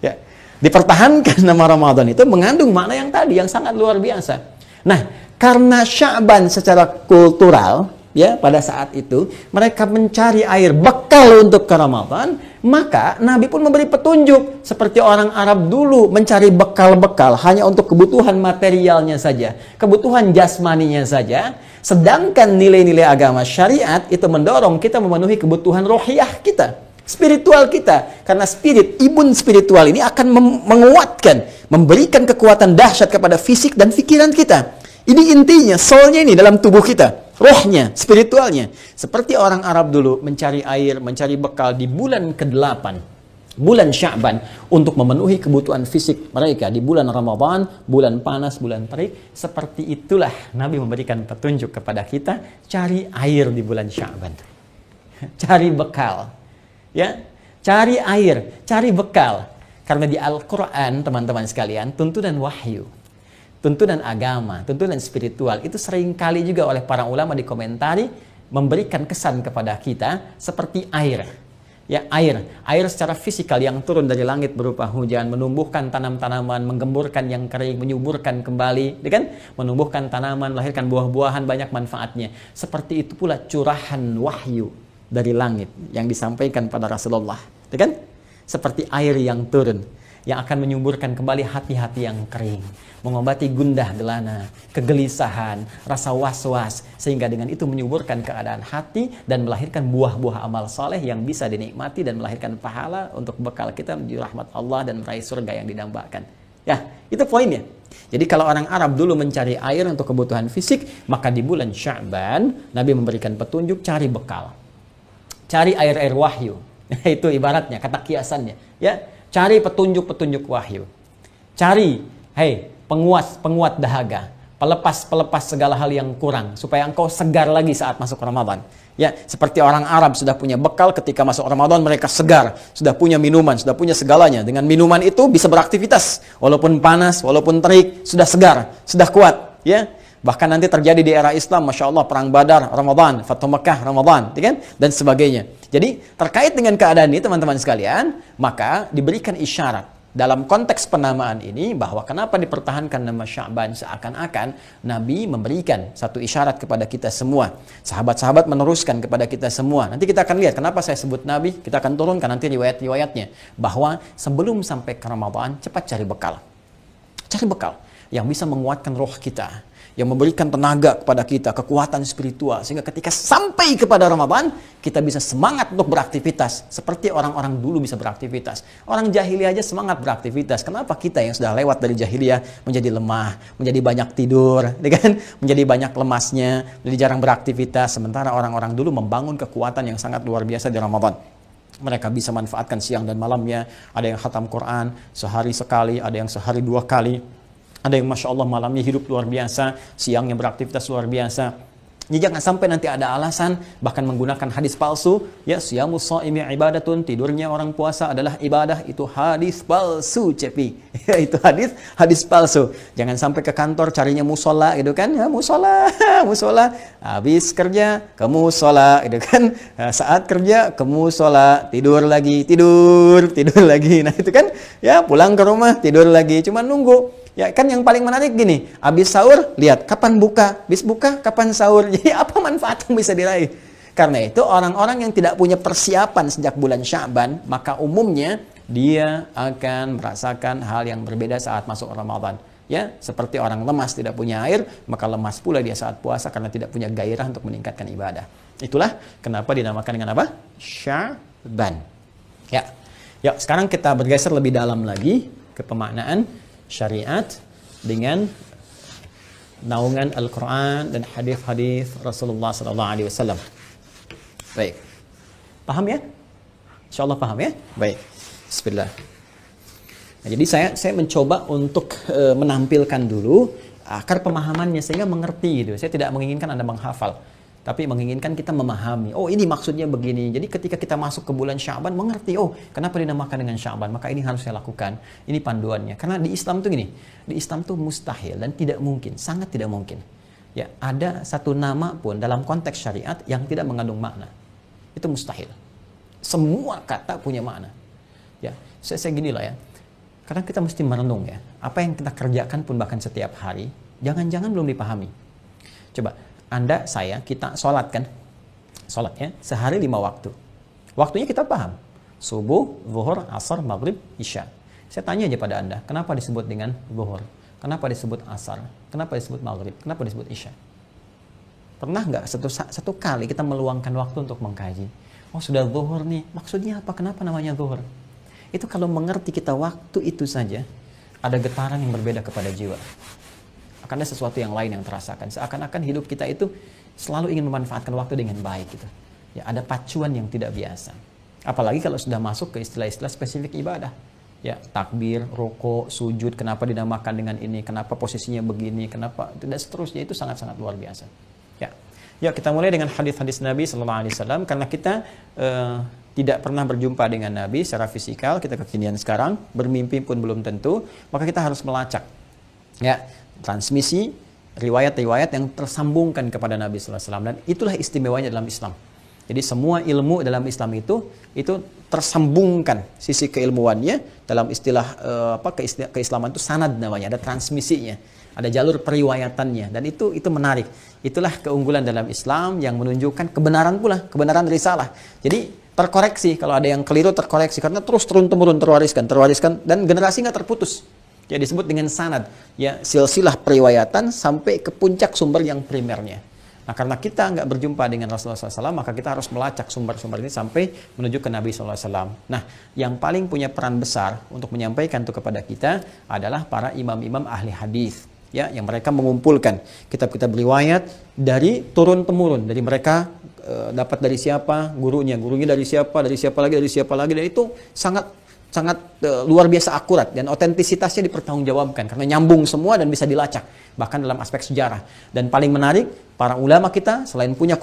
Ya. Dipertahankan nama Ramadan itu mengandung makna yang tadi, yang sangat luar biasa. Nah, karena Sya'ban secara kultural, ya, pada saat itu mereka mencari air bekal untuk ke Ramadan, maka Nabi pun memberi petunjuk seperti orang Arab dulu mencari bekal-bekal hanya untuk kebutuhan materialnya saja, kebutuhan jasmaninya saja. Sedangkan nilai-nilai agama syariat itu mendorong kita memenuhi kebutuhan rohiyah kita, spiritual kita, karena imun spiritual ini akan menguatkan, memberikan kekuatan dahsyat kepada fisik dan pikiran kita. Ini intinya, soulnya ini dalam tubuh kita, rohnya, spiritualnya. Seperti orang Arab dulu mencari air, mencari bekal di bulan ke-8, bulan Sya'ban, untuk memenuhi kebutuhan fisik mereka di bulan Ramadan, bulan panas, bulan terik. Seperti itulah Nabi memberikan petunjuk kepada kita, cari air di bulan Sya'ban, cari bekal. Ya, cari air, cari bekal. Karena di Al-Quran, teman-teman sekalian, tuntunan wahyu, tuntunan agama, tuntunan spiritual itu seringkali juga oleh para ulama dikomentari memberikan kesan kepada kita seperti air. Ya, air secara fisikal yang turun dari langit berupa hujan, menumbuhkan tanam-tanaman, menggemburkan yang kering, menyuburkan kembali, kan? Menumbuhkan tanaman, melahirkan buah-buahan, banyak manfaatnya. Seperti itu pula curahan wahyu dari langit yang disampaikan pada Rasulullah, kan? Seperti air yang turun, yang akan menyuburkan kembali hati-hati yang kering, mengobati gundah gelana, kegelisahan, rasa was-was, sehingga dengan itu menyuburkan keadaan hati dan melahirkan buah-buah amal soleh yang bisa dinikmati dan melahirkan pahala untuk bekal kita menuju rahmat Allah dan meraih surga yang didambakan. Ya, itu poinnya. Jadi kalau orang Arab dulu mencari air untuk kebutuhan fisik, maka di bulan Sya'ban Nabi memberikan petunjuk cari bekal. Cari air-air wahyu. Itu ibaratnya, kata kiasannya. Ya, cari petunjuk-petunjuk wahyu. Cari, penguat dahaga. Pelepas segala hal yang kurang. Supaya engkau segar lagi saat masuk Ramadan. Ya, seperti orang Arab sudah punya bekal ketika masuk Ramadan, mereka segar. Sudah punya minuman, sudah punya segalanya. Dengan minuman itu bisa beraktivitas. Walaupun panas, walaupun terik, sudah segar, sudah kuat. Ya. Bahkan nanti terjadi di era Islam, Masya Allah, Perang Badar, Ramadan, Fathu Makkah, Ramadan, kan? Dan sebagainya. Jadi, terkait dengan keadaan ini, teman-teman sekalian, maka diberikan isyarat dalam konteks penamaan ini, bahwa kenapa dipertahankan nama Sya'ban, seakan-akan Nabi memberikan satu isyarat kepada kita semua. Sahabat-sahabat meneruskan kepada kita semua. Nanti kita akan lihat kenapa saya sebut Nabi, kita akan turunkan nanti riwayat-riwayatnya. Bahwa sebelum sampai ke Ramadan, cepat cari bekal. Cari bekal. yang bisa menguatkan roh kita, yang memberikan tenaga kepada kita, kekuatan spiritual, sehingga ketika sampai kepada Ramadan, kita bisa semangat untuk beraktivitas, seperti orang-orang dulu bisa beraktivitas. Orang jahiliyah aja semangat beraktivitas. Kenapa kita yang sudah lewat dari jahiliyah menjadi lemah, menjadi banyak tidur, kan? Menjadi banyak lemasnya, menjadi jarang beraktivitas, sementara orang-orang dulu membangun kekuatan yang sangat luar biasa di Ramadan. Mereka bisa manfaatkan siang dan malamnya. Ada yang khatam Quran sehari sekali, ada yang sehari 2 kali. Ada yang Masya Allah malamnya hidup luar biasa, siangnya beraktivitas luar biasa. Jadi jangan sampai nanti ada alasan, bahkan menggunakan hadis palsu, ya siyamus shaimi ibadatun, tidurnya orang puasa adalah ibadah, itu hadis palsu, cepi. Itu hadis palsu. Jangan sampai ke kantor carinya musola, gitu kan? Ya musola, musola. Habis kerja ke musola, gitu kan? Saat kerja ke musola, tidur lagi, tidur lagi. Nah itu kan, ya pulang ke rumah tidur lagi, cuma nunggu. Ya kan yang paling menarik gini, habis sahur lihat kapan buka, habis buka kapan sahur. Jadi apa manfaat yang bisa diraih? Karena itu orang-orang yang tidak punya persiapan sejak bulan Sya'ban, maka umumnya dia akan merasakan hal yang berbeda saat masuk Ramadan. Ya, seperti orang lemas tidak punya air, maka lemas pula dia saat puasa karena tidak punya gairah untuk meningkatkan ibadah. Itulah kenapa dinamakan dengan apa? Sya'ban. Ya. Ya, sekarang kita bergeser lebih dalam lagi ke pemaknaan syariat dengan naungan Al-Quran dan hadis-hadis Rasulullah SAW. Baik, paham ya? Insya Allah paham ya? Baik, Bismillah. Nah, jadi saya mencoba untuk menampilkan dulu akar pemahamannya sehingga mengerti gitu. Saya tidak menginginkan Anda menghafal, tapi menginginkan kita memahami. Oh ini maksudnya begini. Jadi ketika kita masuk ke bulan Sya'ban mengerti. Oh kenapa dinamakan dengan Sya'ban? Maka ini harus saya lakukan. Ini panduannya. Karena di Islam tuh gini. Di Islam tuh mustahil dan tidak mungkin. Sangat tidak mungkin. Ya ada satu nama pun dalam konteks syariat yang tidak mengandung makna. Itu mustahil. Semua kata punya makna. Ya saya gini lah ya. Kadang kita mesti merenung ya. Apa yang kita kerjakan pun bahkan setiap hari. Jangan-jangan belum dipahami. Coba. Kita sholat kan? Sholat ya, sehari 5 waktu. Waktunya kita paham. Subuh, zuhur, asar, maghrib, isya. Saya tanya aja pada Anda, kenapa disebut dengan zuhur? Kenapa disebut asar? Kenapa disebut maghrib? Kenapa disebut isya? Pernah nggak satu kali kita meluangkan waktu untuk mengkaji? Oh sudah zuhur nih, maksudnya apa? Kenapa namanya zuhur? Itu kalau mengerti kita waktu itu saja, ada getaran yang berbeda kepada jiwa. Akan ada sesuatu yang lain yang terasakan. Seakan-akan hidup kita itu selalu ingin memanfaatkan waktu dengan baik gitu. Ya, ada pacuan yang tidak biasa. Apalagi kalau sudah masuk ke istilah-istilah spesifik ibadah. Ya, takbir, rukuk, sujud, kenapa dinamakan dengan ini, kenapa posisinya begini, kenapa tidak seterusnya, itu sangat-sangat luar biasa. Ya. Ya, kita mulai dengan hadis-hadis Nabi sallallahu alaihi wasallam karena kita tidak pernah berjumpa dengan Nabi secara fisikal, kita kekinian sekarang, bermimpi pun belum tentu, maka kita harus melacak. Ya, transmisi riwayat-riwayat yang tersambungkan kepada Nabi sallallahu alaihi wasallam, dan itulah istimewanya dalam Islam. Jadi semua ilmu dalam Islam itu tersambungkan sisi keilmuannya dalam istilah keislaman itu sanad namanya, ada transmisinya, ada jalur periwayatannya, dan itu menarik. Itulah keunggulan dalam Islam yang menunjukkan kebenaran pula, kebenaran risalah. Jadi terkoreksi kalau ada yang keliru, terkoreksi karena terus turun-temurun terwariskan dan generasi nggak terputus. Ya disebut dengan sanad, ya silsilah periwayatan sampai ke puncak sumber yang primernya. Nah karena kita nggak berjumpa dengan Rasulullah SAW, maka kita harus melacak sumber-sumber ini sampai menuju ke Nabi SAW. Nah yang paling punya peran besar untuk menyampaikan itu kepada kita adalah para imam-imam ahli hadis, ya yang mereka mengumpulkan kitab-kitab riwayat dari turun-temurun, dari mereka dapat dari siapa, gurunya dari siapa lagi, dan itu sangat luar biasa akurat dan otentisitasnya dipertanggungjawabkan karena nyambung semua dan bisa dilacak bahkan dalam aspek sejarah. Dan paling menarik, para ulama kita selain punya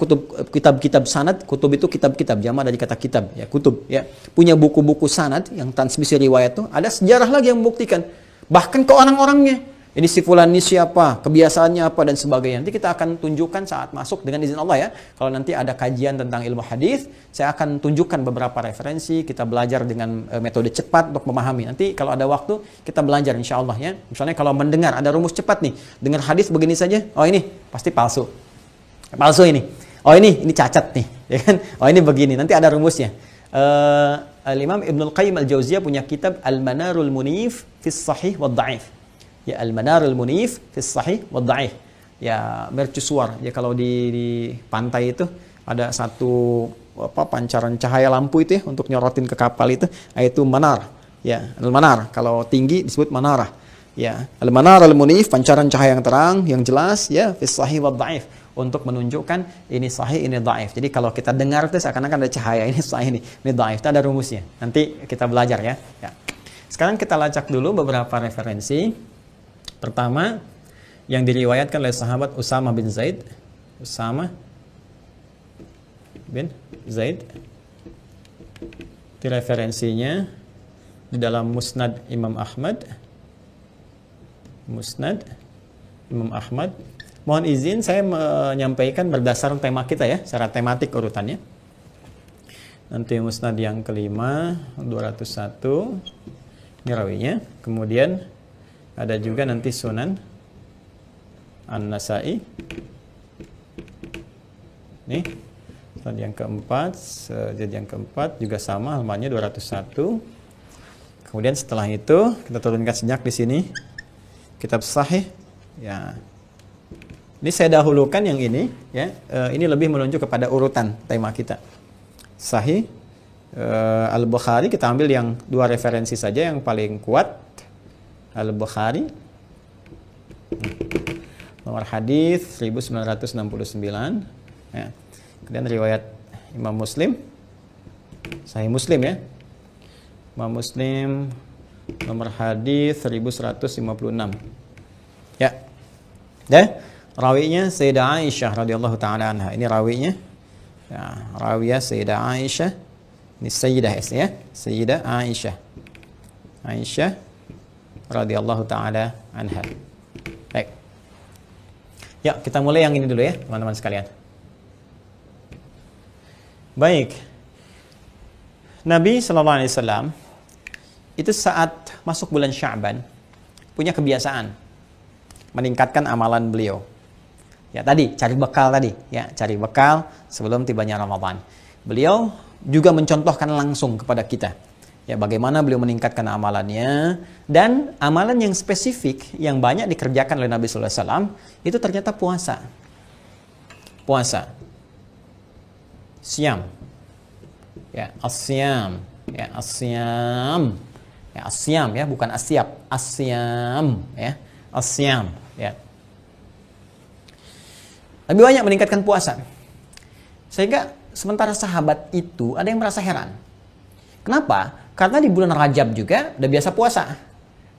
kitab-kitab sanad, kutub itu kitab-kitab, jamak dari kata kitab ya, kutub ya, punya buku-buku sanad yang transmisi riwayat itu, ada sejarah lagi yang membuktikan bahkan ke orang-orangnya. Ini si fulan ini siapa, kebiasaannya apa dan sebagainya. Nanti kita akan tunjukkan saat masuk dengan izin Allah ya. Kalau nanti ada kajian tentang ilmu hadis, saya akan tunjukkan beberapa referensi. Kita belajar dengan metode cepat untuk memahami. Nanti kalau ada waktu kita belajar insya Allah ya. Misalnya kalau mendengar ada rumus cepat nih, dengar hadis begini saja. Oh ini pasti palsu ini. Oh ini cacat nih, ya kan? Oh ini begini. Nanti ada rumusnya. Al-Imam Ibnul Qayyim Al-Jauziyah punya kitab Al-Manarul Munif fis Sahih wad Dha'if. Ya, Al-Manarul Munif fi Sahih wa Dhaif. Ya, mercusuar. Ya, kalau di pantai itu ada satu pancaran cahaya lampu itu ya, untuk nyorotin ke kapal itu manar. Ya, al-manar. Kalau tinggi disebut manarah. Ya, al-manar al-munif, pancaran cahaya yang terang, yang jelas, ya, fi sahih wa dhaif, untuk menunjukkan ini sahih, ini dhaif. Jadi kalau kita dengar itu seakan-akan ada cahaya, ini sahih, ini dhaif. Itu ada rumusnya. Nanti kita belajar ya. Ya. Sekarang kita lacak dulu beberapa referensi. Pertama, yang diriwayatkan oleh sahabat Usama bin Zaid. Usama bin Zaid. Itu referensinya di dalam Musnad Imam Ahmad. Musnad Imam Ahmad. Mohon izin saya menyampaikan berdasar tema kita ya, secara tematik urutannya. Nanti Musnad yang kelima 201 ini rawinya. Kemudian ada juga nanti Sunan An-Nasa'i. Nih, Musnad yang keempat, sejad yang keempat juga sama, halamannya 201. Kemudian setelah itu kita turunkan sejak di sini. Kitab Sahih, ya. Ini saya dahulukan yang ini, ya. Ini lebih menunjuk kepada urutan tema kita. Sahih Al-Bukhari, kita ambil yang dua referensi saja yang paling kuat. Al-Bukhari, nomor hadis 1969. Ya. Kemudian riwayat Imam Muslim, Sahih Muslim ya. Imam Muslim nomor hadis 1156. Ya. Ya. Rawinya Sayyidah Aisyah radhiyallahu taala anha. Ini rawinya. Ya, rawiyah Sayyidah Aisyah. Ini Sayyidah ya. Sayyidah Aisyah. Aisyah radhiyallahu taala anha. Baik. Ya, kita mulai yang ini dulu ya, teman-teman sekalian. Baik. Nabi sallallahu alaihi wasallam itu saat masuk bulan Sya'ban punya kebiasaan meningkatkan amalan beliau. Ya tadi cari bekal tadi, ya cari bekal sebelum tibanya Ramadan. Beliau juga mencontohkan langsung kepada kita, ya bagaimana beliau meningkatkan amalannya, dan amalan yang spesifik yang banyak dikerjakan oleh Nabi sallallahu alaihi wasallam itu ternyata puasa. Puasa. Siam. Ya, as-siyam. Ya, as-siyam. Ya, asyam ya, bukan asyap, asyam ya, asyam ya. Lebih banyak meningkatkan puasa. Sehingga sementara sahabat itu ada yang merasa heran. Kenapa? Karena di bulan Rajab juga udah biasa puasa.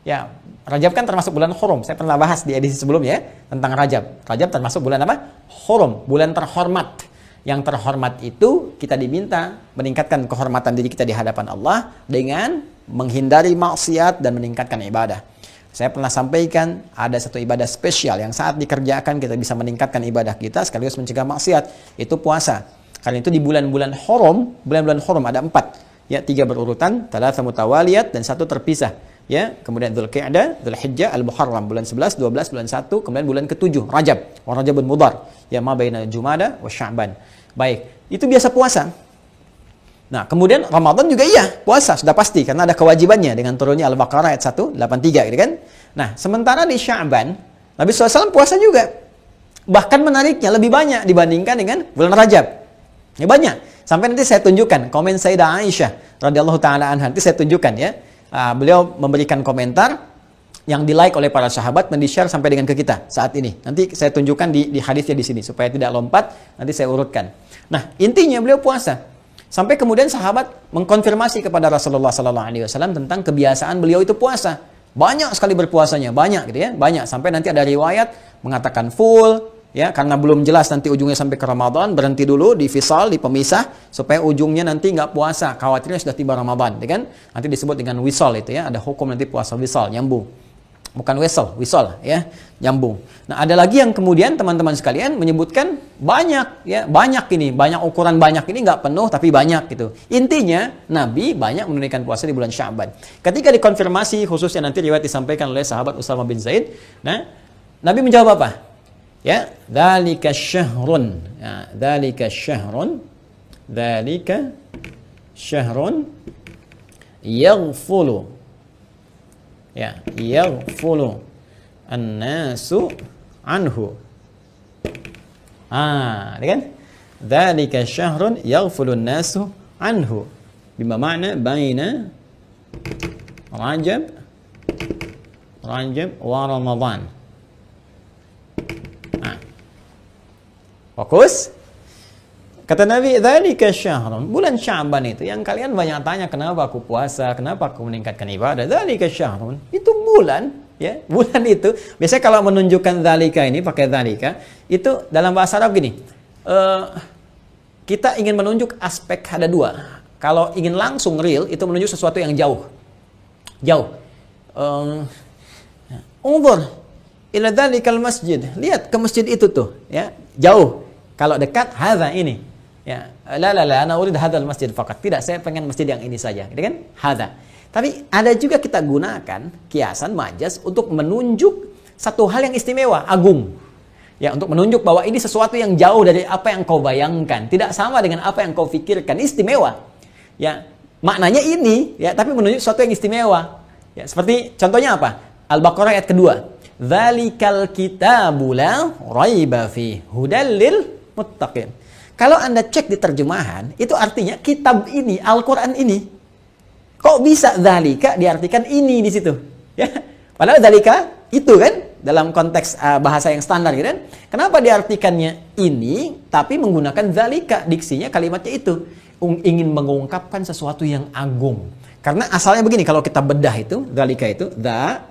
Ya, Rajab kan termasuk bulan Hurum. Saya pernah bahas di edisi sebelumnya ya, tentang Rajab. Rajab termasuk bulan apa? Hurum, bulan terhormat. Yang terhormat itu kita diminta meningkatkan kehormatan diri kita di hadapan Allah dengan menghindari maksiat dan meningkatkan ibadah. Saya pernah sampaikan ada satu ibadah spesial yang saat dikerjakan kita bisa meningkatkan ibadah kita sekaligus mencegah maksiat, itu puasa. Karena itu di bulan-bulan Hurum, bulan-bulan Hurum ada 4, ya 3 berurutan, 3 mutawaliyat dan 1 terpisah. Ya, kemudian Dzulqa'dah, Dzulhijjah, Al-Muharram bulan 11, 12, bulan 1, kemudian bulan ke-7 Rajab, wa Rajabun Mudhar, ya ma baina Jumada wa Sya'ban. Baik, itu biasa puasa. Nah, kemudian Ramadan juga iya, puasa sudah pasti karena ada kewajibannya dengan turunnya Al-Baqarah ayat 183 gitu kan. Nah, sementara di Sya'ban Nabi SAW puasa juga. Bahkan menariknya lebih banyak dibandingkan dengan bulan Rajab. Ya banyak. Sampai nanti saya tunjukkan komen Sayyidah Aisyah radhiyallahu taala anha, nanti saya tunjukkan ya. Beliau memberikan komentar yang di-like oleh para sahabat dan di-share sampai dengan ke kita saat ini. Nanti saya tunjukkan di hadisnya di sini supaya tidak lompat, nanti saya urutkan. Nah, intinya beliau puasa. Sampai kemudian sahabat mengkonfirmasi kepada Rasulullah sallallahu alaihi wasallam tentang kebiasaan beliau itu puasa. Banyak sekali berpuasanya, banyak gitu ya, banyak sampai nanti ada riwayat mengatakan full ya, karena belum jelas nanti ujungnya sampai ke Ramadan, berhenti dulu di fisal, di pemisah supaya ujungnya nanti nggak puasa, khawatirnya sudah tiba Ramadan, kan? Nanti disebut dengan wisal itu ya, ada hukum nanti puasa wisal, nyambung. Bukan wisal ya, nyambung. Nah, ada lagi yang kemudian teman-teman sekalian menyebutkan banyak ya, banyak ini, banyak ukuran banyak ini nggak penuh tapi banyak gitu. Intinya Nabi banyak menunaikan puasa di bulan Sya'ban. Ketika dikonfirmasi khususnya nanti riwayat disampaikan oleh sahabat Usama bin Zaid, nah Nabi menjawab apa? Ya, dzalika syahrun. Ya, dzalika syahrun. Dzalika syahrun yaghfulu. Ya, yaghfulu an-nasu anhu. Kan? Dzalika syahrun yaghfulun nasu anhu. Bima ma'na baina Rajab wa Ramadan. Fokus. Kata Nabi, dzalika syahrun, bulan Sya'ban itu yang kalian banyak tanya kenapa aku puasa, kenapa aku meningkatkan ibadah. Dzalika syahrun, itu bulan, ya. Bulan itu biasanya kalau menunjukkan dzalika ini pakai dzalika, itu dalam bahasa Arab gini. Kita ingin menunjuk aspek ada dua. Kalau ingin langsung real itu menunjuk sesuatu yang jauh. Unzur ila dzalikal masjid. Lihat ke masjid itu tuh, ya. Jauh. Kalau dekat hadza ini. Ya, la ana urid hadzal masjid faqat. Tidak, saya pengen masjid yang ini saja, gitu kan? Hadza. Tapi ada juga kita gunakan kiasan majaz untuk menunjuk satu hal yang istimewa, agung. Ya, untuk menunjuk bahwa ini sesuatu yang jauh dari apa yang kau bayangkan, tidak sama dengan apa yang kau pikirkan, istimewa. Ya, maknanya ini, ya, tapi menunjuk sesuatu yang istimewa. Ya, seperti contohnya apa? Al-Baqarah ayat kedua. Dzalikal kitabu la raiba fi hudal lil muttaqin. Kalau Anda cek di terjemahan, itu artinya kitab ini, Al-Quran ini. Kok bisa dzalika diartikan ini di situ? Ya. Padahal dzalika itu kan, dalam konteks bahasa yang standar gitu kan. Kenapa diartikannya ini, tapi menggunakan dzalika, diksinya kalimatnya itu. Ingin mengungkapkan sesuatu yang agung. Karena asalnya begini, kalau kita bedah itu, dzalika itu, dza,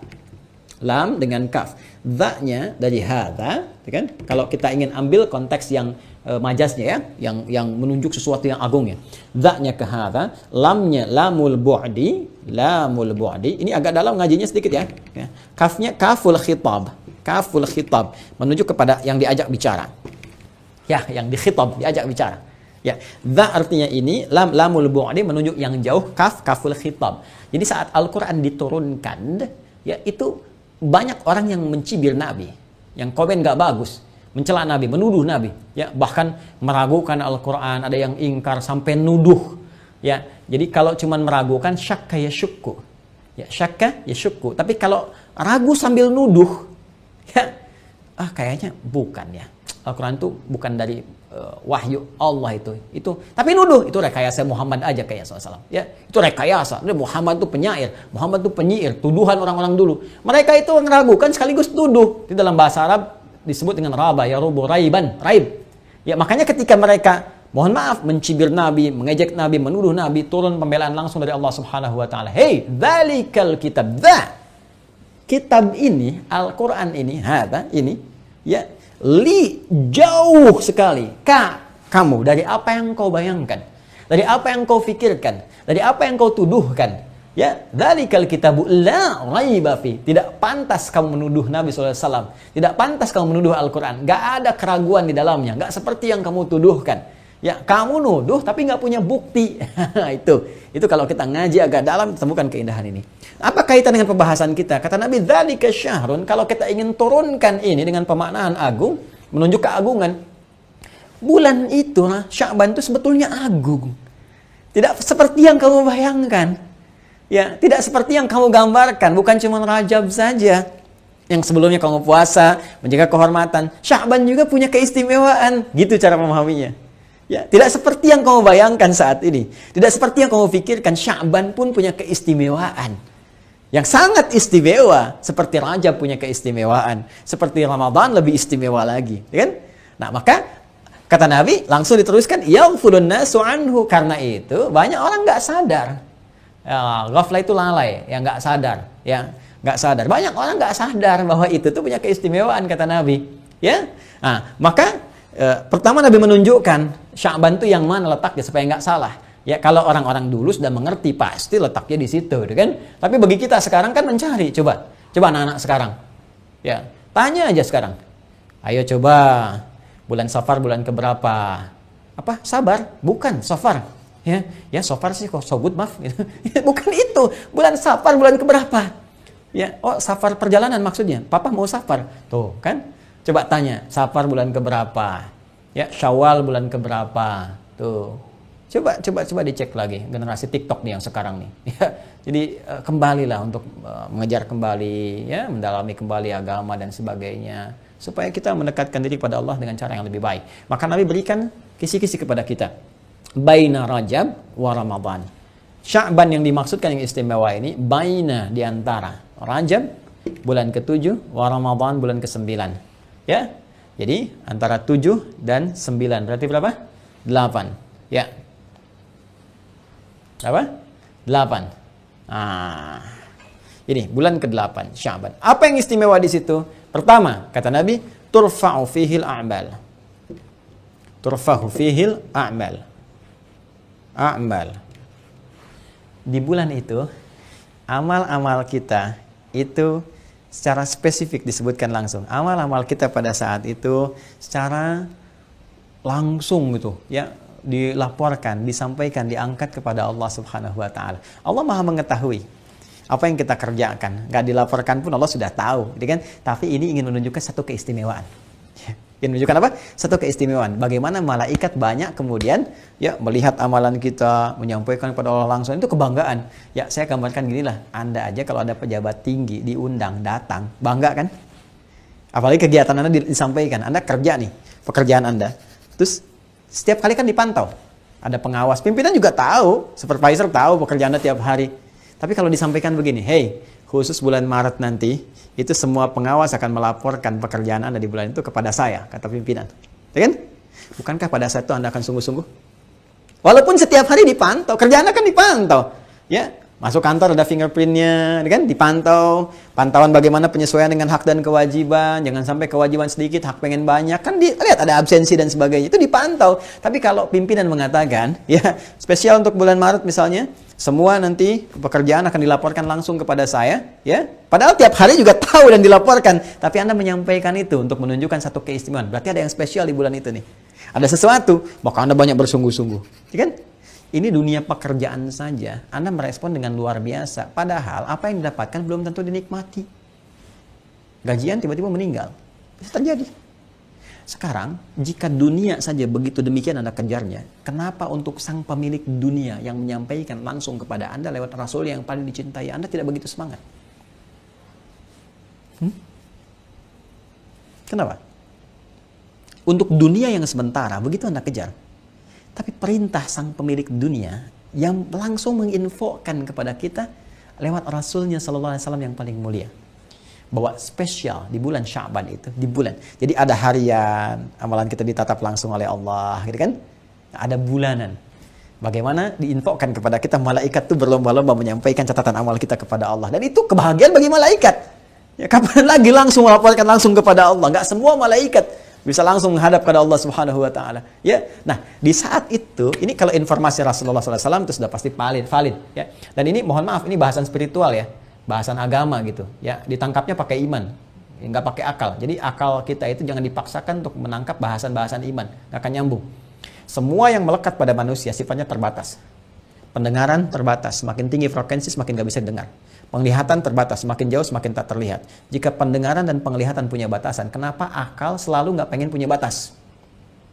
lam dengan kaf. Dza-nya dari hadza, kan? Kalau kita ingin ambil konteks yang majaznya, ya, yang menunjuk sesuatu yang agung, ya. Dza-nya ke hadza, lamnya lamul bu'di. Ini agak dalam ngajinya sedikit, ya. Kafnya kaful khitab. Menunjuk kepada yang diajak bicara. Ya, yang dikhitab, diajak bicara. Ya, dza artinya ini, lamul bu'di menunjuk yang jauh, kaful khitab. Jadi saat Al-Qur'an diturunkan, ya, itu banyak orang yang mencibir Nabi, yang komen gak bagus, mencela Nabi, menuduh Nabi, ya, bahkan meragukan Al-Quran, ada yang ingkar sampai nuduh, ya. Jadi kalau cuma meragukan, syakka yashukku, ya, syakka yashukku. Tapi kalau ragu sambil nuduh, ya, kayaknya bukan, ya, Al-Quran itu bukan dari wahyu Allah itu. Tapi nuduh itu rekayasa Muhammad aja kayak SAW. Ya, itu rekayasa. Muhammad itu penyair, Muhammad itu penyiir, tuduhan orang-orang dulu. Mereka itu meragukan sekaligus tuduh. Di dalam bahasa Arab disebut dengan raba, ya rubu raiban, raib. Ya, makanya ketika mereka mohon maaf mencibir Nabi, mengejek Nabi, menuduh Nabi, turun pembelaan langsung dari Allah Subhanahu wa taala. Hei, dzalikal kitab, kitab ini, Al-Qur'an ini, hadza ini, ya, li jauh sekali kamu dari apa yang kau bayangkan, dari apa yang kau pikirkan, dari apa yang kau tuduhkan. Ya, dzalikal kitabu la raiba fi. Tidak pantas kamu menuduh Nabi SAW. Tidak pantas kamu menuduh Al-Quran. Gak ada keraguan di dalamnya. Gak seperti yang kamu tuduhkan. Ya, kamu nuduh tapi gak punya bukti. Itu kalau kita ngaji agak dalam, temukan keindahan ini. Apa kaitan dengan pembahasan kita? Kata Nabi, dzalika syahrun. Kalau kita ingin turunkan ini dengan pemaknaan agung, menunjuk keagungan, bulan itu, Sya'ban itu sebetulnya agung. Tidak seperti yang kamu bayangkan. Ya, tidak seperti yang kamu gambarkan. Bukan cuma Rajab saja yang sebelumnya kamu puasa, menjaga kehormatan. Sya'ban juga punya keistimewaan. Gitu cara memahaminya. Ya, tidak seperti yang kamu bayangkan saat ini. Tidak seperti yang kamu pikirkan. Sya'ban pun punya keistimewaan yang sangat istimewa. Seperti Rajab punya keistimewaan. Seperti Ramadan lebih istimewa lagi, kan? Nah, maka kata Nabi langsung diteruskan, yaghfulun nasu anhu. Karena itu banyak orang nggak sadar. Ya, ghaflah itu lalai, yang nggak sadar, ya, nggak sadar. Banyak orang nggak sadar bahwa itu tuh punya keistimewaan, kata Nabi. Ya, nah, maka pertama Nabi menunjukkan Sya'ban itu yang mana letaknya supaya nggak salah. Ya, kalau orang-orang dulu sudah mengerti pasti letaknya di situ, kan? Tapi bagi kita sekarang kan mencari, coba anak-anak sekarang, ya, tanya aja sekarang. Ayo coba bulan Safar bulan keberapa? Apa? Sabar? Bukan, Safar. Ya, Safar sih kok so good, maaf. Gitu. Bukan itu. Bulan Safar bulan keberapa? Ya, oh, Safar perjalanan maksudnya. Papa mau Safar. Tuh, kan? Coba tanya, Safar bulan keberapa? Ya, Syawal bulan keberapa? Tuh. Coba dicek lagi generasi TikTok nih yang sekarang nih. Ya, jadi kembalilah untuk mengejar kembali, ya, mendalami kembali agama dan sebagainya, supaya kita mendekatkan diri kepada Allah dengan cara yang lebih baik. Maka Nabi berikan kisi-kisi kepada kita. Baina Rajab wa Ramadan. Sya'ban yang dimaksudkan yang istimewa ini, baina, di antara Rajab bulan ke-7 wa Ramadan bulan ke-9. Ya. Jadi antara 7 dan 9 berarti berapa? 8. Ya. Berapa? 8. Ah. Ini bulan ke-8 Sya'ban. Apa yang istimewa di situ? Pertama, kata Nabi, turfa'u fihil a'mal. Turfa'u fihil a'mal. A'mal. Di bulan itu, amal-amal kita itu secara spesifik disebutkan langsung. Amal-amal kita pada saat itu secara langsung gitu, ya, dilaporkan, disampaikan, diangkat kepada Allah Subhanahu wa taala. Allah Maha mengetahui apa yang kita kerjakan. Enggak dilaporkan pun Allah sudah tahu, gitu kan? Tapi ini ingin menunjukkan satu keistimewaan. Ingin menunjukkan apa? Satu keistimewaan. Bagaimana malaikat banyak kemudian ya melihat amalan kita, menyampaikan kepada Allah langsung, itu kebanggaan. Ya, saya gambarkan ginilah, Anda aja kalau ada pejabat tinggi diundang, datang, bangga kan? Apalagi kegiatan Anda disampaikan, Anda kerja nih, pekerjaan Anda. Terus setiap kali kan dipantau. Ada pengawas, pimpinan juga tahu, supervisor tahu pekerjaan Anda tiap hari. Tapi kalau disampaikan begini, hey, khusus bulan Maret nanti, itu semua pengawas akan melaporkan pekerjaan Anda di bulan itu kepada saya, kata pimpinan. Ya kan? Bukankah pada saat itu Anda akan sungguh-sungguh? Walaupun setiap hari dipantau, kerjaan Anda kan dipantau. Ya, masuk kantor ada fingerprintnya, kan? Dipantau. Pantauan bagaimana penyesuaian dengan hak dan kewajiban. Jangan sampai kewajiban sedikit, hak pengen banyak. Kan lihat ada absensi dan sebagainya. Itu dipantau. Tapi kalau pimpinan mengatakan, ya, spesial untuk bulan Maret misalnya, semua nanti pekerjaan akan dilaporkan langsung kepada saya, ya. Padahal tiap hari juga tahu dan dilaporkan, tapi Anda menyampaikan itu untuk menunjukkan satu keistimewaan. Berarti ada yang spesial di bulan itu nih. Ada sesuatu, maka Anda banyak bersungguh-sungguh, ya kan? Ini dunia pekerjaan saja, Anda merespon dengan luar biasa. Padahal apa yang didapatkan belum tentu dinikmati. Gajian tiba-tiba meninggal, bisa terjadi. Sekarang, jika dunia saja begitu demikian Anda kejarnya, kenapa untuk sang pemilik dunia yang menyampaikan langsung kepada Anda lewat Rasul yang paling dicintai, Anda tidak begitu semangat? Kenapa? Untuk dunia yang sementara, begitu Anda kejar. Tapi perintah sang pemilik dunia yang langsung menginfokan kepada kita lewat Rasulnya Sallallahu Alaihi Wasallam yang paling mulia. Bahwa spesial di bulan Sya'ban itu, di bulan. Jadi ada harian, amalan kita ditatap langsung oleh Allah, gitu kan? Ada bulanan. Bagaimana diinfokan kepada kita, malaikat itu berlomba-lomba menyampaikan catatan amal kita kepada Allah. Dan itu kebahagiaan bagi malaikat. Ya, kapan lagi langsung melaporkan langsung kepada Allah? Nggak semua malaikat bisa langsung menghadap kepada Allah Subhanahu wa taala. Ya. Nah, di saat itu, ini kalau informasi Rasulullah SAW itu sudah pasti valid, ya. Dan ini mohon maaf, ini bahasan spiritual ya. Bahasan agama gitu, ya, ditangkapnya pakai iman, nggak pakai akal. Jadi akal kita itu jangan dipaksakan untuk menangkap bahasan-bahasan iman, nggak akan nyambung. Semua yang melekat pada manusia sifatnya terbatas. Pendengaran terbatas, semakin tinggi frekuensi semakin nggak bisa dengar. Penglihatan terbatas, semakin jauh semakin tak terlihat. Jika pendengaran dan penglihatan punya batasan, kenapa akal selalu nggak pengen punya batas?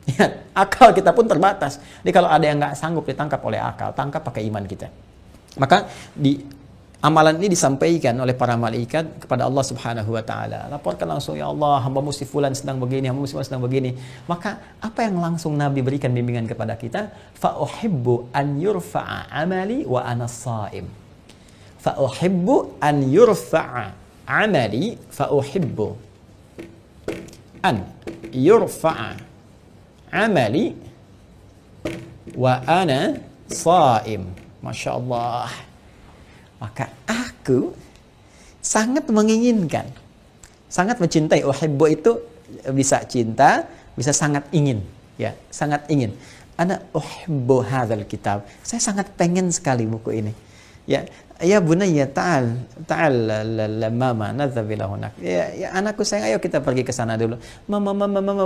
Ya, akal kita pun terbatas. Jadi kalau ada yang nggak sanggup ditangkap oleh akal, tangkap pakai iman kita. Maka amalan ini disampaikan oleh para malaikat kepada Allah Subhanahu wa taala. Laporkan langsung, ya Allah, hamba-Mu si fulan sedang begini, hamba-Mu si fulan sedang begini. Maka apa yang langsung Nabi berikan bimbingan kepada kita? Fa uhibbu an yurfa'a amali wa ana shaim. Fa uhibbu an yurfa'a amali, fa uhibbu an yurfa'a amali wa ana shaim. Masya Allah. Maka aku sangat menginginkan, sangat mencintai. Uhibbu itu bisa cinta, bisa sangat ingin, ya, sangat ingin. Ana uhibbu hadzal kitab. Saya sangat pengen sekali buku ini. Ya bunayya ta'al mama nadhhab ila hunak. Ya anakku sayang, ayo kita pergi ke sana dulu. Mama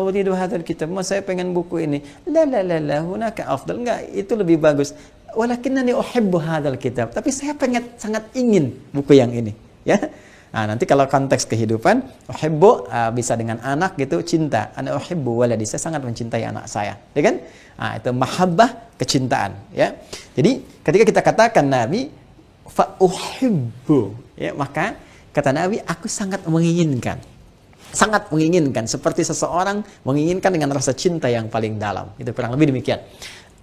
uridu hadzal kitab. Mama, saya pengen buku ini. La hunaka afdal. Enggak, itu lebih bagus. Walakinnani uhibbu hadzal kitab. Tapi saya sangat ingin buku yang ini, ya. Nah, nanti kalau konteks kehidupan, uhibbu bisa dengan anak gitu, cinta. Ana uhibbu waladi, saya sangat mencintai anak saya, ya kan? Nah, itu mahabbah, kecintaan, ya. Jadi, ketika kita katakan Nabi fa uhibbu, ya, maka kata Nabi, aku sangat menginginkan. Sangat menginginkan, seperti seseorang menginginkan dengan rasa cinta yang paling dalam. Itu kurang lebih demikian.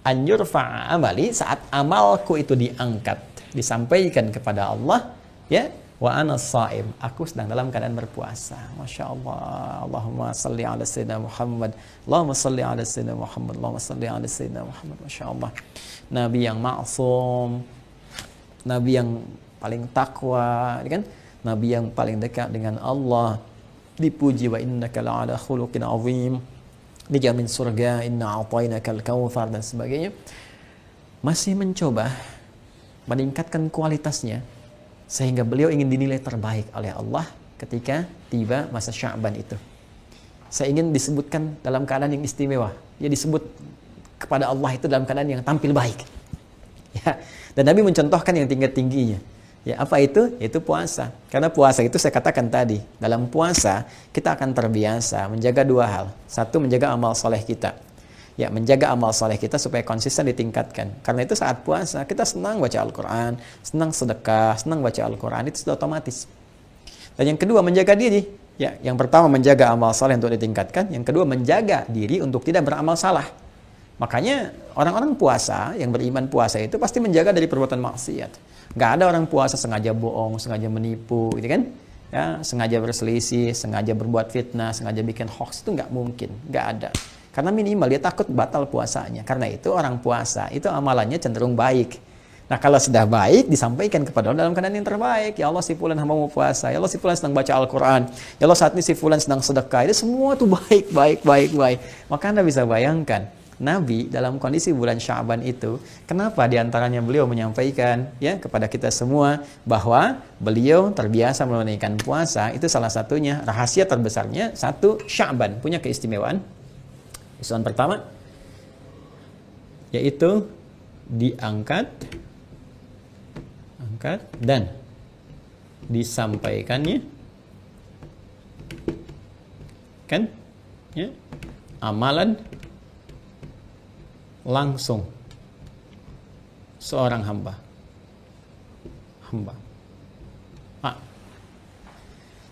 An yurfa'a amali, saat amalku itu diangkat, disampaikan kepada Allah, ya. Wa ana shaim, aku sedang dalam keadaan berpuasa. Masya Allah. Allahumma salli ala sayyidina Muhammad. Allahumma salli ala sayyidina Muhammad. Allahumma salli ala sayyidina Muhammad. Masya Allah. Nabi yang ma'sum, Nabi yang paling takwa, kan? Nabi yang paling dekat dengan Allah, dipuji, wa innaka la'ala khuluqin azim, dijamin surga, inna a'tainakal kautsar, dan sebagainya. Masih mencoba meningkatkan kualitasnya, sehingga beliau ingin dinilai terbaik oleh Allah ketika tiba masa Sya'ban itu. Saya ingin disebutkan dalam keadaan yang istimewa. Ya, disebut kepada Allah itu dalam keadaan yang tampil baik. Ya. Dan Nabi mencontohkan yang tinggi-tingginya. Ya, apa itu? Itu puasa. Karena puasa itu saya katakan tadi, dalam puasa kita akan terbiasa menjaga dua hal. Satu, menjaga amal soleh kita. Ya, menjaga amal soleh kita supaya konsisten ditingkatkan. Karena itu saat puasa kita senang baca Al-Quran, senang sedekah, senang baca Al-Quran, itu sudah otomatis. Dan yang kedua, menjaga diri. Ya, yang pertama menjaga amal soleh untuk ditingkatkan, yang kedua menjaga diri untuk tidak beramal salah. Makanya orang-orang puasa, yang beriman puasa itu pasti menjaga dari perbuatan maksiat. Nggak ada orang puasa sengaja bohong, sengaja menipu, gitu kan? Ya, sengaja berselisih, sengaja berbuat fitnah, sengaja bikin hoax, itu nggak mungkin, nggak ada. Karena minimal dia takut batal puasanya. Karena itu orang puasa itu amalannya cenderung baik. Nah, kalau sudah baik disampaikan kepada Allah dalam keadaan yang terbaik. Ya Allah, si fulan hamba mau puasa. Ya Allah, si fulan sedang baca Al-Quran. Ya Allah, saat ini si fulan sedang sedekah. Itu semua tuh baik. Maka Anda bisa bayangkan, Nabi dalam kondisi bulan Sya'ban itu, kenapa diantaranya beliau menyampaikan ya kepada kita semua bahwa beliau terbiasa menunaikan puasa. Itu salah satunya, rahasia terbesarnya. Satu, Sya'ban punya keistimewaan. Usulan pertama yaitu diangkat dan disampaikannya, kan, ya, amalan langsung seorang hamba.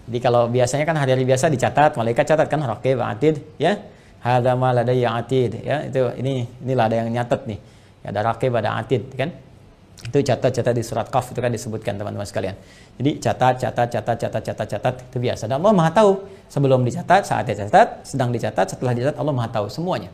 Jadi kalau biasanya kan hari-hari biasa dicatat, malaikat catat kan, raqib, atid, ya. Hadza ma ladayya atid, ya, itu inilah ada yang nyatet nih. Ya, ada raqib, ada atid, kan? Itu catat di surat Qaf itu kan disebutkan teman-teman sekalian. Jadi catat itu biasa. Dan Allah Maha tahu sebelum dicatat, saat dicatat, sedang dicatat, setelah dicatat, Allah Maha tahu semuanya.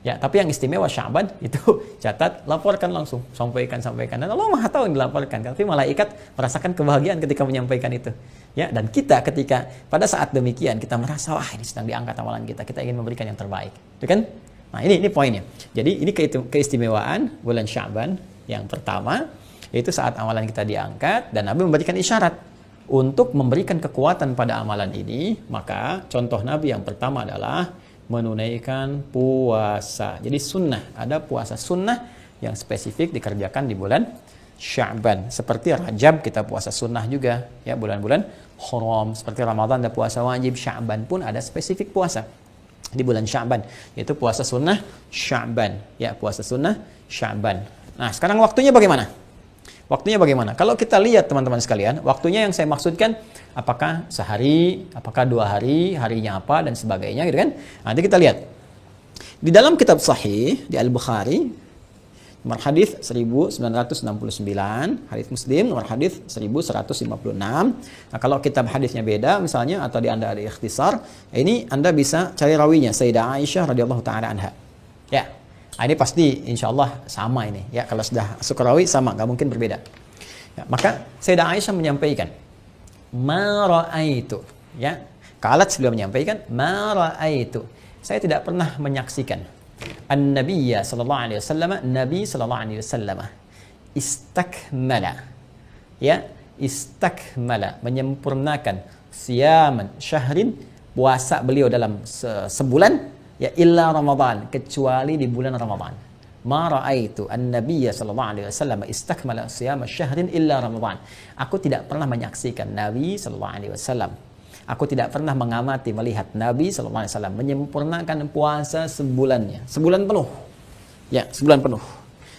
Ya, tapi yang istimewa Sya'ban itu catat, laporkan langsung, sampaikan, dan Allah Maha tahu yang dilaporkan. Tapi malaikat merasakan kebahagiaan ketika menyampaikan itu. Ya, dan kita ketika pada saat demikian kita merasa, wah, ini sedang diangkat amalan kita ingin memberikan yang terbaik, itu kan? Nah, ini poinnya. Jadi ini keistimewaan bulan Sya'ban yang pertama, yaitu saat amalan kita diangkat dan Nabi memberikan isyarat untuk memberikan kekuatan pada amalan ini. Maka contoh Nabi yang pertama adalah menunaikan puasa. Jadi sunnah, ada puasa sunnah yang spesifik dikerjakan di bulan Sya'ban. Seperti Rajab kita puasa sunnah juga, ya, bulan-bulan haram. Seperti Ramadan ada puasa wajib, Sya'ban pun ada spesifik puasa di bulan Sya'ban, yaitu puasa sunnah Sya'ban, ya, puasa sunnah Sya'ban. Nah, sekarang waktunya bagaimana? Waktunya bagaimana? Kalau kita lihat teman-teman sekalian, waktunya yang saya maksudkan apakah sehari, apakah 2 hari, harinya apa, dan sebagainya, gitu kan? Nanti kita lihat. Di dalam kitab Sahih, di Al-Bukhari, nomor hadis 1969, hadis Muslim nomor hadis 1156. Nah, kalau kitab hadisnya beda misalnya, atau di Anda ada ikhtisar, ini Anda bisa cari rawinya, Sayyidah Aisyah radhiyallahu taala anha. Ya. Nah, ini pasti insya Allah sama ini. Ya, kalau sudah masuk rawi sama, nggak mungkin berbeda. Ya, maka Sayyidah Aisyah menyampaikan, ma ra'aitu. Ya, Qalat beliau menyampaikan, ma ra'aitu. Saya tidak pernah menyaksikan an-nabiyya sallallahu alaihi wasallam, Nabi sallallahu alaihi wasallam istakmala. Ya, istakmala, menyempurnakan siyaman syahrin, puasa beliau dalam sebulan, ya, illa Ramadan, kecuali di bulan Ramadan. ma ra'aitu an-nabiyya sallallahu alaihi wasallam istakmala siyama syahrin illa Ramadan. Aku tidak pernah menyaksikan Nabi sallallahu alaihi wasallam. Aku tidak pernah mengamati melihat Nabi sallallahu alaihi wasallam menyempurnakan puasa sebulannya, sebulan penuh. Ya, sebulan penuh.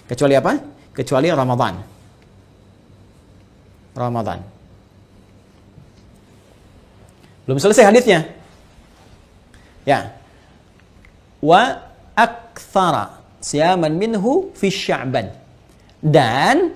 Kecuali apa? Kecuali Ramadan. Ramadan. Belum selesai hadisnya. Ya. Wa aktsara siyaman minhu fi Sya'ban. Dan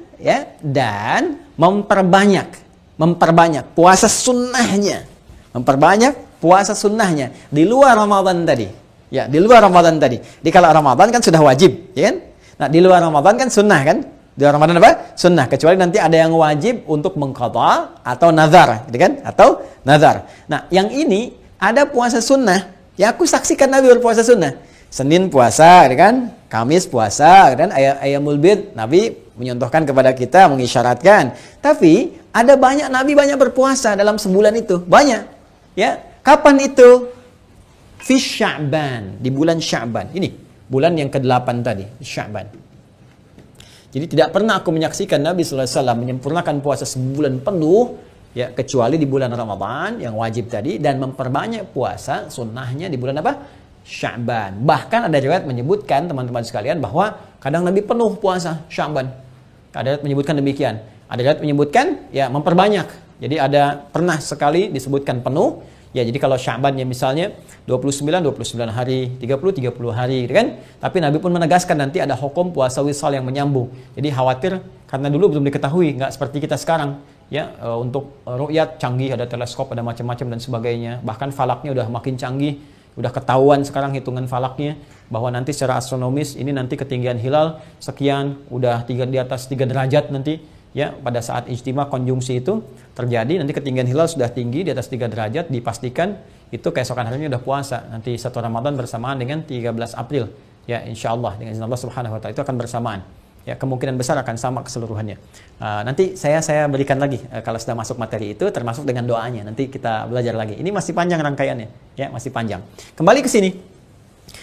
memperbanyak puasa sunnahnya. Memperbanyak puasa sunnahnya di luar Ramadan tadi. Ya, di luar Ramadan tadi. Di kalau Ramadan kan sudah wajib, ya kan? Nah, di luar Ramadan kan sunnah kan? Di luar Ramadan apa? Sunnah. Kecuali nanti ada yang wajib untuk mengqadha atau nazar, gitu kan? Atau nazar. Nah, yang ini ada puasa sunnah. Ya, aku saksikan Nabi berpuasa sunnah. Senin puasa, kan? Kamis puasa, dan Ayyamul Bid Nabi menyontohkan kepada kita, mengisyaratkan. Tapi ada banyak Nabi banyak berpuasa dalam sebulan itu, banyak. Ya, kapan itu? Fi Sya'ban, di bulan Sya'ban. Ini bulan yang ke-8 tadi, Sya'ban. Jadi tidak pernah aku menyaksikan Nabi sallallahu alaihi wasallam menyempurnakan puasa sebulan penuh, ya, kecuali di bulan Ramadan yang wajib tadi, dan memperbanyak puasa sunnahnya di bulan apa? Sya'ban. Bahkan ada riwayat menyebutkan, teman-teman sekalian, bahwa kadang Nabi penuh puasa Sya'ban. Ada riwayat menyebutkan demikian. Ada riwayat menyebutkan ya memperbanyak. Jadi ada pernah sekali disebutkan penuh. Ya, jadi kalau Sya'ban ya misalnya 29 hari, 30 hari, kan? Tapi Nabi pun menegaskan nanti ada hukum puasa wisal yang menyambung. Jadi khawatir karena dulu belum diketahui, nggak seperti kita sekarang. Ya, untuk ru'yat canggih, ada teleskop, ada macam-macam dan sebagainya. Bahkan falaknya udah makin canggih. Udah ketahuan sekarang hitungan falaknya bahwa nanti secara astronomis ini nanti ketinggian hilal sekian, udah di atas 3 derajat nanti, ya, pada saat ijtima konjungsi itu terjadi, nanti ketinggian hilal sudah tinggi di atas 3 derajat, dipastikan itu keesokan harinya udah puasa. Nanti 1 Ramadan bersamaan dengan 13 April. Ya, insya Allah dengan izin Allah Subhanahu wa taala itu akan bersamaan. Ya, kemungkinan besar akan sama keseluruhannya. Nanti saya berikan lagi kalau sudah masuk materi itu, termasuk dengan doanya. Nanti kita belajar lagi. Ini masih panjang rangkaiannya, ya, masih panjang. Kembali ke sini.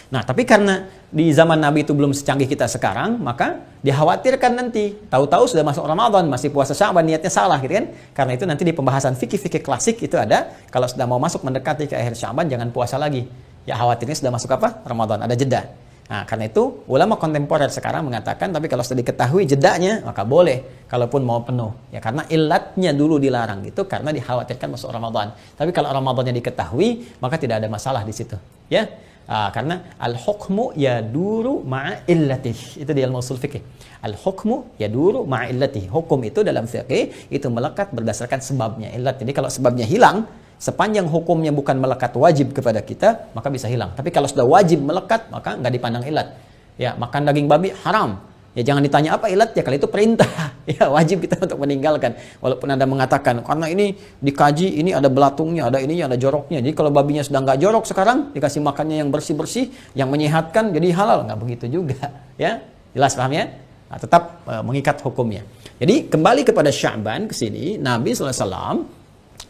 Nah, tapi karena di zaman Nabi itu belum secanggih kita sekarang, maka dikhawatirkan nanti tahu-tahu sudah masuk Ramadan, masih puasa Sya'ban, niatnya salah, gitu kan? Karena itu nanti di pembahasan fikih-fikih klasik itu ada, kalau sudah mau masuk mendekati ke akhir Sya'ban jangan puasa lagi. Ya, khawatirnya sudah masuk apa? Ramadan, ada jeda. Nah, karena itu ulama kontemporer sekarang mengatakan, tapi kalau sudah diketahui jedanya, maka boleh, kalaupun mau penuh. Ya, karena ilatnya dulu dilarang itu karena dikhawatirkan masuk Ramadan. Tapi kalau Ramadannya diketahui, maka tidak ada masalah di situ. Ya, karena al-hukmu yaduru ma'a illatih. Itu di ilmu ushul fikih. Al-hukmu yaduru ma'a illatih. Hukum itu dalam fikih itu melekat berdasarkan sebabnya, illat. Jadi kalau sebabnya hilang, sepanjang hukumnya bukan melekat wajib kepada kita, maka bisa hilang. Tapi kalau sudah wajib melekat, maka nggak dipandang ilat. Ya, makan daging babi haram. Ya, jangan ditanya apa ilatnya, kalau itu perintah. Ya, wajib kita untuk meninggalkan. Walaupun Anda mengatakan, karena ini dikaji, ini ada belatungnya, ada ininya, ada joroknya. Jadi kalau babinya sudah nggak jorok sekarang, dikasih makannya yang bersih-bersih, yang menyehatkan, jadi halal. Nggak begitu juga. Ya, jelas paham ya? Nah, tetap mengikat hukumnya. Jadi kembali kepada Sya'ban ke sini, Nabi SAW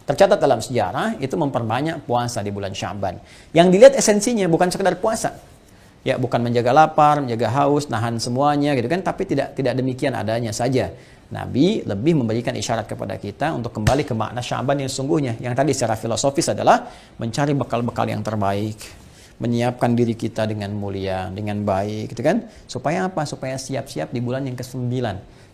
tercatat dalam sejarah itu memperbanyak puasa di bulan Sya'ban. Yang dilihat esensinya bukan sekedar puasa. Ya, bukan menjaga lapar, menjaga haus, nahan semuanya gitu kan, tapi tidak demikian adanya saja. Nabi lebih memberikan isyarat kepada kita untuk kembali ke makna Sya'ban yang sesungguhnya. Yang tadi secara filosofis adalah mencari bekal-bekal yang terbaik, menyiapkan diri kita dengan mulia, dengan baik gitu kan. Supaya apa? Supaya siap-siap di bulan yang ke-9.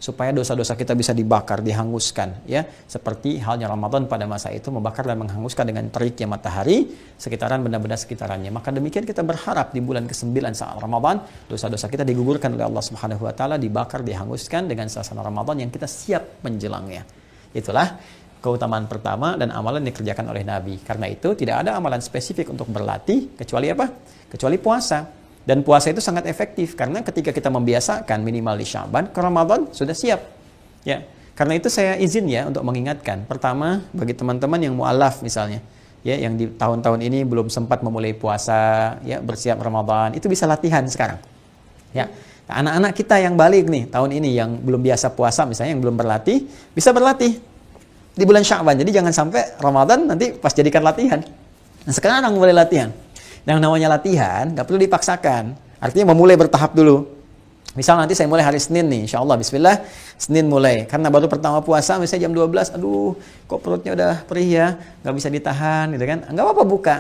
Supaya dosa-dosa kita bisa dibakar, dihanguskan, ya, seperti halnya Ramadan pada masa itu membakar dan menghanguskan dengan teriknya matahari sekitaran benda-benda sekitarannya. Maka demikian kita berharap di bulan ke-9 saat Ramadan dosa-dosa kita digugurkan oleh Allah Subhanahu wa taala, dibakar, dihanguskan dengan suasana Ramadan yang kita siap menjelangnya. Itulah keutamaan pertama dan amalan yang dikerjakan oleh Nabi. Karena itu tidak ada amalan spesifik untuk berlatih kecuali apa? Kecuali puasa. Dan puasa itu sangat efektif karena ketika kita membiasakan minimal di Sya'ban, ke Ramadan sudah siap. Ya, karena itu saya izin ya untuk mengingatkan. Pertama, bagi teman-teman yang mu'alaf misalnya, ya, yang di tahun-tahun ini belum sempat memulai puasa, ya, bersiap Ramadan, itu bisa latihan sekarang. Ya, anak-anak kita yang balik nih tahun ini yang belum biasa puasa misalnya, yang belum berlatih, bisa berlatih di bulan Sya'ban. Jadi jangan sampai Ramadan nanti pas jadikan latihan. Nah, sekarang mulai latihan. Yang namanya latihan nggak perlu dipaksakan. Artinya memulai bertahap dulu. Misal nanti saya mulai hari Senin nih, insya Allah, bismillah, Senin mulai. Karena baru pertama puasa, misalnya jam 12, aduh, kok perutnya udah perih ya, nggak bisa ditahan, gitu kan. Nggak apa-apa buka.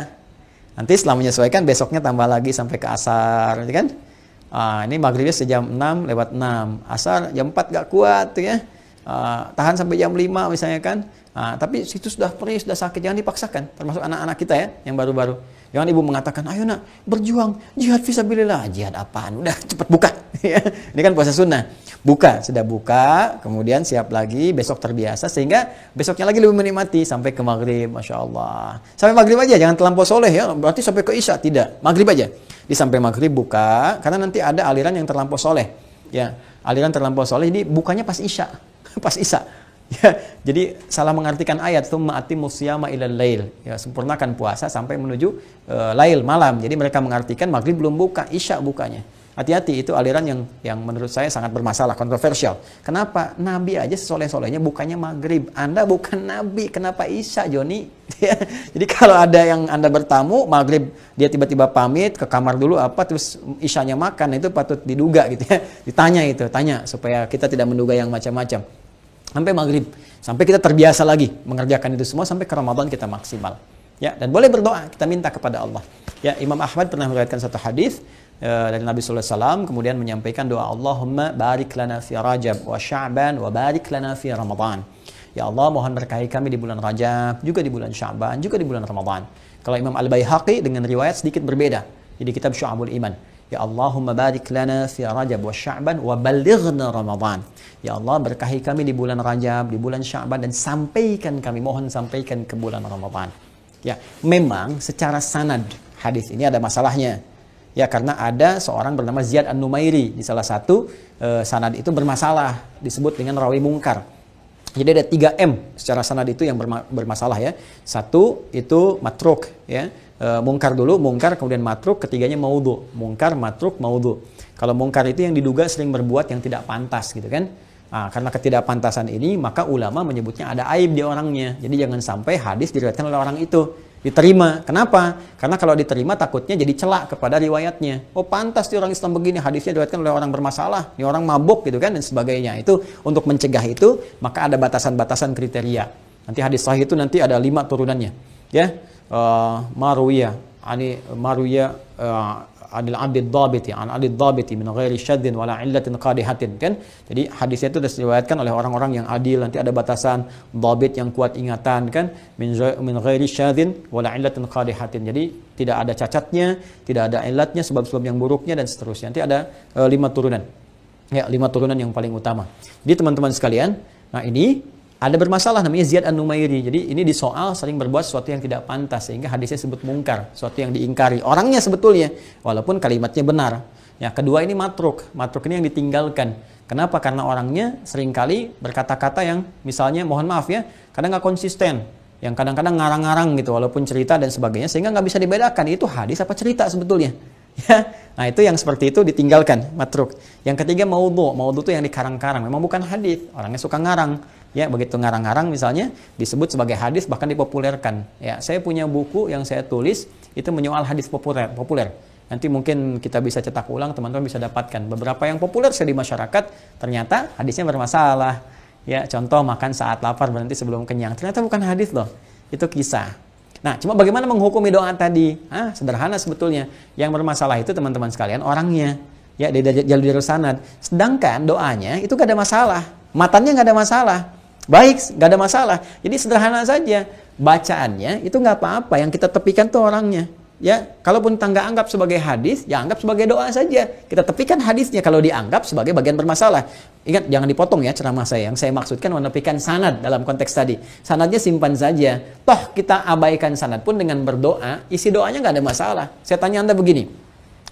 Nanti setelah menyesuaikan, besoknya tambah lagi sampai ke asar, gitu kan. Ini maghribnya sejam 6 lewat 6. Asar jam 4 nggak kuat, tuh ya. Tahan sampai jam 5 misalnya kan. Tapi situ sudah perih, sudah sakit, jangan dipaksakan. Termasuk anak-anak kita ya, yang baru-baru. Jangan ibu mengatakan, ayo nak, berjuang, jihad fisabilillah. Jihad apaan? Udah cepet buka. Ini kan puasa sunnah. Buka, sudah buka, kemudian siap lagi, besok terbiasa, sehingga besoknya lagi lebih menikmati sampai ke maghrib, Masya Allah. Sampai maghrib aja, jangan terlampau soleh ya, berarti sampai ke isya, tidak. Maghrib aja. Di sampai maghrib buka, karena nanti ada aliran yang terlampau soleh. Ya, aliran terlampau soleh, jadi bukanya pas isya. Pas isya. Ya, jadi salah mengartikan ayat tsumma atimmus syiyama ilal lail. Ya, sempurnakan puasa sampai menuju lail malam. Jadi mereka mengartikan maghrib belum buka, isya bukanya. Hati-hati, itu aliran yang menurut saya sangat bermasalah, kontroversial. Kenapa? Nabi aja sesoleh-solehnya bukanya maghrib. Anda bukan Nabi, kenapa isya, Joni? Jadi kalau ada yang Anda bertamu, maghrib dia tiba-tiba pamit ke kamar dulu apa, terus isyanya makan, itu patut diduga gitu ya. Ditanya itu, tanya supaya kita tidak menduga yang macam-macam. Sampai maghrib, sampai kita terbiasa lagi mengerjakan itu semua, sampai ke Ramadan kita maksimal. Ya, dan boleh berdoa, kita minta kepada Allah. Ya, Imam Ahmad pernah meriwayatkan satu hadis dari Nabi sallallahu alaihi wasallam, kemudian menyampaikan doa, Allahumma barik lana fi Rajab wa Sya'ban wa barik lana fi Ramadan. Ya Allah, mohon berkahi kami di bulan Rajab, juga di bulan Sya'ban, juga di bulan Ramadan. Kalau Imam Al-Baihaqi dengan riwayat sedikit berbeda. Jadi kitab Syu'abul Iman. Ya Allahumma barik lana fi Rajab wa Sya'ban wa ballighna Ramadan. Ya Allah, berkahi kami di bulan Rajab, di bulan Sya'ban, dan sampaikan kami, mohon sampaikan ke bulan Ramadan. Ya, memang secara sanad hadis ini ada masalahnya. Ya, karena ada seorang bernama Ziyad An-Numairi di salah satu sanad itu bermasalah, disebut dengan rawi mungkar. Jadi ada 3M secara sanad itu yang bermasalah ya. Satu itu matruk ya. Mungkar dulu, mungkar kemudian matruk, ketiganya maudhu. Mungkar, matruk, maudhu. Kalau mungkar itu yang diduga sering berbuat yang tidak pantas gitu kan. Karena ketidakpantasan ini, maka ulama menyebutnya ada aib di orangnya. Jadi jangan sampai hadis diriwayatkan oleh orang itu diterima. Kenapa? Karena kalau diterima takutnya jadi celak kepada riwayatnya. Oh, pantas di orang Islam begini, hadisnya diriwayatkan oleh orang bermasalah, ini orang mabuk gitu kan, dan sebagainya. Itu untuk mencegah itu, maka ada batasan-batasan kriteria. Nanti hadis sahih itu nanti ada 5 turunannya. Ya, Maruya, adil abid dhabiti an adil dhabiti min ghairi syaddin wala illatin qadihatin kan. Jadi hadisnya itu sudah diriwayatkan oleh orang-orang yang adil, nanti ada batasan dhabit yang kuat ingatan kan, min ghairi syaddin wala illatin qadihatin. Jadi tidak ada cacatnya, tidak ada illatnya, sebab-sebab yang buruknya, dan seterusnya. Nanti ada 5 turunan. Ya, 5 turunan yang paling utama. Jadi teman-teman sekalian, nah ini ada bermasalah namanya Ziyad An-Numairi. Jadi ini disoal sering berbuat sesuatu yang tidak pantas, sehingga hadisnya disebut mungkar, sesuatu yang diingkari. Orangnya sebetulnya, walaupun kalimatnya benar. Ya, kedua ini matruk. Matruk ini yang ditinggalkan. Kenapa? Karena orangnya seringkali berkata-kata yang misalnya, mohon maaf ya, kadang nggak konsisten. Yang kadang-kadang ngarang-ngarang gitu, walaupun cerita dan sebagainya, sehingga nggak bisa dibedakan itu hadis apa cerita sebetulnya. Ya, nah itu yang seperti itu ditinggalkan, matruk. Yang ketiga maudhu. Maudhu itu yang dikarang-karang, memang bukan hadis. Orangnya suka ngarang. Ya, begitu ngarang-ngarang misalnya disebut sebagai hadis, bahkan dipopulerkan. Ya, saya punya buku yang saya tulis itu menyoal hadis populer. Nanti mungkin kita bisa cetak ulang, teman-teman bisa dapatkan. Beberapa yang populer di masyarakat ternyata hadisnya bermasalah. Ya, contoh makan saat lapar berhenti sebelum kenyang. Ternyata bukan hadis loh. Itu kisah. Nah, cuma bagaimana menghukumi doa tadi? Sederhana sebetulnya. Yang bermasalah itu teman-teman sekalian orangnya. Ya, di jalur sanad. Sedangkan doanya itu gak ada masalah. Matanya gak ada masalah. Baik, gak ada masalah. Jadi sederhana saja. Bacaannya itu gak apa-apa. Yang kita tepikan tuh orangnya. Ya, kalaupun kita nggak anggap sebagai hadis, ya anggap sebagai doa saja. Kita tepikan hadisnya kalau dianggap sebagai bagian bermasalah. Ingat, jangan dipotong ya ceramah saya. Yang saya maksudkan menepikan sanad dalam konteks tadi. Sanadnya simpan saja. Toh kita abaikan sanad pun dengan berdoa, isi doanya nggak ada masalah. Saya tanya Anda begini,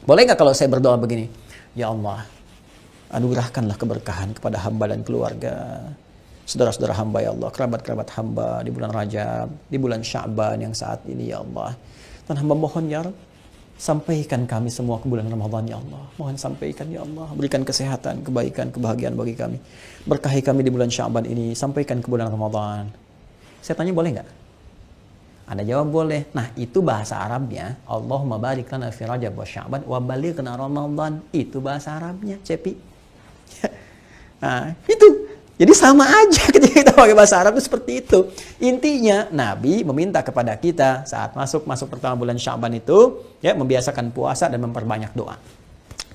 boleh nggak kalau saya berdoa begini? Ya Allah, anugerahkanlah keberkahan kepada hamba dan keluarga, saudara-saudara hamba ya Allah, kerabat-kerabat hamba di bulan Rajab, di bulan Sya'ban yang saat ini ya Allah. Dan hamba mohon ya Rabb, sampaikan kami semua ke bulan Ramadan ya Allah. Mohon sampaikan ya Allah, berikan kesehatan, kebaikan, kebahagiaan bagi kami. Berkahi kami di bulan Sya'ban ini, sampaikan ke bulan Ramadan. Saya tanya boleh nggak? Anda jawab boleh. Nah, itu bahasa Arabnya. Allahumma barik lana fi Rajab wa Sya'ban wa balighna Ramadan. Itu bahasa Arabnya, Cepi. Nah, itu. Jadi sama aja ketika kita pakai bahasa Arab itu seperti itu. Intinya Nabi meminta kepada kita saat masuk pertama bulan Sya'ban itu ya membiasakan puasa dan memperbanyak doa.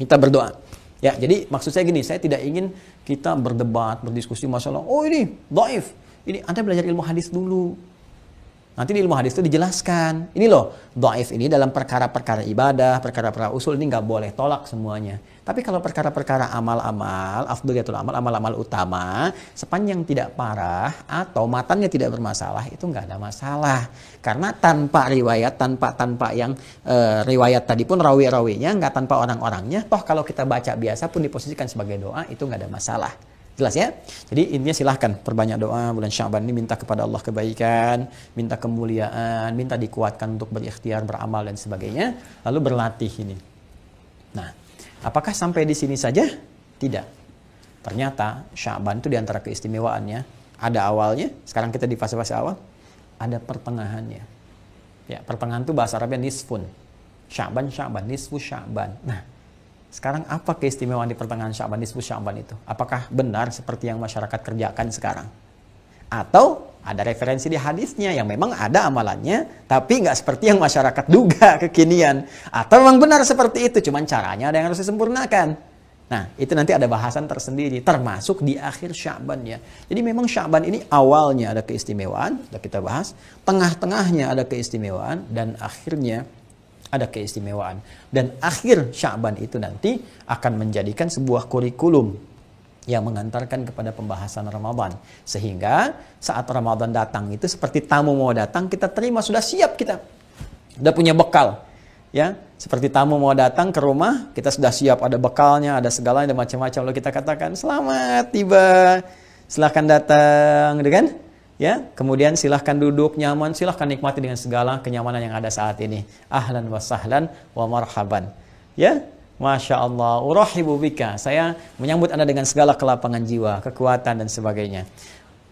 Kita berdoa. Ya, jadi maksud saya gini, saya tidak ingin kita berdebat, berdiskusi masalah, oh ini dhaif. Ini Anda belajar ilmu hadis dulu. Nanti di ilmu hadis itu dijelaskan. Ini loh, dhaif ini dalam perkara-perkara ibadah, perkara-perkara usul ini nggak boleh tolak semuanya. Tapi kalau perkara-perkara amal-amal, afdhaliyatul amal, amal-amal utama, sepanjang tidak parah atau matanya tidak bermasalah, itu nggak ada masalah. Karena tanpa riwayat, tanpa yang riwayat tadi pun rawi-rawinya, nggak tanpa orang-orangnya, toh kalau kita baca biasa pun diposisikan sebagai doa, itu nggak ada masalah. Jelas ya? Jadi intinya silahkan perbanyak doa bulan Sya'ban ini, minta kepada Allah kebaikan, minta kemuliaan, minta dikuatkan untuk berikhtiar, beramal dan sebagainya, lalu berlatih ini. Nah, apakah sampai di sini saja? Tidak. Ternyata Sya'ban itu diantara keistimewaannya, ada awalnya, sekarang kita di fase-fase awal, ada pertengahannya. Ya, pertengahan itu bahasa Arabnya nisfun. Sya'ban, nisfu Sya'ban. Nah, sekarang apa keistimewaan di pertengahan Sya'ban, nisfu Sya'ban itu? Apakah benar seperti yang masyarakat kerjakan sekarang? Atau ada referensi di hadisnya yang memang ada amalannya, tapi nggak seperti yang masyarakat duga kekinian? Atau memang benar seperti itu, cuman caranya ada yang harus disempurnakan? Nah, itu nanti ada bahasan tersendiri, termasuk di akhir Sya'ban ya. Jadi memang Sya'ban ini awalnya ada keistimewaan, sudah kita bahas, tengah-tengahnya ada keistimewaan, dan akhirnya ada keistimewaan. Dan akhir Sya'ban itu nanti akan menjadikan sebuah kurikulum yang mengantarkan kepada pembahasan Ramadan. Sehingga saat Ramadan datang itu seperti tamu mau datang, kita terima, sudah siap kita. Sudah punya bekal. Ya, seperti tamu mau datang ke rumah, kita sudah siap, ada bekalnya, ada segalanya, ada macam-macam. Lalu kita katakan, selamat tiba, silahkan datang, gitu kan? Ya, kemudian silahkan duduk nyaman, silahkan nikmati dengan segala kenyamanan yang ada saat ini. Ahlan wa sahlan wa marhaban. Ya, Masya Allah, urahibu bika. Saya menyambut Anda dengan segala kelapangan jiwa, kekuatan dan sebagainya.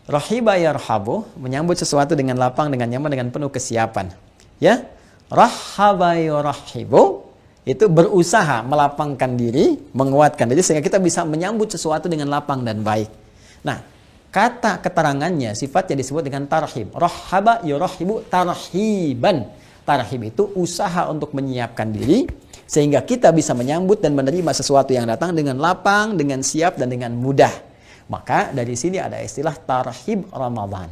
Rahiba yarhabu, menyambut sesuatu dengan lapang, dengan nyaman, dengan penuh kesiapan. Ya, rahaba yurahibu, itu berusaha melapangkan diri, menguatkan diri sehingga kita bisa menyambut sesuatu dengan lapang dan baik. Nah, kata keterangannya, sifatnya disebut dengan tarhib. Rahaba yurahibu tarhiban. Tarhib itu usaha untuk menyiapkan diri, sehingga kita bisa menyambut dan menerima sesuatu yang datang dengan lapang, dengan siap, dan dengan mudah. Maka dari sini ada istilah tarhib Ramadan.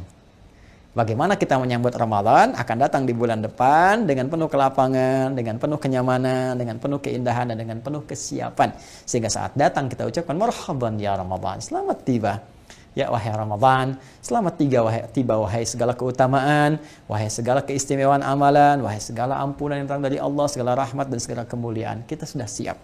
Bagaimana kita menyambut Ramadan akan datang di bulan depan dengan penuh kelapangan, dengan penuh kenyamanan, dengan penuh keindahan, dan dengan penuh kesiapan. Sehingga saat datang kita ucapkan marhaban ya Ramadan, selamat tiba. Ya wahai Ramadan, selamat tiba wahai segala keutamaan, wahai segala keistimewaan amalan, wahai segala ampunan yang datang dari Allah, segala rahmat dan segala kemuliaan. Kita sudah siap.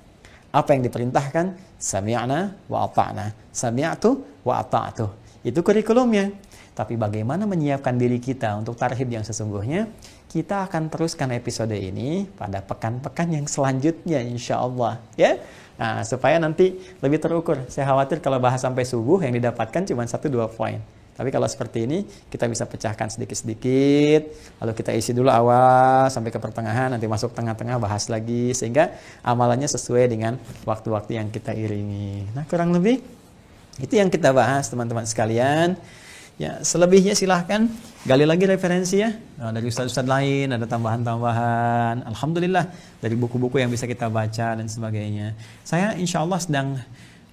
Apa yang diperintahkan? Sami'na wa ata'na. Sami'tu wa ata'tu. Itu kurikulumnya. Tapi bagaimana menyiapkan diri kita untuk tarhib yang sesungguhnya? Kita akan teruskan episode ini pada pekan-pekan yang selanjutnya insya Allah. Ya. Nah, supaya nanti lebih terukur. Saya khawatir kalau bahas sampai subuh yang didapatkan cuma 1-2 poin. Tapi kalau seperti ini, kita bisa pecahkan sedikit-sedikit. Lalu kita isi dulu awal sampai ke pertengahan, nanti masuk tengah-tengah bahas lagi. Sehingga amalannya sesuai dengan waktu-waktu yang kita iringi. Nah, kurang lebih itu yang kita bahas teman-teman sekalian. Ya, selebihnya silahkan gali lagi referensi ya. Nah, dari ustaz-ustaz lain ada tambahan-tambahan. Alhamdulillah dari buku-buku yang bisa kita baca dan sebagainya. Saya insya Allah sedang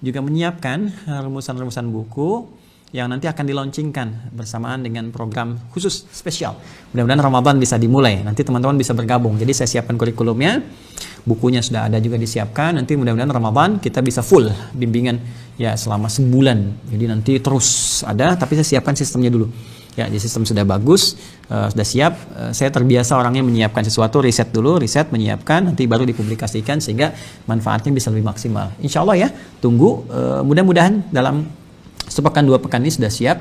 juga menyiapkan rumusan-rumusan buku yang nanti akan dilaunchingkan bersamaan dengan program khusus spesial. Mudah-mudahan Ramadan bisa dimulai. Nanti teman-teman bisa bergabung. Jadi saya siapkan kurikulumnya, bukunya sudah ada juga disiapkan. Nanti mudah-mudahan Ramadan kita bisa full bimbingan ya selama sebulan. Jadi nanti terus ada, tapi saya siapkan sistemnya dulu. Ya, di sistem sudah bagus, sudah siap. Saya terbiasa orangnya menyiapkan sesuatu, riset dulu, menyiapkan, nanti baru dipublikasikan sehingga manfaatnya bisa lebih maksimal. Insya Allah ya, tunggu. Mudah-mudahan dalam sepekan 2 pekan ini sudah siap.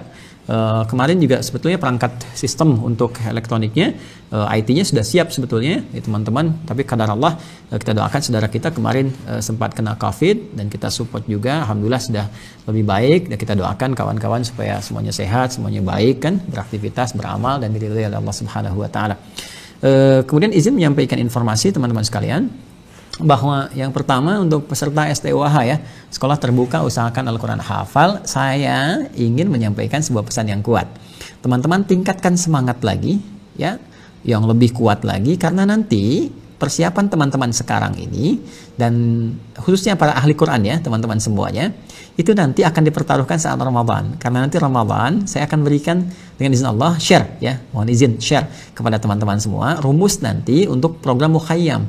Kemarin juga sebetulnya perangkat sistem untuk elektroniknya, IT-nya sudah siap sebetulnya ya teman-teman, tapi kadar Allah kita doakan saudara kita kemarin sempat kena COVID dan kita support juga, alhamdulillah sudah lebih baik, dan kita doakan kawan-kawan supaya semuanya sehat, semuanya baik kan, beraktivitas, beramal dan diridhoi oleh Allah Subhanahu wa taala. Kemudian izin menyampaikan informasi teman-teman sekalian. bahwa yang pertama untuk peserta STUAH ya, sekolah terbuka usahakan Al-Quran hafal, saya ingin menyampaikan sebuah pesan yang kuat. Teman-teman tingkatkan semangat lagi ya, yang lebih kuat lagi, karena nanti persiapan teman-teman sekarang ini dan khususnya para ahli Quran ya, teman-teman semuanya, itu nanti akan dipertaruhkan saat Ramadan. Karena nanti Ramadan saya akan berikan dengan izin Allah share ya, mohon izin share kepada teman-teman semua rumus nanti untuk program Mukhayyam.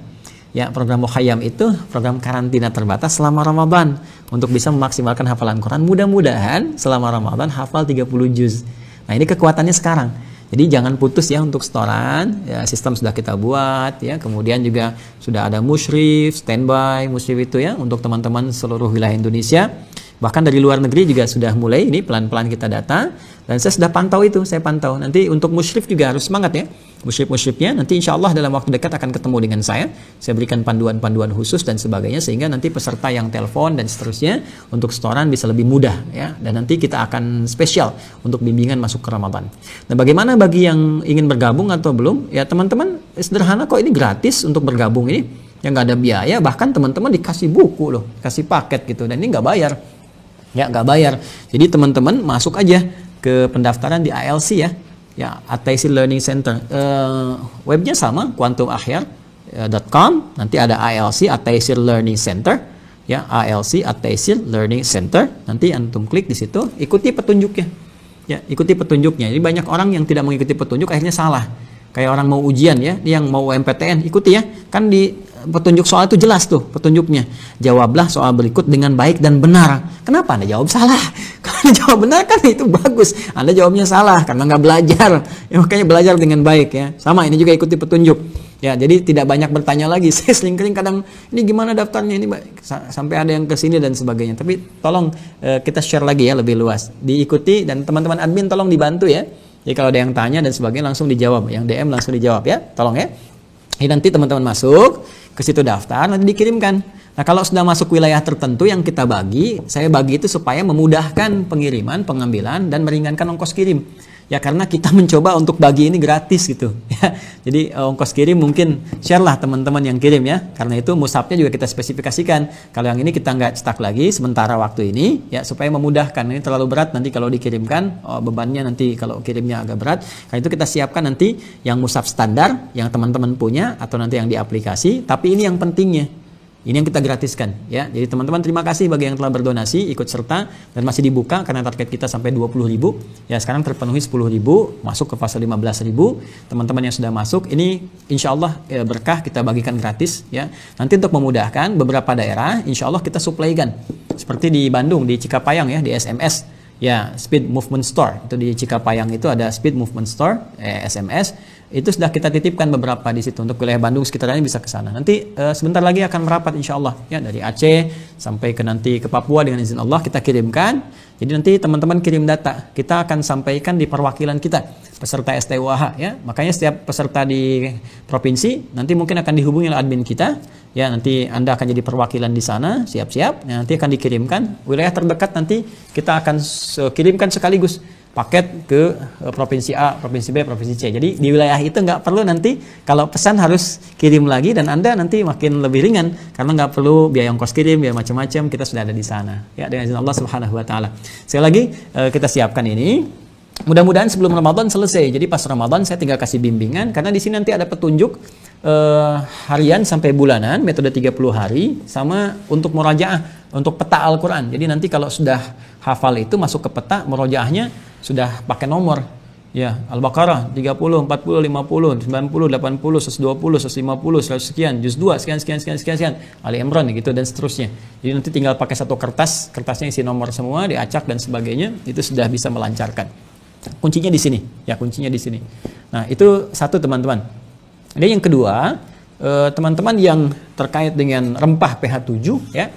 Ya, program Mukhayyam itu program karantina terbatas selama Ramadan untuk bisa memaksimalkan hafalan Quran. Mudah-mudahan selama Ramadan hafal 30 juz. Nah, ini kekuatannya sekarang. Jadi jangan putus ya untuk setoran. Ya, sistem sudah kita buat ya. Kemudian juga sudah ada musyrif, standby musyrif itu ya untuk teman-teman seluruh wilayah Indonesia. Bahkan dari luar negeri juga sudah mulai ini pelan-pelan kita data, dan saya sudah pantau itu, saya pantau. Nanti untuk musyrif juga harus semangat ya. Musyrif-musyrifnya nanti insya Allah dalam waktu dekat akan ketemu dengan saya berikan panduan-panduan khusus dan sebagainya, sehingga nanti peserta yang telepon dan seterusnya untuk setoran bisa lebih mudah ya, dan nanti kita akan spesial untuk bimbingan masuk ke Ramadan. Nah, bagaimana bagi yang ingin bergabung atau belum? Ya teman-teman, sederhana kok, ini gratis untuk bergabung ini, yang nggak ada biaya, bahkan teman-teman dikasih buku loh, kasih paket gitu, dan ini nggak bayar. Ya, nggak bayar. Jadi teman-teman masuk aja ke pendaftaran di ALC ya. Ya, At-Taisir Learning Center. Webnya sama, quantumahir.com. Nanti ada ALC, At-Taisir Learning Center. Ya, ALC, At-Taisir Learning Center. Nanti antum klik di situ, ikuti petunjuknya. Ya, ikuti petunjuknya. Jadi banyak orang yang tidak mengikuti petunjuk akhirnya salah. Kayak orang mau ujian ya, yang mau MPTN, ikuti ya. Kan di petunjuk soal itu jelas tuh petunjuknya. Jawablah soal berikut dengan baik dan benar. Kenapa Anda jawab salah? Kalau Anda jawab benar kan itu bagus. Anda jawabnya salah karena nggak belajar. Ya, makanya belajar dengan baik ya. Sama ini juga ikuti petunjuk. Ya, jadi tidak banyak bertanya lagi. Saya sering kadang ini gimana daftarnya ini sampai ada yang kesini dan sebagainya. Tapi tolong kita share lagi ya lebih luas. Diikuti, dan teman-teman admin tolong dibantu ya. Jadi kalau ada yang tanya dan sebagainya langsung dijawab. Yang DM langsung dijawab ya. Tolong ya. Jadi nanti teman-teman masuk ke situ daftar, nanti dikirimkan. Nah, kalau sudah masuk wilayah tertentu yang kita bagi, saya bagi itu supaya memudahkan pengiriman, pengambilan, dan meringankan ongkos kirim. Ya, karena kita mencoba untuk bagi ini gratis gitu. Ya, jadi ongkos kirim mungkin share lah teman-teman yang kirim ya. Karena itu mushafnya juga kita spesifikasikan. Kalau yang ini kita nggak cetak lagi sementara waktu ini, ya supaya memudahkan. Ini terlalu berat nanti kalau dikirimkan, bebannya nanti kalau kirimnya agak berat. Karena itu kita siapkan nanti yang mushaf standar yang teman-teman punya atau nanti yang di aplikasi. Tapi ini yang pentingnya. Ini yang kita gratiskan ya. Jadi teman-teman terima kasih bagi yang telah berdonasi, ikut serta, dan masih dibuka karena target kita sampai 20.000. Ya, sekarang terpenuhi 10.000, masuk ke fase 15.000. Teman-teman yang sudah masuk ini insya Allah berkah, kita bagikan gratis ya. Nanti untuk memudahkan beberapa daerah insya Allah kita suplaikan. Seperti di Bandung di Cikapayang ya, di SMS ya, Speed Movement Store. Itu di Cikapayang itu ada Speed Movement Store SMS. Itu sudah kita titipkan beberapa di situ untuk wilayah Bandung sekitarnya bisa ke sana. Nanti sebentar lagi akan merapat insya Allah ya, dari Aceh sampai ke nanti ke Papua dengan izin Allah kita kirimkan. Jadi nanti teman-teman kirim data, kita akan sampaikan di perwakilan kita peserta STUAH ya. Makanya setiap peserta di provinsi nanti mungkin akan dihubungi oleh admin kita ya. Nanti Anda akan jadi perwakilan di sana, siap-siap. Nanti akan dikirimkan wilayah terdekat, nanti kita akan kirimkan sekaligus paket ke provinsi A, provinsi B, provinsi C. Jadi di wilayah itu nggak perlu nanti kalau pesan harus kirim lagi, dan Anda nanti makin lebih ringan karena nggak perlu biaya ongkos kirim, biaya macam-macam, kita sudah ada di sana. Ya, dengan izin Allah Subhanahu wa taala. Sekali lagi kita siapkan ini. Mudah-mudahan sebelum Ramadan selesai. Jadi pas Ramadan saya tinggal kasih bimbingan, karena di sini nanti ada petunjuk harian sampai bulanan, metode 30 hari, sama untuk murajaah, untuk peta Al-Quran. Jadi nanti kalau sudah hafal itu masuk ke peta, murojaahnya sudah pakai nomor. Ya, Al-Baqarah 30, 40, 50, 90, 80, 120, 150, 100 sekian, juz 2 sekian, Ali Imran gitu dan seterusnya. Jadi nanti tinggal pakai satu kertasnya isi nomor semua, diacak dan sebagainya, itu sudah bisa melancarkan. Kuncinya di sini, ya kuncinya di sini. Nah, itu satu teman-teman. Dan yang kedua, teman-teman yang terkait dengan rempah pH7 ya,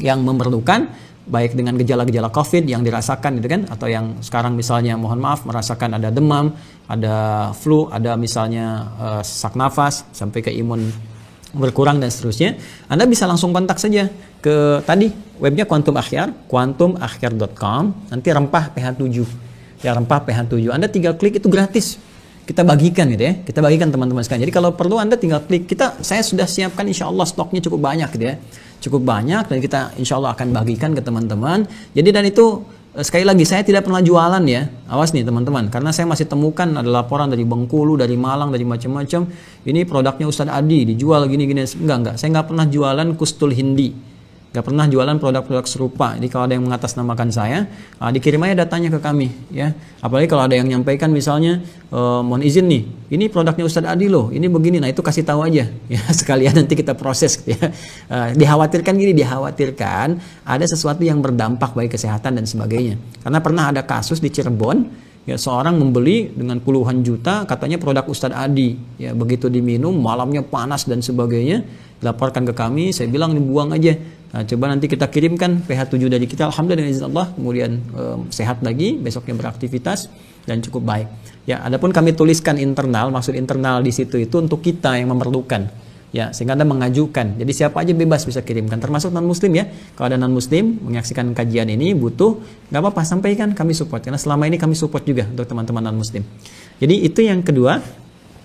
yang memerlukan baik dengan gejala-gejala COVID yang dirasakan gitu kan, atau yang sekarang misalnya mohon maaf merasakan ada demam, ada flu, ada misalnya sesak nafas sampai ke imun berkurang dan seterusnya, Anda bisa langsung kontak saja ke tadi webnya Quantum Akhyar, quantumahir.com, nanti rempah pH7. Ya, rempah pH7. Anda tinggal klik, itu gratis. kita bagikan gitu ya. Kita bagikan teman-teman sekalian. Jadi kalau perlu Anda tinggal klik. Saya sudah siapkan insya Allah stoknya cukup banyak gitu ya. Cukup banyak dan kita insya Allah akan bagikan ke teman-teman. Jadi dan itu sekali lagi saya tidak pernah jualan ya. Awas nih teman-teman. Karena saya masih temukan ada laporan dari Bengkulu, dari Malang, dari macam-macam. Ini produknya Ustadz Adi dijual gini-gini. Enggak. Saya nggak pernah jualan kustul hindi. Gak pernah jualan produk-produk serupa. Jadi kalau ada yang mengatasnamakan saya, dikirim aja datanya ke kami ya. Apalagi kalau ada yang menyampaikan misalnya mohon izin nih, ini produknya Ustadz Adi loh, ini begini. Nah itu kasih tahu aja ya, sekalian nanti kita proses gitu ya. Dikhawatirkan ada sesuatu yang berdampak bagi kesehatan dan sebagainya. Karena pernah ada kasus di Cirebon, ya seorang membeli dengan puluhan juta katanya produk Ustadz Adi, ya begitu diminum malamnya panas dan sebagainya, dilaporkan ke kami. Saya bilang dibuang aja. Nah, coba nanti kita kirimkan pH7 dari kita, alhamdulillah dengan izin Allah, kemudian sehat lagi, besoknya beraktivitas dan cukup baik. Ya, adapun kami tuliskan internal, maksud internal di situ itu untuk kita yang memerlukan. Ya, sehingga Anda mengajukan. Jadi siapa aja bebas bisa kirimkan, termasuk non-muslim ya. Kalau ada non-muslim menyaksikan kajian ini butuh, nggak apa-apa, sampaikan, kami support. Karena selama ini kami support juga untuk teman-teman non-muslim. Jadi itu yang kedua.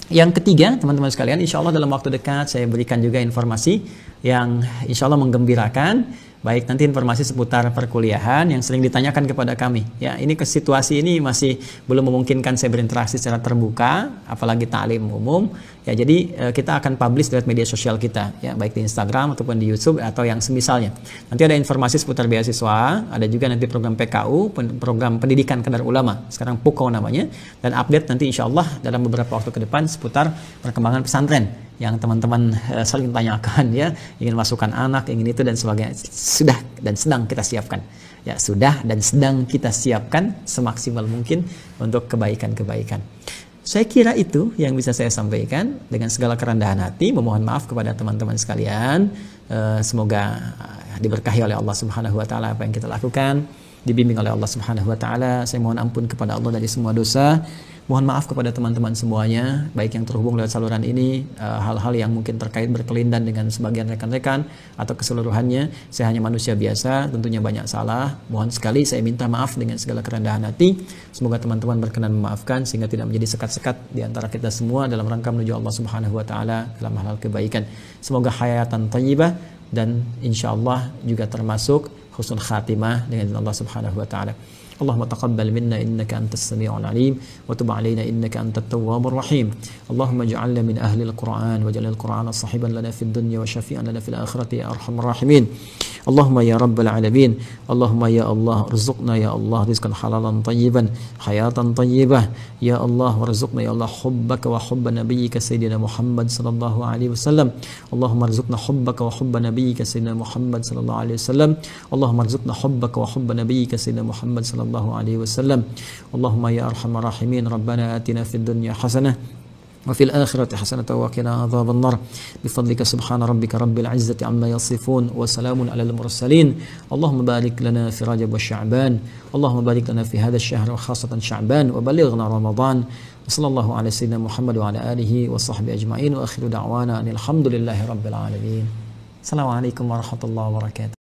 Yang ketiga, teman-teman sekalian, insya Allah dalam waktu dekat saya berikan juga informasi yang insya Allah menggembirakan. Baik nanti informasi seputar perkuliahan yang sering ditanyakan kepada kami. Ya, ini situasi ini masih belum memungkinkan saya berinteraksi secara terbuka, apalagi ta'lim umum. Ya, jadi kita akan publish lewat media sosial kita, ya, baik di Instagram ataupun di YouTube atau yang semisalnya. Nanti ada informasi seputar beasiswa, ada juga nanti program PKU, program pendidikan kadar ulama, sekarang PUKO namanya, dan update nanti insya Allah dalam beberapa waktu ke depan seputar perkembangan pesantren yang teman-teman saling tanyakan ya, ingin masukkan anak, ingin itu dan sebagainya. Sudah dan sedang kita siapkan. Ya, sudah dan sedang kita siapkan semaksimal mungkin untuk kebaikan-kebaikan. Saya kira itu yang bisa saya sampaikan dengan segala kerendahan hati. Memohon maaf kepada teman-teman sekalian. Semoga diberkahi oleh Allah Subhanahu wa taala apa yang kita lakukan, dibimbing oleh Allah Subhanahu wa taala. Saya mohon ampun kepada Allah dari semua dosa. Mohon maaf kepada teman-teman semuanya, baik yang terhubung lewat saluran ini, hal-hal yang mungkin terkait berkelindan dengan sebagian rekan-rekan atau keseluruhannya. Saya hanya manusia biasa, tentunya banyak salah. Mohon sekali saya minta maaf dengan segala kerendahan hati. Semoga teman-teman berkenan memaafkan sehingga tidak menjadi sekat-sekat di antara kita semua dalam rangka menuju Allah Subhanahu wa taala dalam hal kebaikan. Semoga hayatan thayyibah dan insyaallah juga termasuk husnul khatimah dengan Allah Subhanahu wa taala. اللهم تقبل منا إنك أنت السميع العليم وتب علينا إنك أنت التواب الرحيم اللهم اجعلنا من أهل القرآن واجعل القرآن صاحبا لنا في الدنيا وشفيعا لنا في الآخرة يا أرحم الراحمين اللهم يا رب العالمين اللهم يا الله ارزقنا يا الله رزقا حلالا طيبا حياة طيبة يا الله وارزقنا يا الله حبك وحب نبيك سيدنا محمد صلى الله عليه وسلم اللهم ارزقنا حبك وحب نبيك سيدنا محمد صلى الله عليه وسلم اللهم ارزقنا حبك وحب نبيك سيدنا محمد صلى الله عليه وسلم اللهم يا أرحم الراحمين ربنا آتنا في الدنيا حسنة وفي الآخرة حسنة وقنا عذاب النار بفضلك سبحان ربك رب العزة عما يصفون وسلام على المرسلين اللهم بارك لنا في رجب وشعبان اللهم بارك لنا في هذا الشهر وخاصة شعبان وبلغنا رمضان وصلى الله على سيدنا محمد وعلى آله وصحبه أجمعين وآخر دعوانا أن الحمد لله رب العالمين السلام عليكم ورحمة الله وبركاته.